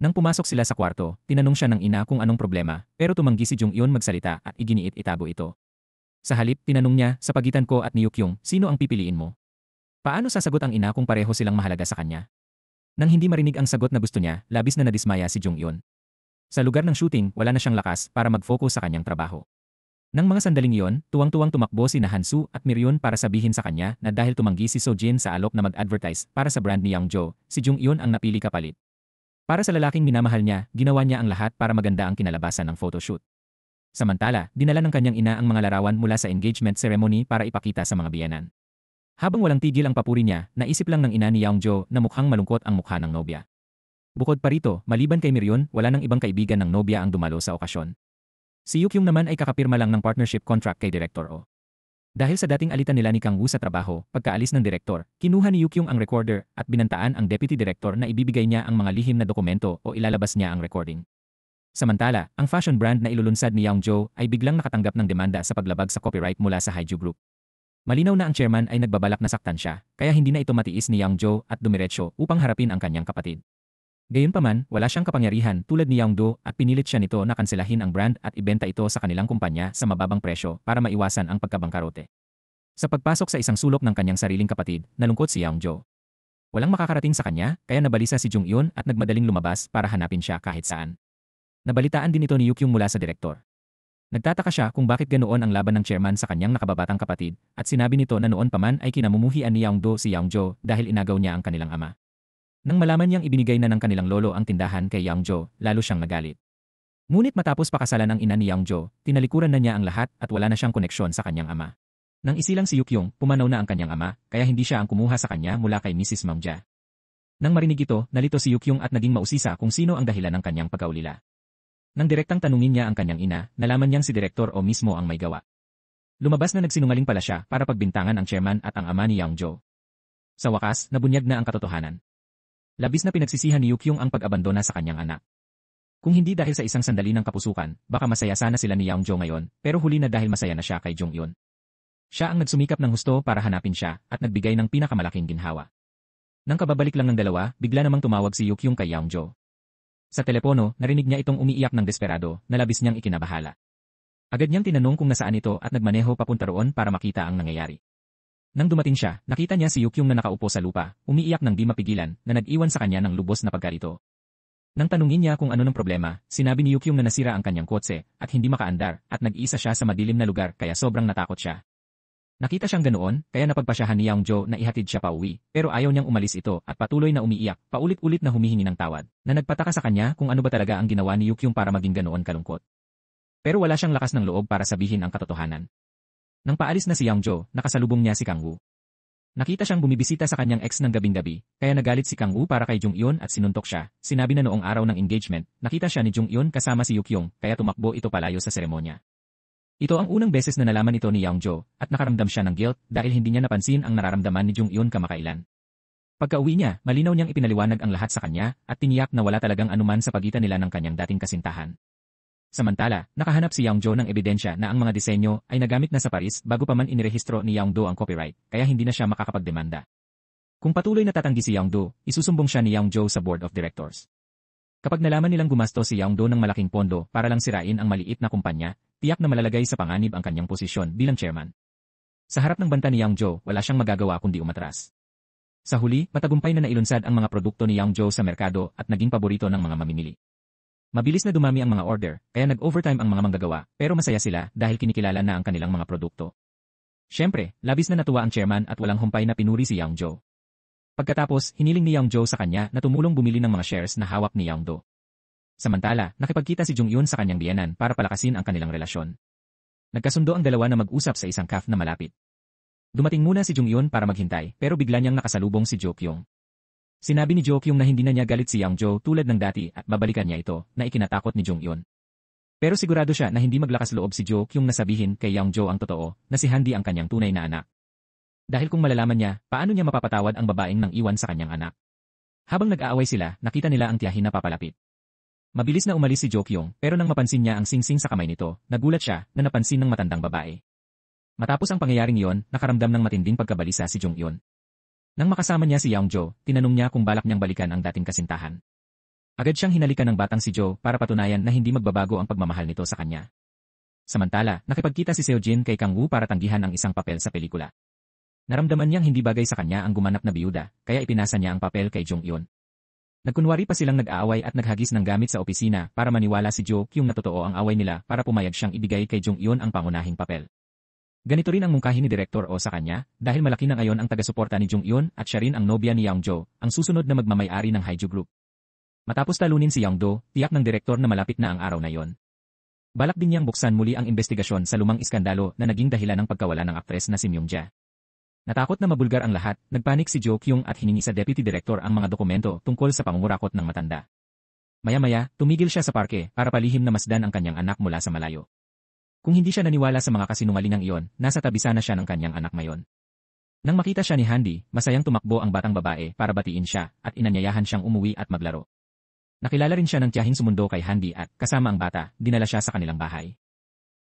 Nang pumasok sila sa kwarto, tinanong siya ng ina kung anong problema, pero tumanggi si Jonghyun magsalita at iginiit itago ito. Sa halip, tinanong niya, sa pagitan ko at ni Yukyung, sino ang pipiliin mo? Paano sasagot ang ina kung pareho silang mahalaga sa kanya? Nang hindi marinig ang sagot na gusto niya, labis na nadismaya si Jonghyun. Sa lugar ng shooting, wala na siyang lakas para mag-focus sa kanyang trabaho. Nang mga sandaling iyon, tuwang-tuwang tumakbo si Hansu at Miryun para sabihin sa kanya na dahil tumanggi si Sojin sa alok na mag-advertise para sa brand ni Youngjo, si Jonghyun ang napili kapalit. Para sa lalaking minamahal niya, ginawa niya ang lahat para maganda ang kinalabasan ng photoshoot. Samantala, dinala ng kanyang ina ang mga larawan mula sa engagement ceremony para ipakita sa mga biyenan. Habang walang tigil ang papuri niya, naisip lang ng ina ni Youngjo na mukhang malungkot ang mukha ng nobya. Bukod pa rito, maliban kay Miryun, wala nang ibang kaibigan ng nobya ang dumalo sa okasyon. Si Yukyung naman ay kakapirma lang ng partnership contract kay Director O. Dahil sa dating alitan nila ni Kang Woo sa trabaho, pagkaalis ng direktor, kinuha ni Yukyung ang recorder at binantaan ang deputy director na ibibigay niya ang mga lihim na dokumento o ilalabas niya ang recording. Samantala, ang fashion brand na ilulunsad ni Youngjo ay biglang nakatanggap ng demanda sa paglabag sa copyright mula sa Haiju Group. Malinaw na ang chairman ay nagbabalak na saktan siya, kaya hindi na ito matiis ni Youngjo at dumiretso upang harapin ang kanyang kapatid. Gayunpaman, wala siyang kapangyarihan tulad ni Youngdo at pinilit siya nito na kanselahin ang brand at ibenta ito sa kanilang kumpanya sa mababang presyo para maiwasan ang pagkabangkarote. Sa pagpasok sa isang sulok ng kanyang sariling kapatid, nalungkot si Youngjo. Walang makakarating sa kanya, kaya nabalisa si Jonghyun at nagmadaling lumabas para hanapin siya kahit saan. Nabalitaan din ito ni Yukyung mula sa direktor. Nagtataka siya kung bakit ganoon ang laban ng chairman sa kanyang nakababatang kapatid at sinabi nito na noon pa man ay kinamumuhian ni Youngdo si Youngjo dahil inagaw niya ang kanilang ama. Nang malaman niyang ibinigay na ng kanilang lolo ang tindahan kay Youngjo, lalo siyang nagalit. Ngunit matapos pakasalan ang ina ni Youngjo, tinalikuran na niya ang lahat at wala na siyang koneksyon sa kanyang ama. Nang isilang si Yukyung, pumanaw na ang kanyang ama, kaya hindi siya ang kumuha sa kanya mula kay Mrs. Maungja. Nang marinig ito, nalito si Yukyung at naging mausisa kung sino ang dahilan ng kanyang pagkaulila. Nang direktang tanungin niya ang kanyang ina, nalaman niyang si Direktor O mismo ang may gawa. Lumabas na nagsinungaling pala siya para pagbintangan ang chairman at ang ama ni Youngjo. Sa wakas, nabunyag na ang katotohanan. Labis na pinagsisihan ni Yukyung ang pag-abandona sa kanyang anak. Kung hindi dahil sa isang sandali ng kapusukan, baka masaya sana sila ni Youngjo ngayon, pero huli na dahil masaya na siya kay Jonghyun. Siya ang nagsumikap ng husto para hanapin siya at nagbigay ng pinakamalaking ginhawa. Nang kababalik lang ng dalawa, bigla namang tumawag si Yukyung kay Youngjo. Sa telepono, narinig niya itong umiiyak ng desperado na labis niyang ikinabahala. Agad niyang tinanong kung nasaan ito at nagmaneho papunta roon para makita ang nangyayari. Nang dumating siya, nakita niya si Yukyung na nakaupo sa lupa, umiiyak ng di mapigilan, na nag-iwan sa kanya ng lubos na pagkarito. Nang tanungin niya kung ano ng problema, sinabi ni Yukyung na nasira ang kanyang kotse at hindi makaandar at nag-iisa siya sa madilim na lugar kaya sobrang natakot siya. Nakita siyang ganoon, kaya napagpasyahan ni Youngjo na ihatid siya pauwi, pero ayaw niyang umalis ito at patuloy na umiiyak, paulit-ulit na humihingi ng tawad, na nagpataka sa kanya kung ano ba talaga ang ginawa ni Yukyung para maging ganoon kalungkot. Pero wala siyang lakas ng loob para sabihin ang katotohanan. Nang paalis na si Youngjo, nakasalubong niya si Kang Woo. Nakita siyang bumibisita sa kanyang ex ng gabing-gabi, kaya nagalit si Kang Woo para kay Jonghyun at sinuntok siya. Sinabi na noong araw ng engagement, nakita siya ni Jonghyun kasama si Yukyung, kaya tumakbo ito palayo sa seremonya. Ito ang unang beses na nalaman ito ni Youngjo at nakaramdam siya ng guilt dahil hindi niya napansin ang nararamdaman ni Jonghyun kamakailan. Pagka-uwi niya, malinaw niyang ipinaliwanag ang lahat sa kanya at tiniyak na wala talagang anuman sa pagitan nila ng kanyang dating kasintahan. Samantala, nakahanap si Youngjo ng ebidensya na ang mga disenyo ay nagamit na sa Paris bago pa man inirehistro ni Youngdo ang copyright, kaya hindi na siya makakapagdemanda. Kung patuloy na tatanggi si Youngdo, isusumbong siya ni Youngjo sa Board of Directors. Kapag nalaman nilang gumastos si Yang Do ng malaking pondo para lang sirain ang maliit na kumpanya, tiyak na malalagay sa panganib ang kanyang posisyon bilang chairman. Sa harap ng banta ni Yang Jo, wala siyang magagawa kundi umatras. Sa huli, matagumpay na nailunsad ang mga produkto ni Yang Jo sa merkado at naging paborito ng mga mamimili. Mabilis na dumami ang mga order, kaya nag-overtime ang mga manggagawa, pero masaya sila dahil kinikilala na ang kanilang mga produkto. Siyempre, labis na natuwa ang chairman at walang humpay na pinuri si Yang Jo. Pagkatapos, hiniling ni Yang Jo sa kanya na tumulong bumili ng mga shares na hawak ni Yang Do. Samantala, nakipagkita si Jung Yun sa kanyang biyenan para palakasin ang kanilang relasyon. Nagkasundo ang dalawa na mag-usap sa isang cafe na malapit. Dumating muna si Jung Yun para maghintay pero bigla niyang nakasalubong si Jo Kyung. Sinabi ni Jo Kyung na hindi na niya galit si Yang Jo tulad ng dati at babalikan niya ito na ikinatakot ni Jung Yun. Pero sigurado siya na hindi maglakas loob si Jo Kyung na sabihin kay Yang Jo ang totoo na si Handi ang kanyang tunay na anak. Dahil kung malalaman niya, paano niya mapapatawad ang babaeng nang iwan sa kanyang anak? Habang nag-aaway sila, nakita nila ang tiyahin na papalapit. Mabilis na umalis si Jo Kyung pero nang mapansin niya ang singsing sa kamay nito, nagulat siya na napansin ng matandang babae. Matapos ang pangyayaring iyon, nakaramdam ng matinding pagkabalisa si Jung Yun. Nang makasama niya si Yang Jo, tinanong niya kung balak niyang balikan ang dating kasintahan. Agad siyang hinalikan ng batang si Jo para patunayan na hindi magbabago ang pagmamahal nito sa kanya. Samantala, nakipagkita si Seo Jin kay Kang Woo para tanggihan ang isang papel sa pelikula. Naramdaman niyang hindi bagay sa kanya ang gumanap na biyuda, kaya ipinasa niya ang papel kay Jung Yun. Nagkunwari pa silang nag-aaway at naghagis ng gamit sa opisina para maniwala si Jo Kyung na totoo ang away nila para pumayag siyang ibigay kay Jung Yun ang pangunahing papel. Ganito rin ang mungkahi ni Direktor O sa kanya, dahil malaki na ngayon ang taga-suporta ni Jung Yun at siya rin ang nobya ni Yang Jo, ang susunod na magmamay-ari ng Haiju Group. Matapos talunin si Yang Do, tiyak ng direktor na malapit na ang araw na yon. Balak din niyang buksan muli ang investigasyon sa lumang iskandalo na naging dahilan ng pagkawala ng aktres na si Myung-ja. Natakot na mabulgar ang lahat, nagpanik si Jo Kyung at hiningi sa Deputy Director ang mga dokumento tungkol sa pangungurakot ng matanda. Maya-maya, tumigil siya sa parke para palihim na masdan ang kanyang anak mula sa malayo. Kung hindi siya naniwala sa mga kasinungalingang iyon, nasa tabi sana siya ng kanyang anak ngayon. Nang makita siya ni Handi, masayang tumakbo ang batang babae para batiin siya at inanyayahan siyang umuwi at maglaro. Nakilala rin siya ng tiyahing sumundo kay Handi at, kasama ang bata, dinala siya sa kanilang bahay.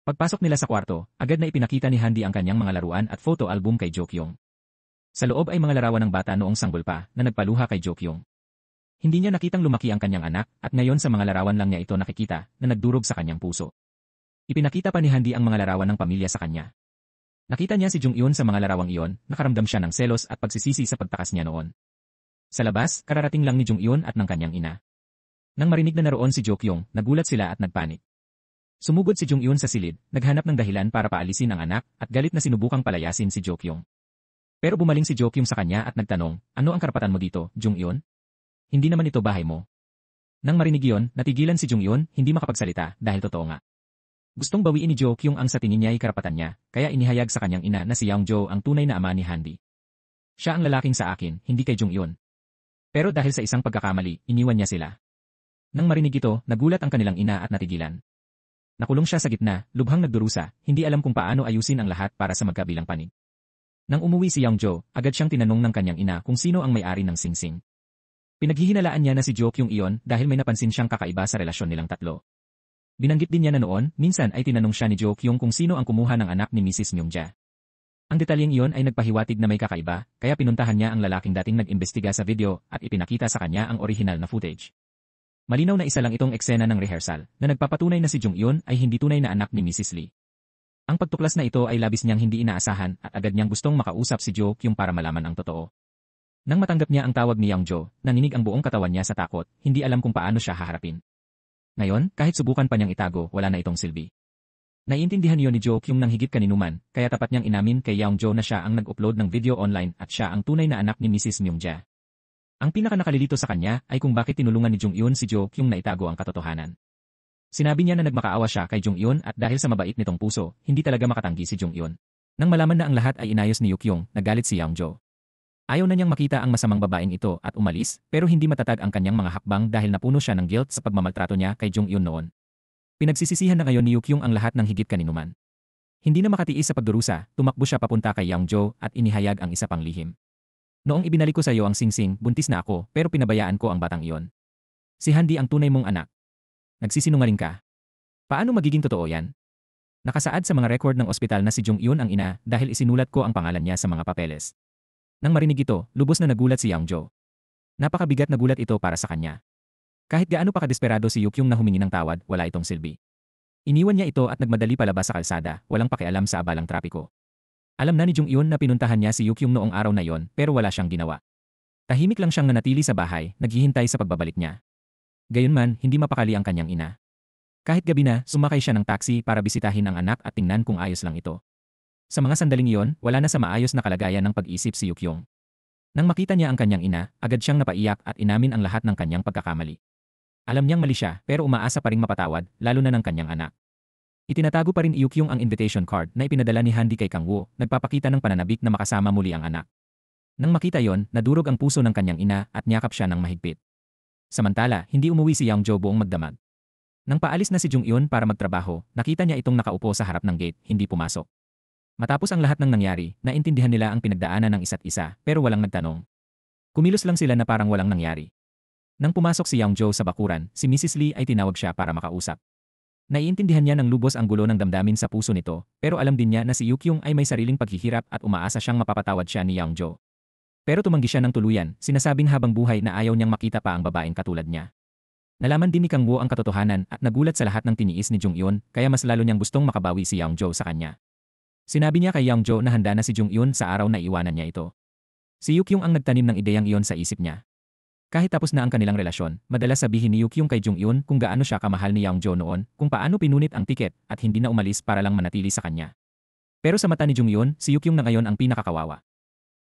Pagpasok nila sa kwarto, agad na ipinakita ni Handi ang kanyang mga laruan at photo album kay Jo Kyung. Sa loob ay mga larawan ng bata noong sanggol pa na nagpaluha kay Jo Kyung. Hindi niya nakitang lumaki ang kanyang anak at ngayon sa mga larawan lang niya ito nakikita na nagdurog sa kanyang puso. Ipinakita pa ni Handi ang mga larawan ng pamilya sa kanya. Nakita niya si Jung Yun sa mga larawang iyon, nakaramdam siya ng selos at pagsisisi sa pagtakas niya noon. Sa labas, kararating lang ni Jung Yun at ng kanyang ina. Nang marinig na naroon si Jo Kyung, nagulat sila at nagpanik. Sumugod si Jung Yun sa silid, naghanap ng dahilan para paalisin ang anak at galit na sinubukang palayasin si Jo Kyung. Pero bumaling si Jo Kyung sa kanya at nagtanong, ano ang karapatan mo dito, Jung Yun? Hindi naman ito bahay mo. Nang marinig iyon, natigilan si Jung Yun, hindi makapagsalita dahil totoo nga. Gustong bawiin ni Jo Kyung ang sa tingin niya ay karapatan niya, kaya inihayag sa kanyang ina na si Yang Jo ang tunay na ama ni Handi. Siya ang lalaking sa akin, hindi kay Jung Yun. Pero dahil sa isang pagkakamali, iniwan niya sila. Nang marinig ito, nagulat ang kanilang ina at natigilan. Nakulong siya sa gitna, lubhang nagdurusa, hindi alam kung paano ayusin ang lahat para sa magkabilang panig. Nang umuwi si Yang Jo, agad siyang tinanong ng kanyang ina kung sino ang may-ari ng singsing. Pinaghihinalaan niya na si Jo Kyung iyon dahil may napansin siyang kakaiba sa relasyon nilang tatlo. Binanggit din niya na noon, minsan ay tinanong siya ni Jo Kyung kung sino ang kumuha ng anak ni Mrs. Myung-ja. Ang detalyeng iyon ay nagpahiwatig na may kakaiba, kaya pinuntahan niya ang lalaking dating nag-imbestiga sa video at ipinakita sa kanya ang orihinal na footage. Malinaw na isa lang itong eksena ng rehearsal na nagpapatunay na si Jung Yun ay hindi tunay na anak ni Mrs. Lee. Ang pagtuklas na ito ay labis niyang hindi inaasahan at agad niyang gustong makausap si Jo Kyung para malaman ang totoo. Nang matanggap niya ang tawag ni Yang Jo, naninig ang buong katawan niya sa takot, hindi alam kung paano siya haharapin. Ngayon, kahit subukan pa niyang itago, wala na itong silbi. Naiintindihan niyo ni Jo Kyung nang higit kaninuman, kaya tapat niyang inamin kay Yang Jo na siya ang nag-upload ng video online at siya ang tunay na anak ni Mrs. Myung-ja. Ang pinakanakalilito sa kanya ay kung bakit tinulungan ni Jung Yun si Jo Kyung na itago ang katotohanan. Sinabi niya na nagmakaawa siya kay Jung Yun at dahil sa mabait nitong puso, hindi talaga makatanggi si Jung Yun. Nang malaman na ang lahat ay inayos ni Yu Kyung, nagalit si Yang Jo. Ayaw na niyang makita ang masamang babaeng ito at umalis, pero hindi matatag ang kanyang mga hakbang dahil napuno siya ng guilt sa pagmamaltrato niya kay Jung Yun noon. Pinagsisisihan na ngayon ni Yu Kyung ang lahat ng higit kaninuman. Hindi na makatiis sa pagdurusa, tumakbo siya papunta kay Yang Jo at inihayag ang isa pang lihim. Noong ibinalik ko sa iyo ang singsing, buntis na ako pero pinabayaan ko ang batang iyon. Si Handi ang tunay mong anak. Nagsisinungaling ka. Paano magiging totoo yan? Nakasaad sa mga record ng ospital na si Jung Yun ang ina dahil isinulat ko ang pangalan niya sa mga papeles. Nang marinig ito, lubos na nagulat si Yang Jo. Napakabigat na gulat ito para sa kanya. Kahit gaano pa kadesperado si Yukyung na humingi ng tawad, wala itong silbi. Iniwan niya ito at nagmadali palabas sa kalsada, walang pakialam sa abalang trapiko. Alam na ni Jung-yun na pinuntahan niya si Yukyung noong araw na yon pero wala siyang ginawa. Tahimik lang siyang nanatili sa bahay, naghihintay sa pagbabalik niya. Gayunman, hindi mapakali ang kanyang ina. Kahit gabi na, sumakay siya ng taxi para bisitahin ang anak at tingnan kung ayos lang ito. Sa mga sandaling iyon, wala na sa maayos na kalagayan ng pag-isip si Yukyung. Nang makita niya ang kanyang ina, agad siyang napaiyak at inamin ang lahat ng kanyang pagkakamali. Alam niyang mali siya pero umaasa pa ring mapatawad, lalo na ng kanyang anak. Itinatago pa rin ni Yukyung ang invitation card na ipinadala ni Handy kay Kang Woo, nagpapakita ng pananabik na makasama muli ang anak. Nang makita yon, nadurog ang puso ng kanyang ina at niyakap siya ng mahigpit. Samantala, hindi umuwi si Yeongjo buong magdamag. Nang paalis na si Jung-yun para magtrabaho, nakita niya itong nakaupo sa harap ng gate, hindi pumasok. Matapos ang lahat ng nangyari, naintindihan nila ang pinagdaanan ng isa't isa, pero walang nagtanong. Kumilos lang sila na parang walang nangyari. Nang pumasok si Yeongjo sa bakuran, si Mrs. Lee ay tinawag siya para makausap. Naiintindihan niya ng lubos ang gulo ng damdamin sa puso nito, pero alam din niya na si Yukyung ay may sariling paghihirap at umaasa siyang mapapatawad siya ni Yeongjo. Pero tumanggi siya ng tuluyan, sinasabing habang buhay na ayaw niyang makita pa ang babaeng katulad niya. Nalaman din ni Kang Woo ang katotohanan at nagulat sa lahat ng tiniis ni Jung-yun, kaya mas lalo niyang gustong makabawi si Yeongjo sa kanya. Sinabi niya kay Yeongjo na handa na si Jung-yun sa araw na iwanan niya ito. Si Yukyung ang nagtanim ng ideyang iyon sa isip niya. Kahit tapos na ang kanilang relasyon, madalas sabihin ni Yukyung kay Jung-yun kung gaano siya kamahal ni Yeongjo noon, kung paano pinunit ang tiket at hindi na umalis para lang manatili sa kanya. Pero sa mata ni Jung-yun, si Yukyung na ngayon ang pinakakawawa.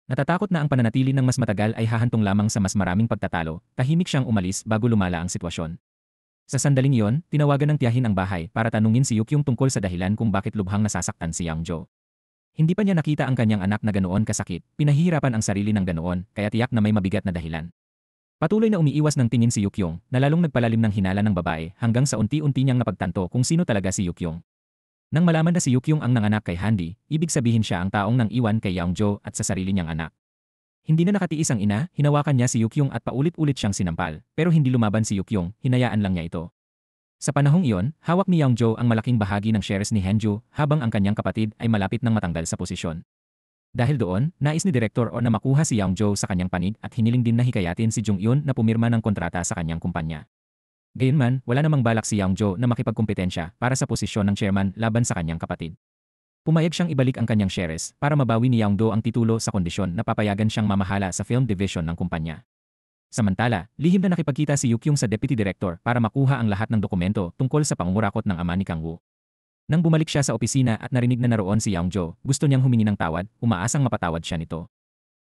Natatakot na ang pananatili ng mas matagal ay hahantong lamang sa mas maraming pagtatalo, tahimik siyang umalis bago lumala ang sitwasyon. Sa sandaling iyon, tinawagan ng tiyahin ang bahay para tanungin si Yukyung tungkol sa dahilan kung bakit lubhang nasasaktan si Yeongjo. Hindi pa niya nakita ang kanyang anak na ganoon kasakit, pinahihirapan ang sarili ng ganoon, kaya tiyak na may mabigat na dahilan. Patuloy na umiiwas ng tingin si Yukyung, na lalong nagpalalim ng hinala ng babae hanggang sa unti-unti niyang napagtanto kung sino talaga si Yukyung. Nang malaman na si Yukyung ang nanganak kay Handy, ibig sabihin siya ang taong nang iwan kay Yeongjo at sa sarili niyang anak. Hindi na nakatiis ang ina, hinawakan niya si Yukyung at paulit-ulit siyang sinampal, pero hindi lumaban si Yukyung, hinayaan lang niya ito. Sa panahong iyon, hawak ni Yeongjo ang malaking bahagi ng shares ni Henju, habang ang kanyang kapatid ay malapit nang matanggal sa posisyon. Dahil doon, nais ni Direktor O na makuha si Yeongjo sa kanyang panig at hiniling din na hikayatin si Jung-yun na pumirma ng kontrata sa kanyang kumpanya. Gayunman, wala namang balak si Yeongjo na makipagkumpetensya para sa posisyon ng chairman laban sa kanyang kapatid. Pumayag siyang ibalik ang kanyang shares para mabawi ni Yeongjo ang titulo sa kondisyon na papayagan siyang mamahala sa film division ng kumpanya. Samantala, lihim na nakipagkita si Yukyung sa deputy director para makuha ang lahat ng dokumento tungkol sa pangungurakot ng ama ni Kang Woo. Nang bumalik siya sa opisina at narinig na naroon si Yeongjo, gusto niyang humingi ng tawad, umaasang mapatawad siya nito.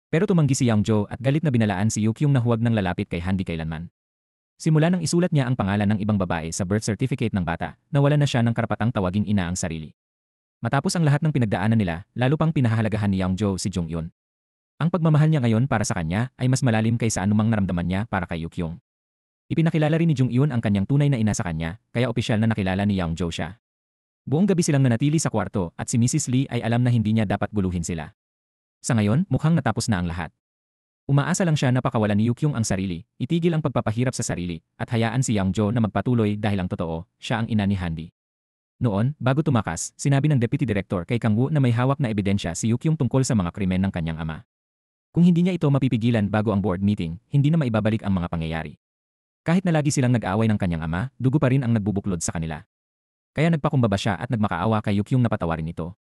Pero tumanggi si Yeongjo at galit na binalaan si Yukyung na huwag nang lalapit kay Handy kailanman. Simula nang isulat niya ang pangalan ng ibang babae sa birth certificate ng bata, nawalan na siya ng karapatang tawaging ina ang sarili. Matapos ang lahat ng pinagdaanan nila, lalo pang pinahahalagahan ni Yeongjo si Jung-yun. Ang pagmamahal niya ngayon para sa kanya ay mas malalim kaysa anumang naramdaman niya para kay Yukyung. Ipinakilala rin ni Jung-yun ang kanyang tunay na ina sa kanya, kaya opisyal na nakilala ni Yeongjo siya. Buong gabi silang nanatili sa kwarto at si Mrs. Lee ay alam na hindi niya dapat guluhin sila. Sa ngayon, mukhang natapos na ang lahat. Umaasa lang siya na pakawalan ni Yukyung ang sarili, itigil ang pagpapahirap sa sarili, at hayaan si Yeongjo na magpatuloy dahil ang totoo, siya ang ina ni Handy. Noon, bago tumakas, sinabi ng Deputy Director kay Kang Woo na may hawak na ebidensya si Yukyung tungkol sa mga krimen ng kanyang ama. Kung hindi niya ito mapipigilan bago ang board meeting, hindi na maibabalik ang mga pangyayari. Kahit na lagi silang nag-aaway ng kanyang ama, dugo pa rin ang nagbubuklod sa kanila. Kaya nagpakumbaba siya at nagmakaawa kay Yukyung na patawarin ito.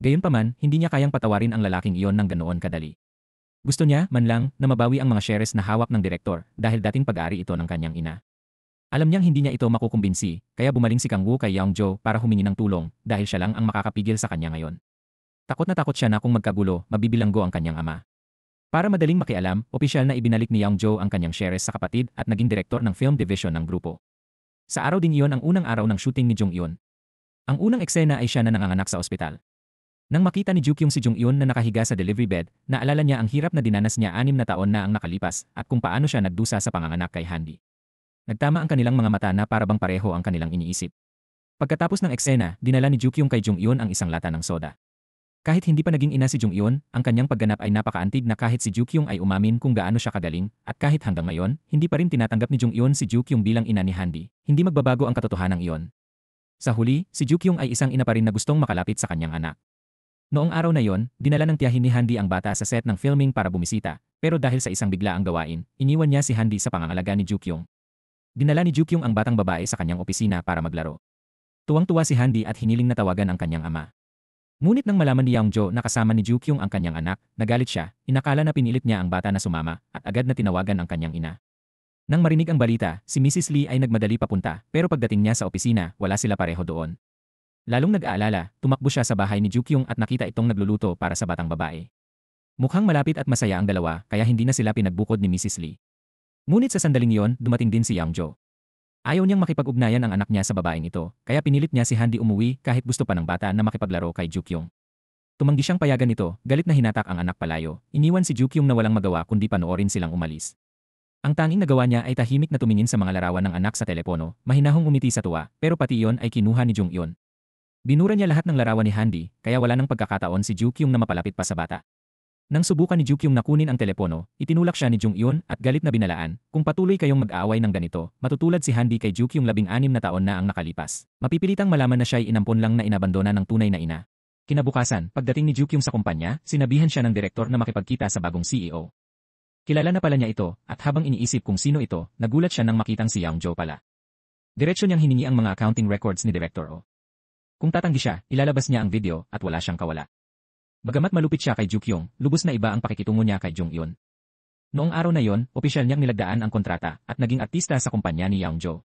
Gayunpaman, hindi niya kayang patawarin ang lalaking iyon ng ganoon kadali. Gusto niya, man lang, na mabawi ang mga shares na hawak ng direktor dahil dating pag-ari ito ng kanyang ina. Alam niyang hindi niya ito makukumbinsi, kaya bumaling si Kang Woo kay Yeongjo para humingi ng tulong dahil siya lang ang makakapigil sa kanya ngayon. Takot na takot siya na kung magkagulo, mabibilanggo ang kanyang ama. Para madaling makialam, opisyal na ibinalik ni Yeongjo ang kanyang shares sa kapatid at naging direktor ng film division ng grupo. Sa araw ding iyon ang unang araw ng shooting ni Jung-yun. Ang unang eksena ay siya na nanganganak sa ospital. Nang makita ni Jukyung si Jung-yun na nakahiga sa delivery bed, naalala niya ang hirap na dinanas niya 6 na taon na ang nakalipas at kung paano siya nagdusa sa panganganak kay Handy. Nagtama ang kanilang mga mata na para bang pareho ang kanilang iniisip. Pagkatapos ng eksena, dinala ni Jukyung kay Jung-yun ang isang lata ng soda. Kahit hindi pa naging ina si Jung-yun, ang kanyang pagganap ay napakaantig na kahit si Jukyung ay umamin kung gaano siya kagaling, at kahit hanggang ngayon, hindi pa rin tinatanggap ni Jung-yun si Jukyung bilang ina ni Handy, hindi magbabago ang katotohanan iyon. Sa huli, si Jukyung ay isang ina pa rin na gustong makalapit sa kanyang anak. Noong araw na yon, dinala ng tiyahin ni Handy ang bata sa set ng filming para bumisita, pero dahil sa isang biglaang gawain, iniwan niya si Handy sa pangangalaga ni Jukyung. Dinala ni Jukyung ang batang babae sa kanyang opisina para maglaro. Tuwang-tuwa si Handy at hiniling na tawagan ang kanyang ama. Ngunit nang malaman ni Yeongjo na kasama ni Jukyung ang kanyang anak, nagalit siya, inakala na pinilit niya ang bata na sumama at agad na tinawagan ang kanyang ina. Nang marinig ang balita, si Mrs. Lee ay nagmadali papunta pero pagdating niya sa opisina, wala sila pareho doon. Lalong nag-aalala, tumakbo siya sa bahay ni Jukyung at nakita itong nagluluto para sa batang babae. Mukhang malapit at masaya ang dalawa kaya hindi na sila pinagbukod ni Mrs. Lee. Ngunit sa sandaling iyon, dumating din si Yeongjo. Ayaw niyang makipag-ugnayan ang anak niya sa babaeng ito, kaya pinilit niya si Handy umuwi kahit gusto pa ng bata na makipaglaro kay Jukyung. Tumanggi siyang payagan ito, galit na hinatak ang anak palayo, iniwan si Jukyung na walang magawa kundi panoorin silang umalis. Ang tanging nagawa niya ay tahimik na tumingin sa mga larawan ng anak sa telepono, mahinahong umiti sa tuwa, pero pati iyon ay kinuha ni Jung-yun. Binura niya lahat ng larawan ni Handy, kaya wala nang pagkakataon si Jukyung na mapalapit pa sa bata. Nang subukan ni Jukyung na kunin ang telepono, itinulak siya ni Jung-yun at galit na binalaan, kung patuloy kayong mag-aaway ng ganito, matutulad si Handy kay Jukyung 16 na taon na ang nakalipas. Mapipilitang malaman na siya'y inampon lang na inabandona ng tunay na ina. Kinabukasan, pagdating ni Jukyung sa kumpanya, sinabihan siya ng direktor na makipagkita sa bagong CEO. Kilala na pala niya ito, at habang iniisip kung sino ito, nagulat siya nang makitang si Yeongjo pala. Diretso niyang hiningi ang mga accounting records ni Director O. Kung tatanggi siya, ilalabas niya ang video at wala siyang kawala. Bagamat malupit siya kay Jukyung, lubos na iba ang pakikitungo niya kay Jung-yun. Noong araw na yon, opisyal niyang nilagdaan ang kontrata at naging artista sa kumpanya ni Yeongjo.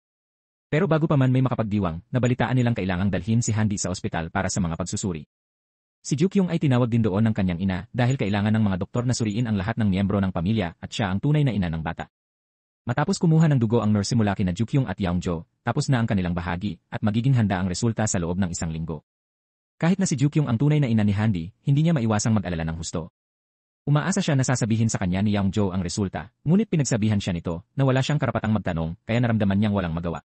Pero bago pa man may makapagdiwang, nabalitaan nilang kailangang dalhin si Handy sa ospital para sa mga pagsusuri. Si Jukyung ay tinawag din doon ng kanyang ina dahil kailangan ng mga doktor na suriin ang lahat ng miyembro ng pamilya at siya ang tunay na ina ng bata. Matapos kumuha ng dugo ang nurse simula kina Jukyung at Yeongjo, tapos na ang kanilang bahagi at magiging handa ang resulta sa loob ng 1 linggo. Kahit na si Jukyung ang tunay na ina ni Handy, hindi niya maiwasang mag-alala ng husto. Umaasa siya na sasabihin sa kanya ni Yeongjo ang resulta, ngunit pinagsabihan siya nito na wala siyang karapatang magtanong kaya naramdaman niyang walang magawa.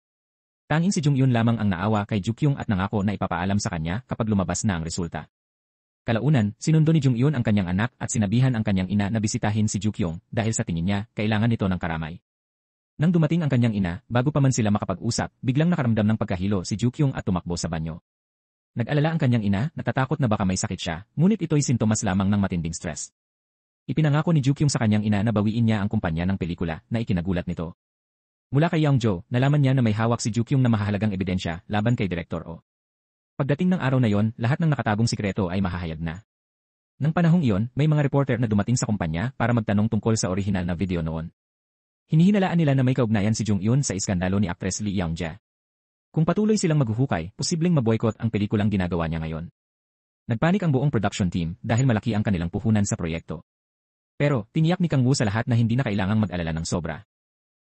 Tanging si Jung-yun lamang ang naawa kay Jukyung at nangako na ipapaalam sa kanya kapag lumabas na ang resulta. Kalaunan, sinundo ni Jung-yun ang kanyang anak at sinabihan ang kanyang ina na bisitahin si Jukyung dahil sa tingin niya kailangan nito ng karamay. Nang dumating ang kanyang ina, bago pa man sila makapag-usap, biglang nakaramdam ng pagkahilo si Jukyung at tumakbo sa banyo. Nag-alala ang kanyang ina, natatakot na baka may sakit siya, ngunit ito'y sintomas lamang ng matinding stress. Ipinangako ni Jukyung sa kanyang ina na bawiin niya ang kumpanya ng pelikula na ikinagulat nito. Mula kay Yeongjo, nalaman niya na may hawak si Jukyung na mahahalagang ebidensya laban kay Direktor O. Pagdating ng araw na yon, lahat ng nakatagong sikreto ay mahahayag na. Nang panahong iyon, may mga reporter na dumating sa kumpanya para magtanong tungkol sa orihinal na video noon. Hinihinalaan nila na may kaugnayan si Jung-yun sa iskandalo ni Actress Lee Young-ja. Kung patuloy silang maghuhukay, posibleng maboykot ang pelikulang ginagawa niya ngayon. Nagpanik ang buong production team dahil malaki ang kanilang puhunan sa proyekto. Pero, tiniyak ni Kang Woo sa lahat na hindi na kailangang mag-alala ng sobra.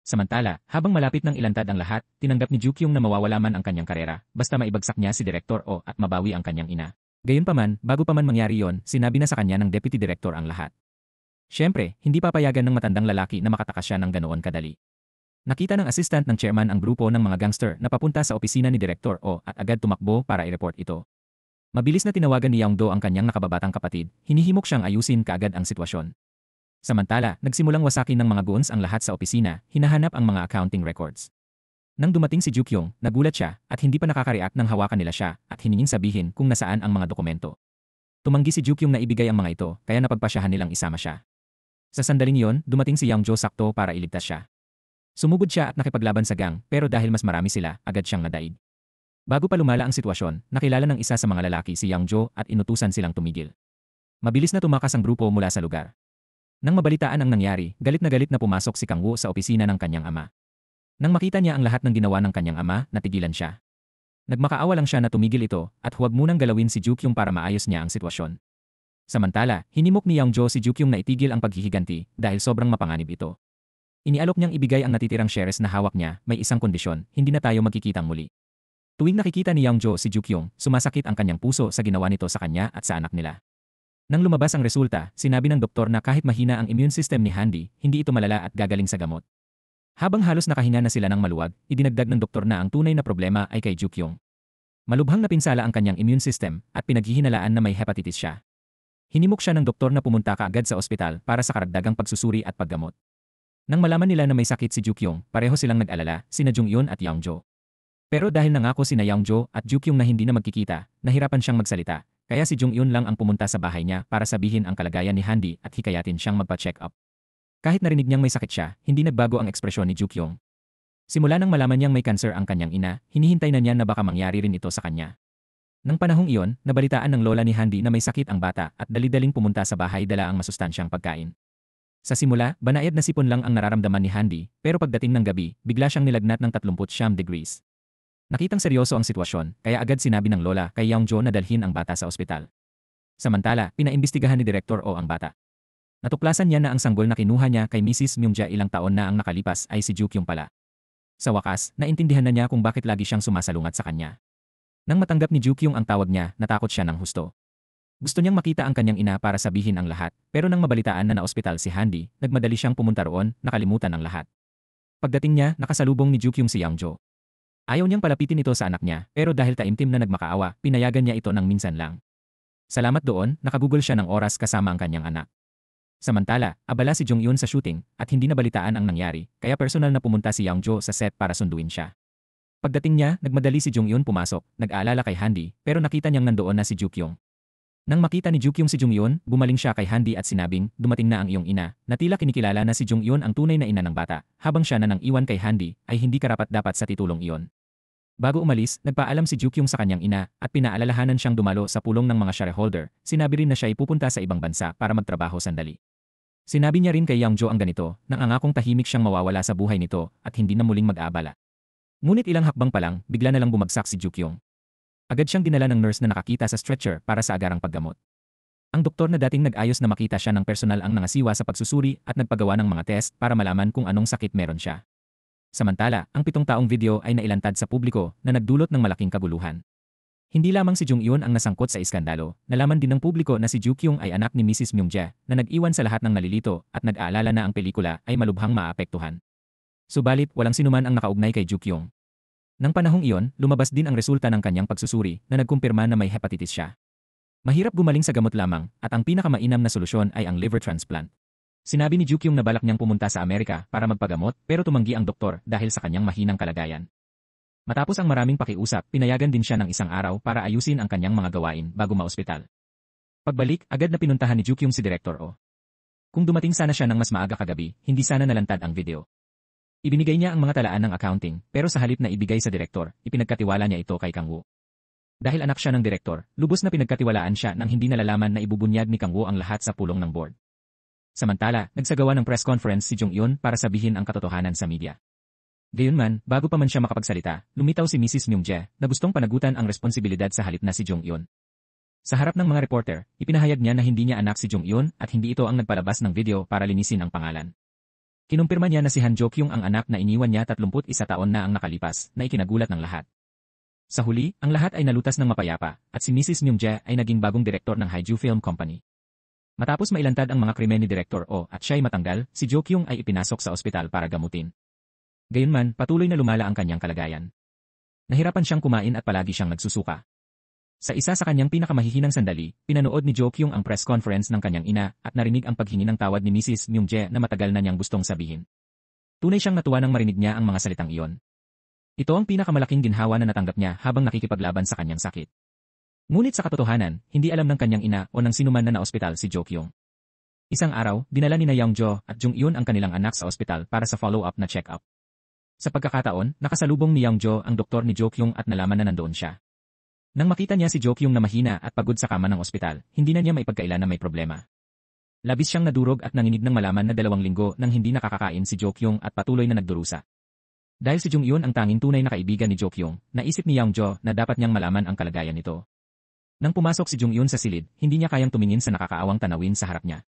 Samantala, habang malapit ng ilantad ang lahat, tinanggap ni Jukyung na mawawala man ang kanyang karera, basta maibagsak niya si Direktor O at mabawi ang kanyang ina. Gayunpaman, bago pa man mangyari yon, sinabi na sa kanya ng Deputy Director ang lahat. Siyempre, hindi papayagan ng matandang lalaki na makatakas siya ng ganoon kadali. Nakita ng assistant ng chairman ang grupo ng mga gangster na papunta sa opisina ni Direktor O at agad tumakbo para i-report ito. Mabilis na tinawagan ni Yeongdo ang kanyang nakababatang kapatid, hinihimok siyang ayusin kaagad ang sitwasyon. Samantala, nagsimulang wasakin ng mga goons ang lahat sa opisina, hinahanap ang mga accounting records. Nang dumating si Jukyung, nagulat siya at hindi pa nakaka-react nang hawakan nila siya at hiningin sabihin kung nasaan ang mga dokumento. Tumanggi si Jukyung na ibigay ang mga ito kaya napagpasyahan nilang isama siya. Sa sandaling yon, dumating si Yeongjo sakto para iligtas siya. Sumugod siya at nakipaglaban sa gang pero dahil mas marami sila, agad siyang nadaig. Bago pa lumala ang sitwasyon, nakilala ng isa sa mga lalaki si Yeongjo at inutusan silang tumigil. Mabilis na tumakas ang grupo mula sa lugar. Nang mabalitaan ang nangyari, galit na pumasok si Kang Woo sa opisina ng kanyang ama. Nang makita niya ang lahat ng ginawa ng kanyang ama, natigilan siya. Nagmakaawa lang siya na tumigil ito at huwag munang galawin si Jukyung para maayos niya ang sitwasyon. Samantala, hinimok ni Yeongjo si Jukyung na itigil ang paghihiganti dahil sobrang mapanganib ito. Inialok niyang ibigay ang natitirang shares na hawak niya, may isang kondisyon, hindi na tayo magkikitang muli. Tuwing nakikita ni Yeongjo si Jukyung, sumasakit ang kanyang puso sa ginawa nito sa kanya at sa anak nila. Nang lumabas ang resulta, sinabi ng doktor na kahit mahina ang immune system ni Handy, hindi ito malala at gagaling sa gamot. Habang halos nakahinga na sila ng maluwag, idinagdag ng doktor na ang tunay na problema ay kay Jukyung. Malubhang napinsala ang kanyang immune system at pinaghihinalaan na may hepatitis siya. Hinimok siya ng doktor na pumunta kaagad sa ospital para sa karagdagang pagsusuri at paggamot. Nang malaman nila na may sakit si Jukyung, pareho silang nag-alala, sina Jung-yun at Yeongjo. Pero dahil nangako sina Yeongjo at Jukyung na hindi na magkikita, nahirapan siyang magsalita, kaya si Jung-yun lang ang pumunta sa bahay niya para sabihin ang kalagayan ni Handy at hikayatin siyang magpa-check up. Kahit narinig niyang may sakit siya, hindi nagbago ang ekspresyon ni Jukyung. Simula nang malaman niyang may cancer ang kanyang ina, hinihintay na niya na baka mangyari rin ito sa kanya. Nang panahong iyon, nabalitaan ng lola ni Handy na may sakit ang bata at dali-daling pumunta sa bahay dala ang masustansyang pagkain. Sa simula, banayad na sipon lang ang nararamdaman ni Handy, pero pagdating ng gabi, bigla siyang nilagnat ng 39 degrees. Nakitang seryoso ang sitwasyon, kaya agad sinabi ng lola kay Youngjo na dalhin ang bata sa ospital. Samantala, pinaimbestigahan ni Direktor O ang bata. Natuklasan niya na ang sanggol na kinuha niya kay Mrs. Myungja ilang taon na ang nakalipas ay si Jukyung pala. Sa wakas, naintindihan na niya kung bakit lagi siyang sumasalungat sa kanya. Nang matanggap ni Jukyung ang tawag niya, natakot siya ng husto. Gusto niyang makita ang kanyang ina para sabihin ang lahat, pero nang mabalitaan na naospital si Handy, nagmadali siyang pumunta roon, nakalimutan ang lahat. Pagdating niya, nakasalubong ni Jukyung si Youngjo. Ayaw niyang palapitin ito sa anak niya, pero dahil taimtim na nagmakaawa, pinayagan niya ito ng minsan lang. Salamat doon, nakagugol siya ng oras kasama ang kanyang anak. Samantala, abala si Jong-Eun sa shooting at hindi nabalitaan ang nangyari, kaya personal na pumunta si Youngjo sa set para sunduin siya. Pagdating niya, nagmadali si Jong-Eun pumasok, nag-aalala kay Handy, pero nakita niyang nandoon na si Jukyung. Nang makita ni Jukyung si Jong-Eun, bumaling siya kay Handy at sinabing, dumating na ang iyong ina, na tila kinikilala na si Jong-Eun ang tunay na ina ng bata, habang siya na nang iwan kay Handy, ay hindi karapat-dapat sa titulong iyon. Bago umalis, nagpaalam si Jukyung sa kanyang ina at pinaalalahanan siyang dumalo sa pulong ng mga shareholder, sinabi rin na siya ay pupunta sa ibang bansa para magtrabaho sandali. Sinabi niya rin kay Youngjo ang ganito, nang angakong tahimik siyang mawawala sa buhay nito at hindi na muling mag-aabala. Ngunit ilang hakbang pa lang, bigla na lang bumagsak si Jukyung. Agad siyang dinala ng nurse na nakakita sa stretcher para sa agarang paggamot. Ang doktor na dating nag-ayos na makita siya ng personal ang nangasiwa sa pagsusuri at nagpagawa ng mga test para malaman kung anong sakit meron siya. Samantala, ang 7 taong video ay nailantad sa publiko na nagdulot ng malaking kaguluhan. Hindi lamang si Jong-Eun ang nasangkot sa iskandalo, nalaman din ng publiko na si Jukyung ay anak ni Mrs. Myungja na nag-iwan sa lahat ng nalilito at nag-aalala na ang pelikula ay malubhang maapektuhan. Subalit, walang sinuman ang nakaugnay kay Jukyung. Nang panahong iyon, lumabas din ang resulta ng kanyang pagsusuri na nagkumpirma na may hepatitis siya. Mahirap gumaling sa gamot lamang at ang pinakamainam na solusyon ay ang liver transplant. Sinabi ni Jukyung na balak niyang pumunta sa Amerika para magpagamot pero tumanggi ang doktor dahil sa kanyang mahinang kalagayan. Matapos ang maraming pakiusap, pinayagan din siya ng isang araw para ayusin ang kanyang mga gawain bago maospital. Pagbalik, agad na pinuntahan ni Jukyung si Direktor O. Kung dumating sana siya ng mas maaga kagabi, hindi sana nalantad ang video. Ibinigay niya ang mga talaan ng accounting, pero sa halip na ibigay sa direktor, ipinagkatiwala niya ito kay Kang Woo. Dahil anak siya ng direktor, lubos na pinagkatiwalaan siya nang hindi nalalaman na ibubunyag ni Kang Woo ang lahat sa pulong ng board. Samantala, nagsagawa ng press conference si Jong-Eun para sabihin ang katotohanan sa media. Gayunman, bago pa man siya makapagsalita, lumitaw si Mrs. Myungja na gustong panagutan ang responsibilidad sa halip na si Jong-Eun. Sa harap ng mga reporter, ipinahayag niya na hindi niya anak si Jong-Eun at hindi ito ang nagpalabas ng video para linisin ang pangalan. Kinumpirma niya na si Han Jo-kyung ang anak na iniwan niya 31 taon na ang nakalipas, na ikinagulat ng lahat. Sa huli, ang lahat ay nalutas ng mapayapa at si Mrs. Myungja ay naging bagong direktor ng Haiju Film Company. Matapos mailantad ang mga krimen ni Direktor O at siya ay matanggal, si Jo-kyung ay ipinasok sa ospital para gamutin. Gayunman, patuloy na lumala ang kanyang kalagayan. Nahirapan siyang kumain at palagi siyang nagsusuka. Sa isa sa kanyang pinakamahihinang sandali, pinanood ni Jo-kyung ang press conference ng kanyang ina at narinig ang paghingi ng tawad ni Mrs. Myungja na matagal na niyang gustong sabihin. Tunay siyang natuwa nang marinig niya ang mga salitang iyon. Ito ang pinakamalaking ginhawa na natanggap niya habang nakikipaglaban sa kanyang sakit. Ngunit sa katotohanan, hindi alam ng kanyang ina o ng sinuman na naospital si Jo-kyung. Isang araw, dinala ni Youngjo at Jong-Eun ang kanilang anak sa ospital para sa follow-up na check-up. Sa pagkakataon, nakasalubong ni Youngjo ang doktor ni Jo-kyung at nalaman na nandoon siya. Nang makita niya si Jo-kyung na mahina at pagod sa kama ng ospital, hindi na niya maipagkailan na may problema. Labis siyang nadurog at nanginig nang malaman na 2 linggo nang hindi nakakakain si Jo-kyung at patuloy na nagdurusa. Dahil si Jong-Eun ang tanging tunay na kaibigan ni Jo-kyung, naisip ni Youngjo na dapat niyang malaman ang kalagayan nito. Nang pumasok si Jong-Eun sa silid, hindi niya kayang tumingin sa nakakaawang tanawin sa harap niya.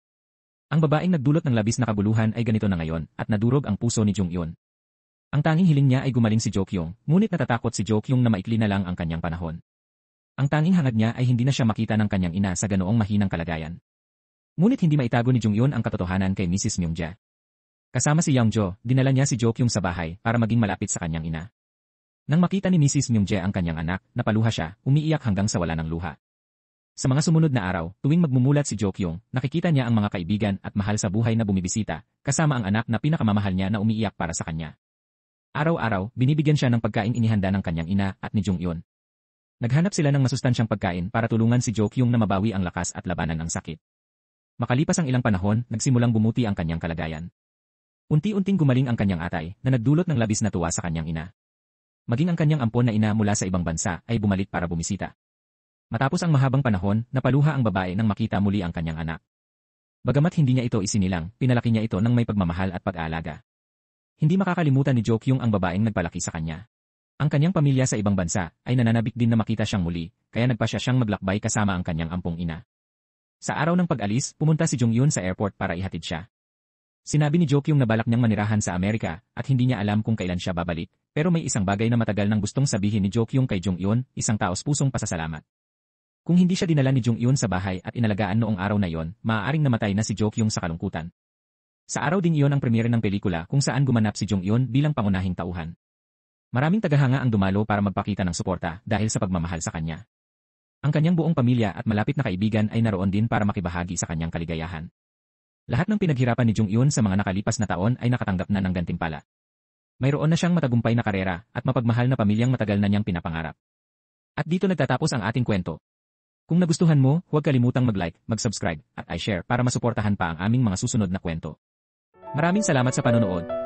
Ang babaeng nagdulot ng labis na kaguluhan ay ganito na ngayon at nadurog ang puso ni Jong-Eun. Ang tanging hiling niya ay gumaling si Jo-kyung, ngunit natatakot si Jo-kyung na maikli na lang ang kanyang panahon. Ang tanging hangad niya ay hindi na siya makita ng kanyang ina sa ganoong mahinang kalagayan. Ngunit hindi maitago ni Jong-Eun ang katotohanan kay Mrs. Myungja. Kasama si Youngjo, dinala niya si Jo-kyung sa bahay para maging malapit sa kanyang ina. Nang makita ni Mrs. Myungja ang kanyang anak, napaluha siya, umiiyak hanggang sa wala ng luha. Sa mga sumunod na araw, tuwing magmumulat si Jo-kyung, nakikita niya ang mga kaibigan at mahal sa buhay na bumibisita, kasama ang anak na pinakamamahal niya na umiiyak para sa kanya. Araw-araw, binibigyan siya ng pagkain inihanda ng kanyang ina at ni Jong-Eun. Naghanap sila ng masustansyang pagkain para tulungan si Jo-kyung na mabawi ang lakas at labanan ang sakit. Makalipas ang ilang panahon, nagsimulang bumuti ang kanyang kalagayan. Unti-unting gumaling ang kanyang atay na nagdulot ng labis na tuwa sa kanyang ina. Maging ang kanyang ampon na ina mula sa ibang bansa ay bumalik para bumisita. Matapos ang mahabang panahon, napaluha ang babae nang makita muli ang kanyang anak. Bagamat hindi niya ito isinilang, pinalaki niya ito ng may pagmamahal at pag-aalaga. Hindi makakalimutan ni Jo Kyung ang babaeng nagpalaki sa kanya. Ang kanyang pamilya sa ibang bansa ay nananabik din na makita siyang muli, kaya nagpasya siyang maglakbay kasama ang kanyang ampong ina. Sa araw ng pag-alis, pumunta si Jong Yun sa airport para ihatid siya. Sinabi ni Jo Kyung na balak niyang manirahan sa Amerika at hindi niya alam kung kailan siya babalik, pero may isang bagay na matagal nang gustong sabihin ni Jo Kyung kay Jong Yun, isang taos-pusong pasasalamat. Kung hindi siya dinala ni Jong Yun sa bahay at inalagaan noong araw na yon, maaaring namatay na si Jo Kyung sa kalungkutan. Sa araw ding iyon ang premiere ng pelikula kung saan gumanap si Jong Yun bilang pangunahing tauhan. Maraming tagahanga ang dumalo para magpakita ng suporta dahil sa pagmamahal sa kanya. Ang kanyang buong pamilya at malapit na kaibigan ay naroon din para makibahagi sa kanyang kaligayahan. Lahat ng pinaghirapan ni Jong Yun sa mga nakalipas na taon ay nakatanggap na ng gantimpala. Mayroon na siyang matagumpay na karera at mapagmahal na pamilyang matagal na niyang pinapangarap. At dito nagtatapos ang ating kwento. Kung nagustuhan mo, huwag kalimutang mag-like, mag-subscribe, at i-share para masuportahan pa ang aming mga susunod na kwento. Maraming salamat sa panonood.